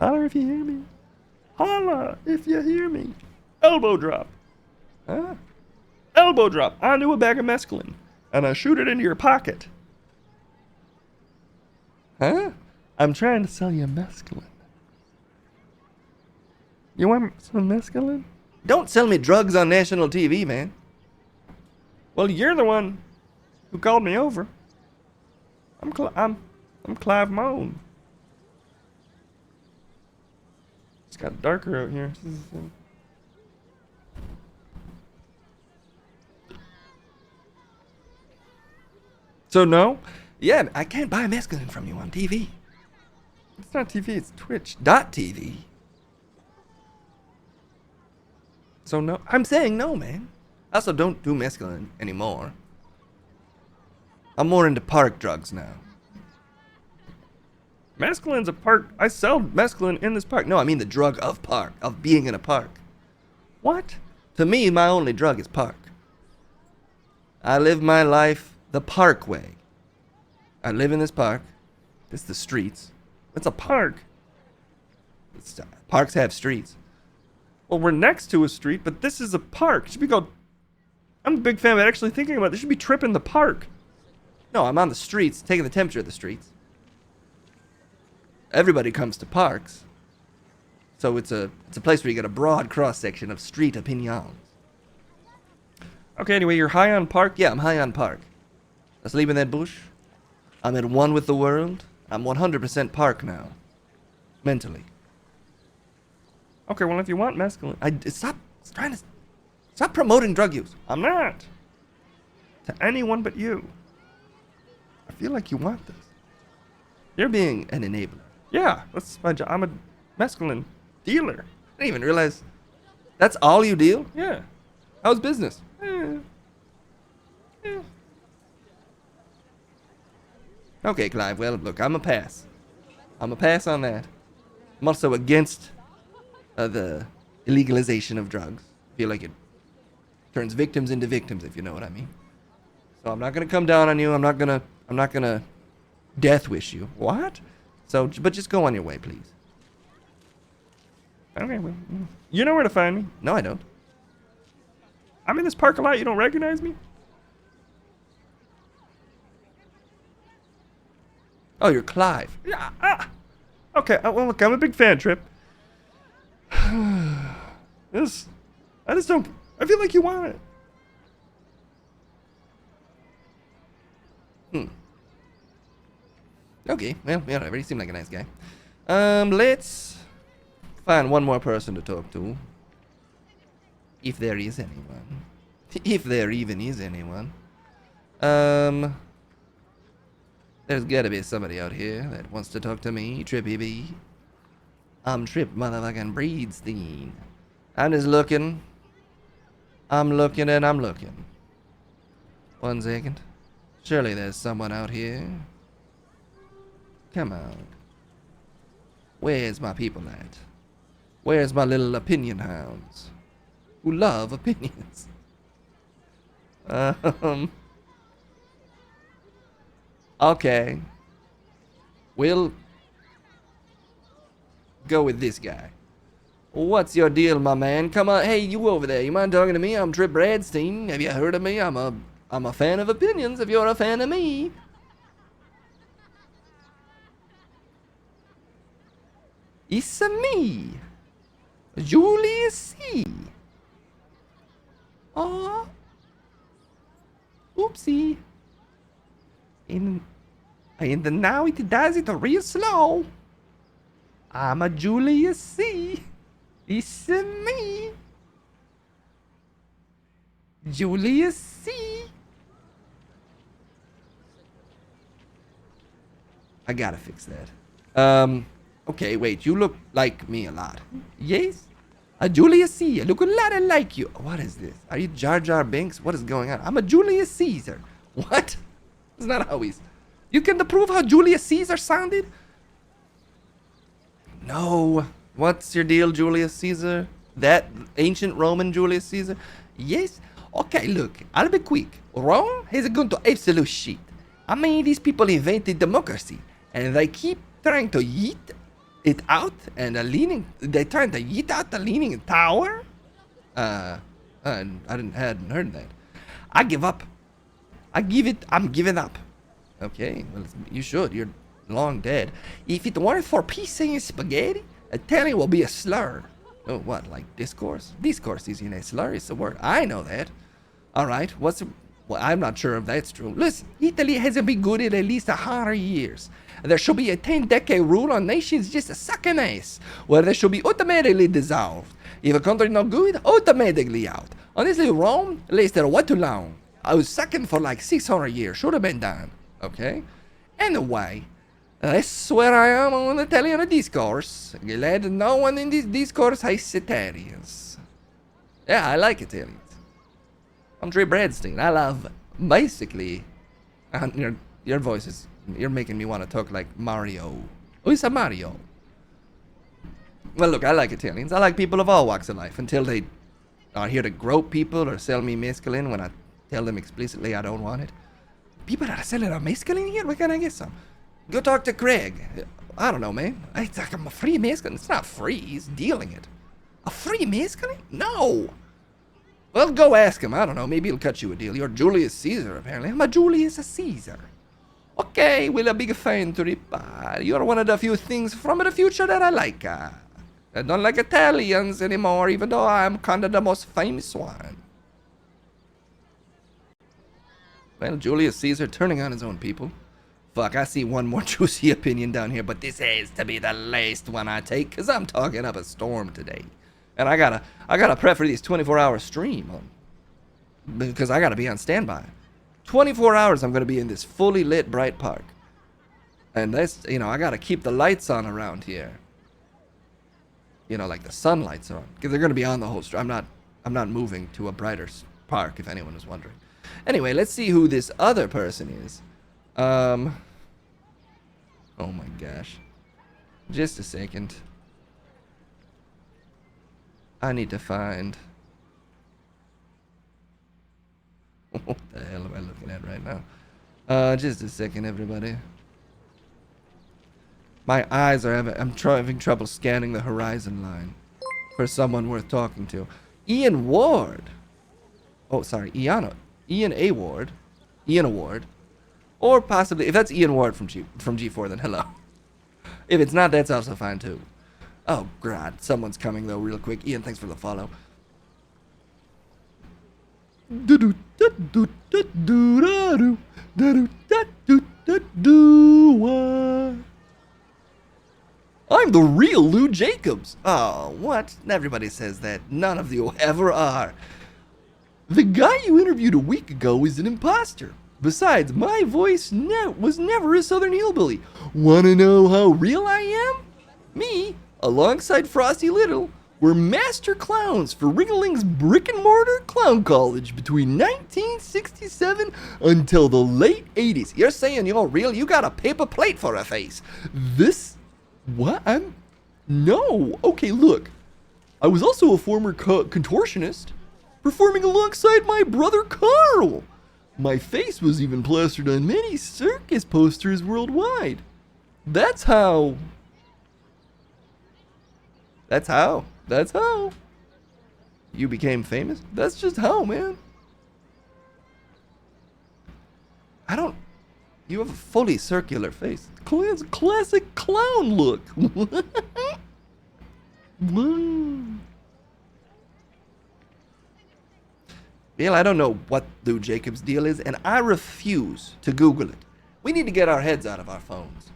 Holler if you hear me. Holla if you hear me. Elbow drop. Huh? Elbow drop onto a bag of mescaline. And I shoot it into your pocket. Huh? I'm trying to sell you mescaline. You want some mescaline? Don't sell me drugs on national TV, man. Well, you're the one who called me over. I'm Clive Moan. It's got darker out here. So no? Yeah, I can't buy mescaline from you on TV. It's not TV, it's Twitch.tv. So no, I'm saying no, man. I also don't do mescaline anymore. I'm more into park drugs now. Mescaline's a park. I sell mescaline in this park. No, I mean the drug of park, of being in a park. What? To me, my only drug is park. I live my life the park way. I live in this park. This is the streets. It's a park. Parks have streets. Well, we're next to a street, but this is a park. It should be called... I'm a big fan of actually thinking about it. There should be Trip in the Park. No, I'm on the streets, taking the temperature of the streets. Everybody comes to parks. So it's a place where you get a broad cross-section of street opinions. Okay, anyway, you're high on park? Yeah, I'm high on park. I sleep in that bush. I'm at one with the world. I'm 100% park now. Mentally. Okay, well, if you want mescaline... Stop promoting drug use. I'm not. To anyone but you. I feel like you want this. You're being an enabler. Yeah, that's my job. I'm a mescaline dealer. I didn't even realize that's all you deal? Yeah. How's business? Okay, Clive, well, look, I'm a pass. I'm a pass on that. I'm also against the illegalization of drugs. I feel like it turns victims into victims, if you know what I mean. So I'm not gonna come down on you. I'm not gonna death wish you. What? So, but just go on your way, please. Okay, well, you know where to find me. No, I don't. I'm in this park a lot. You don't recognize me? Oh, you're Clive. Yeah. Okay. Well, look, I'm a big fan, Trip. I just don't. I feel like you want it. Okay. Well, whatever. You seem like a nice guy. Let's find one more person to talk to. If there is anyone. If there even is anyone. There's gotta be somebody out here that wants to talk to me, Trippy B. I'm Trip motherfucking Breedstein. I'm just looking. I'm looking and I'm looking. 1 second. Surely there's someone out here. Come on. Where's my people at? Where's my little opinion hounds? Who love opinions. Okay. We'll go with this guy. What's your deal, my man? Come on, hey, you over there. You mind talking to me? I'm Trip Bradstein. Have you heard of me? I'm a fan of opinions if you're a fan of me. It's me. Julius C. Aw. Oopsie. And now it does it real slow. I'm a Julius C. It's me. Julius C. I gotta fix that. Okay, wait, you look like me a lot. Yes? A Julius C. I look a lot like you. What is this? Are you Jar Jar Binks? What is going on? I'm a Julius Caesar. What? That's not how he's... You can prove how Julius Caesar sounded? No. What's your deal, Julius Caesar? That ancient Roman Julius Caesar? Yes? Okay, look, I'll be quick. Rome has gone to absolute shit. I mean, these people invented democracy, and they keep trying to yeet it out, and they're trying to yeet out the leaning tower? I hadn't heard that. I give up. I'm giving up. Okay, well, you should. You're long dead. If it weren't for peace and spaghetti, Italian will be a slur. Oh, what, like discourse? Discourse isn't a slur, it's a word. I know that. Alright, well, I'm not sure if that's true. Listen, Italy hasn't been good in at least 100 years. There should be a 10-decade rule on nations just sucking ass, where they should be automatically dissolved. If a country not good, automatically out. Honestly, Rome lasted way too long. I was sucking for like 600 years. Should have been done. Okay? Anyway, that's where I am on Italian discourse. Glad no one in this discourse hates Italians. Yeah, I like Italians. I'm Trey Bradstein. I love, basically, your voice is, you're making me want to talk like Mario. Oh, it's a Mario. Well, look, I like Italians. I like people of all walks of life until they are here to grope people or sell me mescaline when I tell them explicitly I don't want it. People that are selling a mescaline here? Where can I get some? Go talk to Craig. I don't know, man. It's like I'm a free mescaline. It's not free. He's dealing it. A free mescaline? No. Well, go ask him. I don't know. Maybe he'll cut you a deal. You're Julius Caesar, apparently. I'm a Julius Caesar. Okay, well, a big fan to reply. You're one of the few things from the future that I like. I don't like Italians anymore, even though I'm kind of the most famous one. Well, Julius Caesar turning on his own people. Fuck, I see one more juicy opinion down here, but this has to be the last one I take, because I'm talking up a storm today. And I gotta prep for these 24-hour stream, because I gotta be on standby. 24 hours I'm gonna be in this fully lit bright park. And that's, you know, I gotta keep the lights on around here. You know, like the sun lights are on, because they're gonna be on the whole stream. I'm not moving to a brighter park, if anyone was wondering. Anyway, let's see who this other person is. Oh my gosh. Just a second. I need to find... What the hell am I looking at right now? Just a second, everybody. My eyes are having trouble scanning the horizon line for someone worth talking to. Ian Ward. Oh, sorry, Ian A. Ward. Ian Award. Or possibly, if that's Ian Ward from G4, then hello. If it's not, that's also fine too. Oh, God. Someone's coming, though, real quick. Ian, thanks for the follow. I'm the real Lou Jacobs. Oh, what? Everybody says that. None of you ever are. The guy you interviewed a week ago is an imposter. Besides, my voice was never a Southern hillbilly. Wanna know how real I am? Me, alongside Frosty Little, were master clowns for Ringaling's brick and mortar clown college between 1967 until the late 80s. You're saying you're real? You got a paper plate for a face. This... What? No. Okay, look. I was also a former contortionist, performing alongside my brother Carl. My face was even plastered on many circus posters worldwide. That's how. You became famous? That's just how, man. You have a fully circular face. Classic clown look. Bill, I don't know what Lou Jacobs' deal is, and I refuse to Google it. We need to get our heads out of our phones.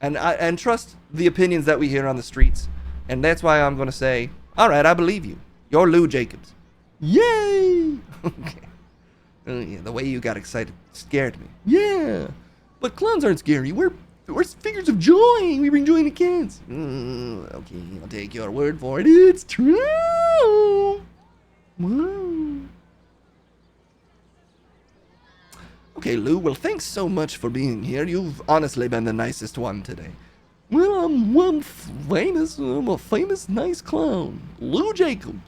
And trust the opinions that we hear on the streets. And that's why I'm going to say, all right, I believe you. You're Lou Jacobs. Yay! Okay. Yeah, the way you got excited scared me. Yeah. But clowns aren't scary. We're figures of joy. We bring joy to kids. Okay, I'll take your word for it. It's true. Wow. Okay, Lou, well, thanks so much for being here. You've honestly been the nicest one today. Well, I'm famous. I'm a famous, nice clown. Lou Jacobs.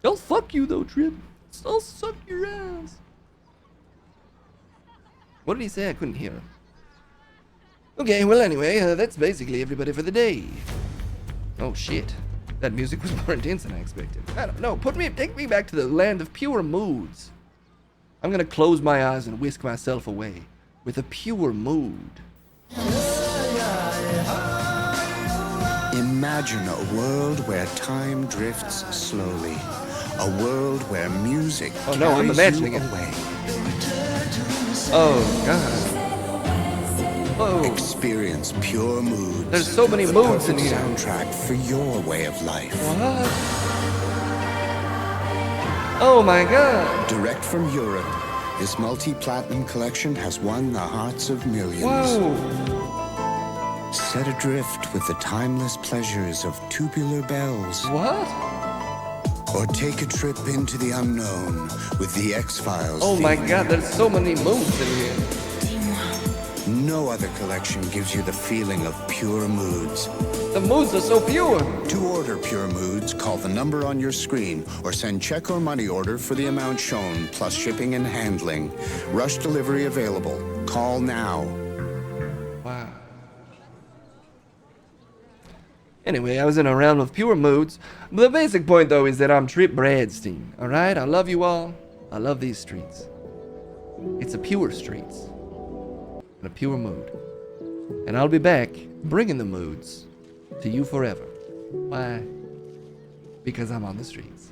I'll fuck you, though, Trip. I'll suck your ass. What did he say? I couldn't hear him. Okay, well, anyway, that's basically everybody for the day. Oh, shit. That music was more intense than I expected. I don't know. Take me back to the land of pure moods. I'm gonna close my eyes and whisk myself away with a pure mood. Imagine a world where time drifts slowly. A world where music I'm imagining it. away. Oh, God. Whoa. Experience pure moods. There's so many moods in here. Soundtrack for your way of life. What? Oh my God. Direct from Europe, this multi-platinum collection has won the hearts of millions. Whoa. Set adrift with the timeless pleasures of tubular bells. What? Or take a trip into the unknown with the X-Files. Oh my God, there's so many moods in here. No other collection gives you the feeling of pure moods. The moods are so pure. To order Pure Moods, call the number on your screen or send check or money order for the amount shown, plus shipping and handling. Rush delivery available. Call now. Wow. Anyway, I was in a realm of pure moods. The basic point, though, is that I'm Trip Bradstein. All right? I love you all. I love these streets. It's a pure streets. In a pure mood. And I'll be back bringing the moods to you forever. Why? Because I'm on the streets.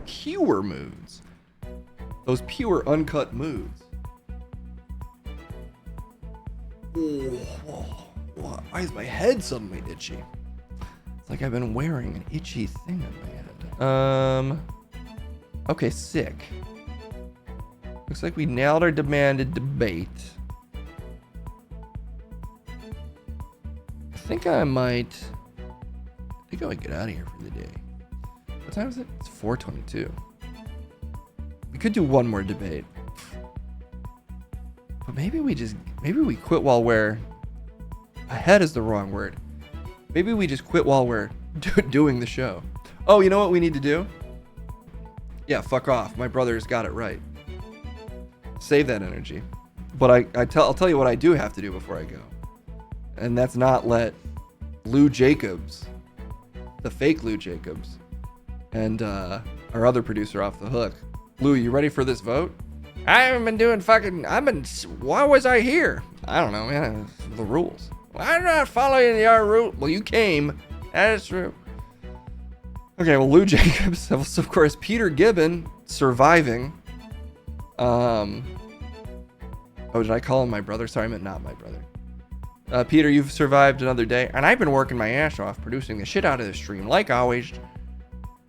Pure moods. Those pure uncut moods. Why is my head suddenly itchy? It's like I've been wearing an itchy thing on my head. Okay, sick. Looks like we nailed our demanded debate. I think I might get out of here for the day. What time is it? It's 4:22. We could do one more debate. But maybe we quit while we're... Ahead is the wrong word. Maybe we just quit while we're doing the show. Oh, you know what we need to do? Yeah, fuck off. My brother's got it right. Save that energy. But I'll tell you what I do have to do before I go. And that's not let Lou Jacobs, the fake Lou Jacobs, and our other producer off the hook. Lou, you ready for this vote? I haven't been doing why was I here? I don't know, man. The rules. I'm not following your rule. Well, you came. That is true. Okay, well, Lou Jacobs, of course, Peter Gibbon, surviving. Oh, did I call him my brother? Sorry, I meant not my brother. Peter, you've survived another day, and I've been working my ass off producing the shit out of the stream, like always.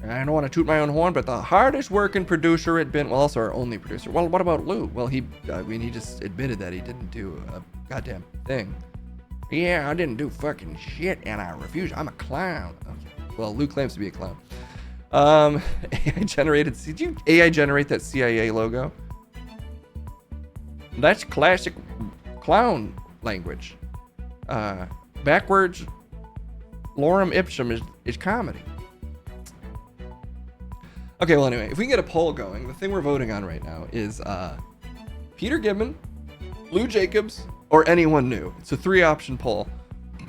I don't want to toot my own horn, but the hardest working producer had been, well, also our only producer. Well, what about Lou? Well, he just admitted that he didn't do a goddamn thing. Yeah, I didn't do fucking shit, and I refuse. I'm a clown. Okay. Well, Lou claims to be a clown. AI generated. Did you AI generate that CIA logo? That's classic clown language. Backwards, lorem ipsum is comedy. Okay, well, anyway, if we can get a poll going, the thing we're voting on right now is Peter Gibbon, Lou Jacobs, or anyone new. It's a 3-option poll,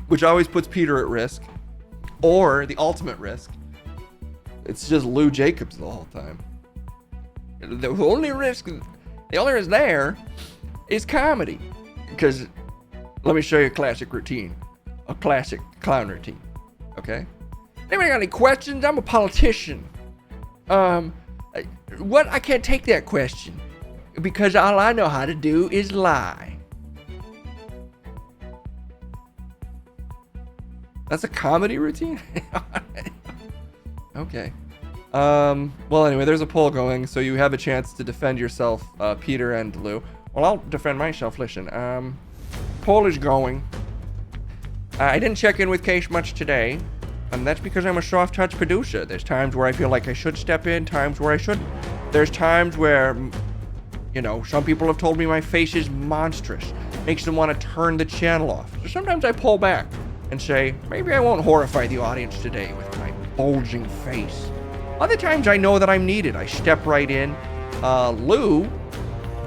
which always puts Peter at risk, or the ultimate risk. It's just Lou Jacobs the whole time. The only risk there is comedy. Because let me show you a classic routine, a classic clown routine. Okay? Anybody got any questions? I'm a politician. What? I can't take that question because all I know how to do is lie. That's a comedy routine? Okay. Well, anyway, there's a poll going, so you have a chance to defend yourself, Peter and Lou. Well, I'll defend myself. Listen, poll is going. I didn't check in with Case much today. And that's because I'm a soft touch producer. There's times where I feel like I should step in, times where I shouldn't. There's times where, you know, some people have told me my face is monstrous. Makes them want to turn the channel off. So sometimes I pull back and say, maybe I won't horrify the audience today with my bulging face. Other times I know that I'm needed. I step right in. Lou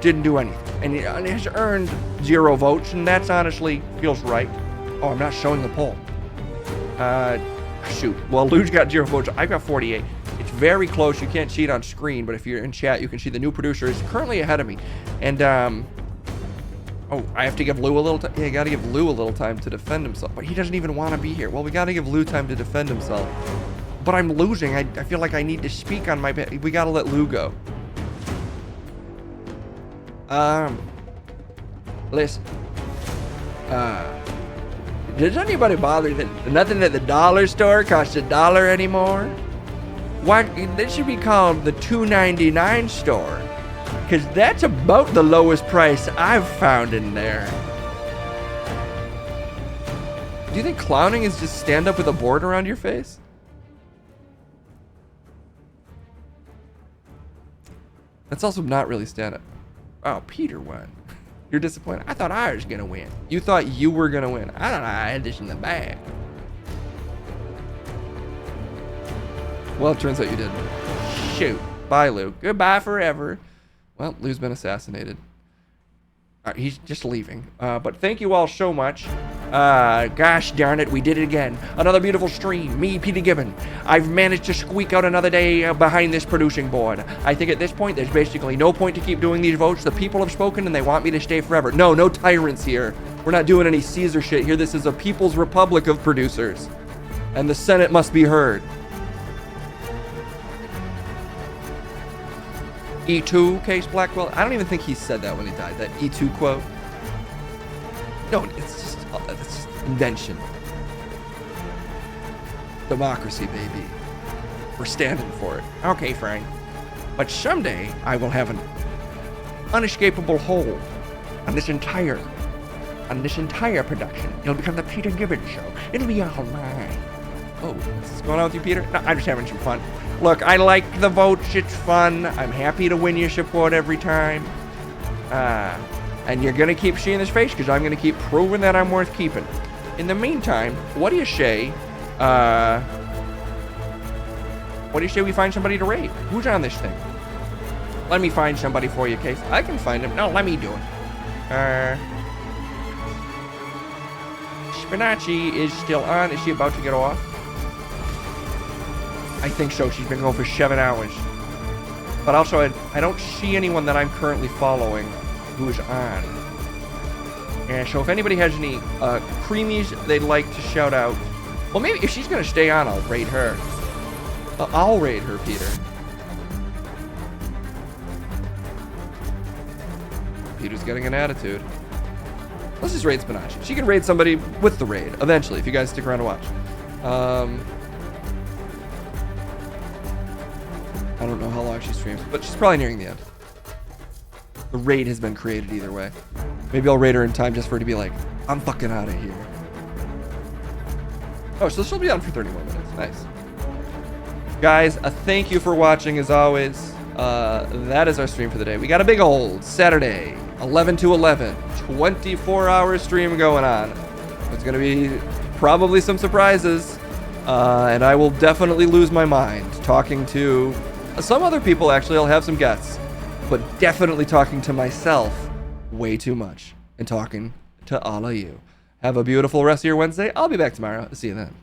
didn't do anything and has earned 0 votes, and that's honestly feels right. Oh, I'm not showing the poll. Shoot. Well, Lou's got 0 votes. I've got 48. It's very close. You can't see it on screen, but if you're in chat, you can see the new producer is currently ahead of me. And, oh, I have to give Lou a little time. Yeah, I gotta give Lou a little time to defend himself. But he doesn't even want to be here. Well, we gotta give Lou time to defend himself. But I'm losing. I feel like I need to speak on my... We gotta let Lou go. Listen. Does anybody bother that nothing at the dollar store costs $1 anymore? Why? This should be called the $2.99 store, because that's about the lowest price I've found in there. Do you think clowning is just stand up with a board around your face? That's also not really stand up. Oh, Peter won. You're disappointed. I thought I was gonna win. You thought you were gonna win. I don't know. I had this in the bag. Well, it turns out you didn't. Shoot. Bye, Lou. Goodbye forever. Well, Lou's been assassinated. All right, he's just leaving. But thank you all so much. Gosh darn it, we did it again. Another beautiful stream. Me, Peter Gibbon. I've managed to squeak out another day behind this producing board. I think at this point, there's basically no point to keep doing these votes. The people have spoken and they want me to stay forever. No tyrants here. We're not doing any Caesar shit here. This is a People's Republic of producers. And the Senate must be heard. E2, Case Blackwell. I don't even think he said that when he died. That E2 quote. No, it's just invention. Democracy, baby. We're standing for it. Okay, Frank. But someday I will have an unescapable hold on this entire production. It'll become the Peter Gibbon Show. It'll be all mine. Oh, what's going on with you, Peter? No, I'm just having some fun. Look, I like the votes. It's fun. I'm happy to win your support every time. And you're going to keep seeing this face because I'm going to keep proving that I'm worth keeping. In the meantime, what do you say? What do you say we find somebody to raid? Who's on this thing? Let me find somebody for you, Case. I can find him. No, let me do it. Spinaci is still on. Is she about to get off? I think so. She's been going for 7 hours. But also, I don't see anyone that I'm currently following who's on. And so if anybody has any creamies they'd like to shout out, well, maybe if she's going to stay on, I'll raid her. I'll raid her, Peter. Peter's getting an attitude. Let's just raid Spinachi. She can raid somebody with the raid eventually if you guys stick around to watch. I don't know how long she streams, but she's probably nearing the end. The raid has been created either way. Maybe I'll raid her in time just for her to be like, I'm fucking out of here. Oh, so she'll be on for 30 more minutes. Nice. Guys, a thank you for watching as always. That is our stream for the day. We got a big old Saturday, 11 to 11, 24-hour stream going on. It's going to be probably some surprises, and I will definitely lose my mind talking to some other people. Actually, I'll have some guests, but definitely talking to myself way too much and talking to all of you. Have a beautiful rest of your Wednesday. I'll be back tomorrow. See you then.